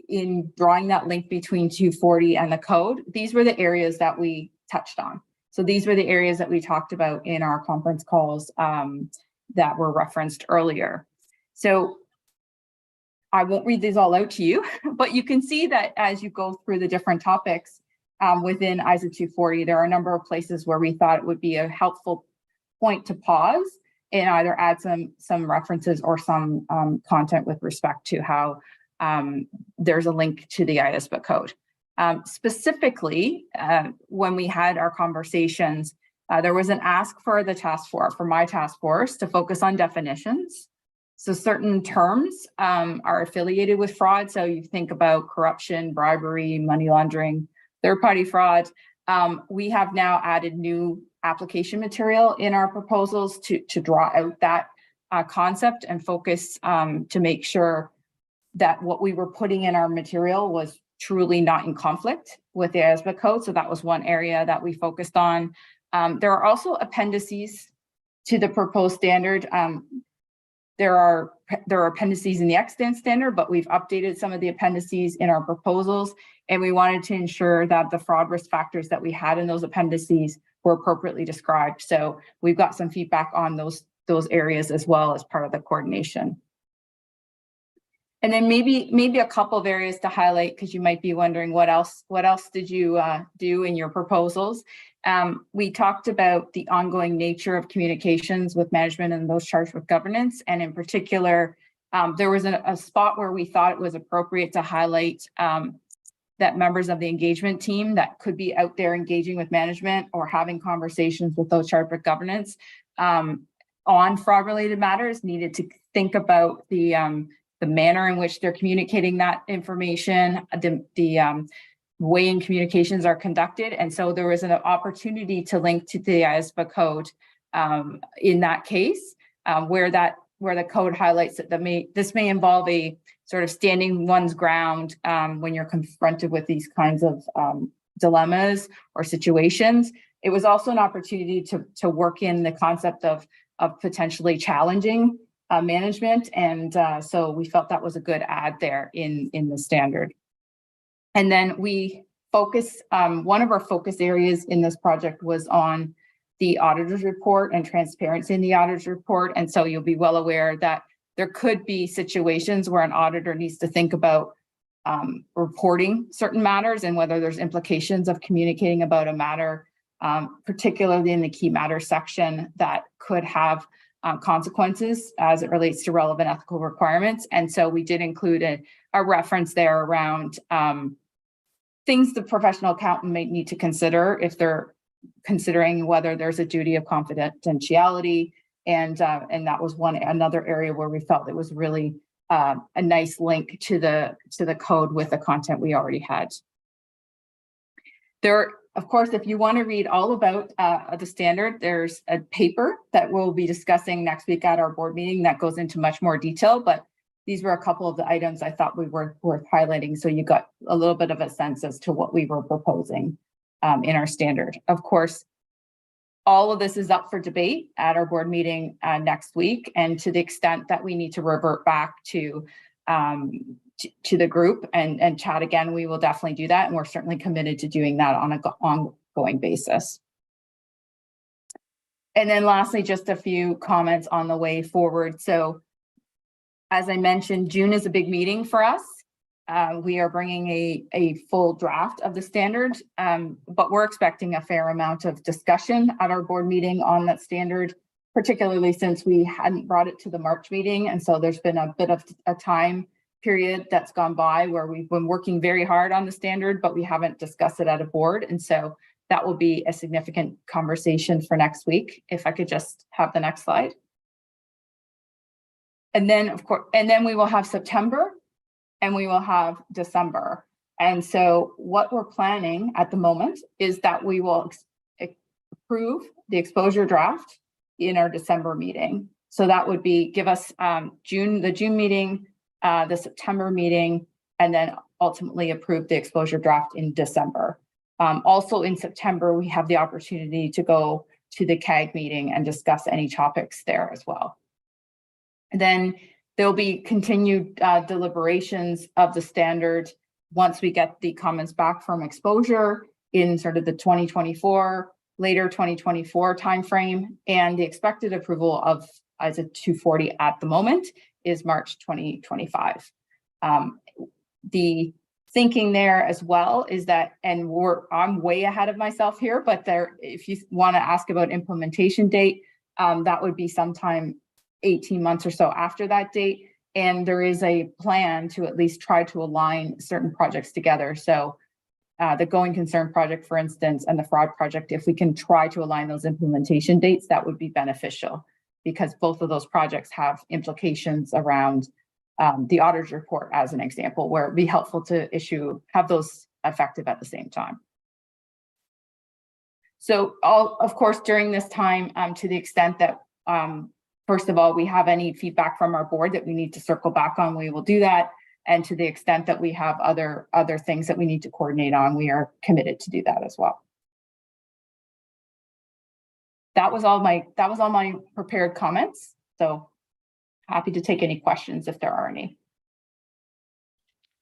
in drawing that link between 240 and the code. These were the areas that we touched on. So these were the areas that we talked about in our conference calls that were referenced earlier. So I won't read these all out to you, but you can see that as you go through the different topics within ISO 240, there are a number of places where we thought it would be a helpful point to pause and either add some references or some content with respect to how there's a link to the IESBA code. Specifically, when we had our conversations, there was an ask for the task force, for my task force, to focus on definitions. So certain terms are affiliated with fraud. So you think about corruption, bribery, money laundering, third-party fraud. We have now added new application material in our proposals to draw out that concept and focus to make sure that what we were putting in our material was truly not in conflict with the IESBA code. So that was one area that we focused on. There are also appendices to the proposed standard. There are appendices in the extant standard, but we've updated some of the appendices in our proposals, and we wanted to ensure that the fraud risk factors that we had in those appendices were appropriately described. So we've got some feedback on those areas as well as part of the coordination. And then maybe a couple of areas to highlight, because you might be wondering what else did you do in your proposals. We talked about the ongoing nature of communications with management and those charged with governance. And in particular, there was a spot where we thought it was appropriate to highlight that members of the engagement team that could be out there engaging with management or having conversations with those charged with governance on fraud-related matters needed to think about the manner in which they're communicating that information, the way in communications are conducted. And so there was an opportunity to link to the IESBA code in that case, where the code highlights that this may involve a sort of standing one's ground when you're confronted with these kinds of dilemmas or situations. It was also an opportunity to work in the concept of potentially challenging management. And so we felt that was a good add there in the standard. And then we focus, one of our focus areas in this project was on the auditor's report and transparency in the auditor's report. And so you'll be well aware that there could be situations where an auditor needs to think about reporting certain matters and whether there's implications of communicating about a matter, particularly in the key matters section, that could have consequences as it relates to relevant ethical requirements. And so we did include a reference there around things the professional accountant may need to consider if they're considering whether there's a duty of confidentiality. And that was another area where we felt it was really a nice link to the code with the content we already had. There, of course, if you want to read all about the standard, there's a paper that we'll be discussing next week at our board meeting that goes into much more detail, but these were a couple of the items I thought we were worth highlighting, so you got a little bit of a sense as to what we were proposing in our standard. Of course, all of this is up for debate at our board meeting next week, and to the extent that we need to revert back to the group and chat again, we will definitely do that, and we're certainly committed to doing that on an ongoing basis. And then lastly, just a few comments on the way forward. So as I mentioned, June is a big meeting for us. We are bringing a full draft of the standard, but we're expecting a fair amount of discussion at our board meeting on that standard, particularly since we hadn't brought it to the March meeting. And so there's been a bit of a time period that's gone by where we've been working very hard on the standard, but we haven't discussed it at a board. And so that will be a significant conversation for next week. If I could just have the next slide. And then, of course, we will have September and we will have December. And so what we're planning at the moment is that we will approve the exposure draft in our December meeting. So that would be give us the June meeting, the September meeting, and then ultimately approve the exposure draft in December. Also in September, we have the opportunity to go to the CAG meeting and discuss any topics there as well. And then there'll be continued deliberations of the standard once we get the comments back from exposure in sort of the 2024, later 2024 timeframe, and the expected approval of as a 240 at the moment is March 2025. The thinking there as well is that, and I'm way ahead of myself here, but if you want to ask about implementation date, that would be sometime 18 months or so after that date. And there is a plan to at least try to align certain projects together. So the going concern project, for instance, and the fraud project, if we can try to align those implementation dates, that would be beneficial, because both of those projects have implications around the auditor's report, as an example, where it'd be helpful to have those effective at the same time. So of course, during this time, to the extent that first of all, we have any feedback from our board that we need to circle back on, we will do that. And to the extent that we have other things that we need to coordinate on, we are committed to do that as well. That was all my prepared comments. So happy to take any questions if there are any.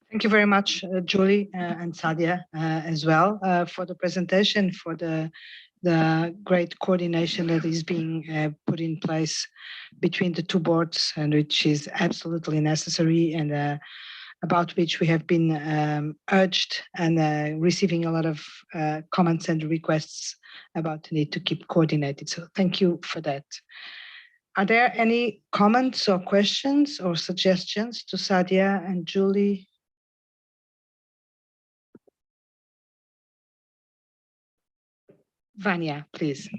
Thank you very much, Julie and Sadia as well for the presentation, for the great coordination that is being put in place between the two boards, and which is absolutely necessary, and about which we have been urged and receiving a lot of comments and requests about the need to keep coordinated. So thank you for that. Are there any comments or questions or suggestions to Sadia and Julie? Vanya, please.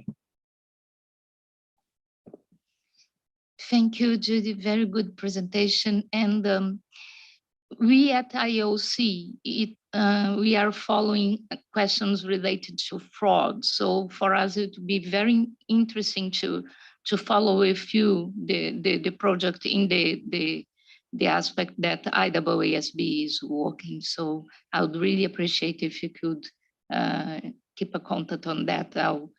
Thank you, Judy. Very good presentation. And we at IOC, we are following questions related to fraud. So for us, it would be very interesting to follow with you the project in the aspect that IESBA is working. So I would really appreciate if you could keep a contact on that. I'll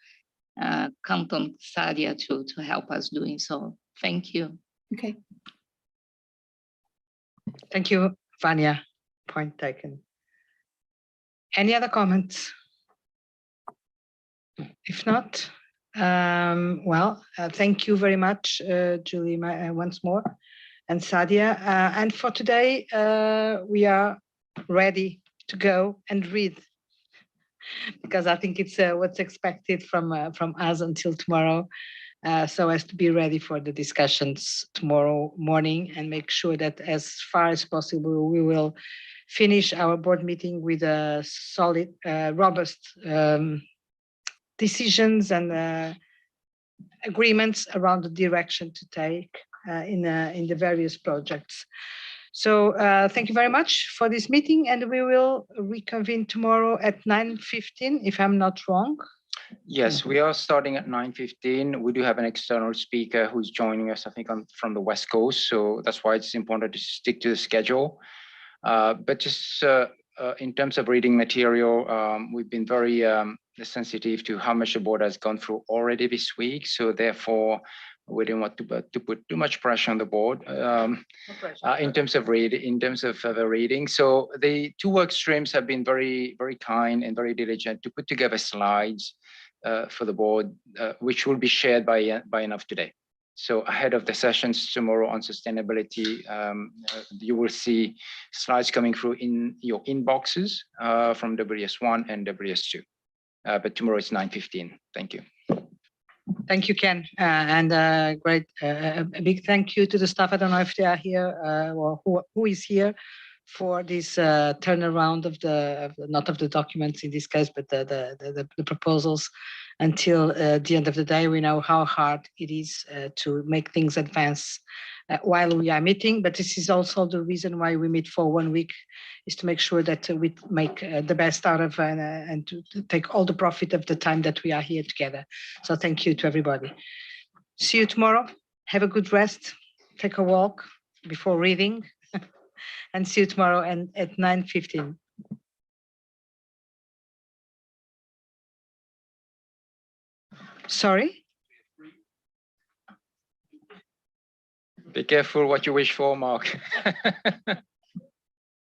count on Sadia to help us doing so. Thank you. Okay. Thank you, Vanya. Point taken. Any other comments? If not, thank you very much, Julie, once more, and Sadia. And for today, we are ready to go and read, because I think it's what's expected from us until tomorrow. so as to be ready for the discussions tomorrow morning and make sure that as far as possible, we will finish our board meeting with a solid, robust decisions and agreements around the direction to take in the various projects. So thank you very much for this meeting, and we will reconvene tomorrow at 9:15, if I'm not wrong. Yes, we are starting at 9:15. We do have an external speaker who's joining us, I think, from the West Coast. So that's why it's important to stick to the schedule. But just in terms of reading material, we've been very sensitive to how much the board has gone through already this week. So therefore, we didn't want to put too much pressure on the board in terms of further reading. So the two work streams have been very, very kind and very diligent to put together slides for the board, which will be shared by enough today. So ahead of the sessions tomorrow on sustainability, you will see slides coming through in your inboxes from WS1 and WS2. But tomorrow is 9:15. Thank you. Thank you, Ken, and great. A big thank you to the staff. I don't know if they are here or who is here for this turnaround of not of the documents in this case, but the proposals until the end of the day. We know how hard it is to make things advance while we are meeting, but this is also the reason why we meet for 1 week, is to make sure that we make the best out of and to take all the profit of the time that we are here together. So thank you to everybody. See you tomorrow. Have a good rest. Take a walk before reading. And see you tomorrow and at 9:15. Sorry? Be careful what you wish for, Mark.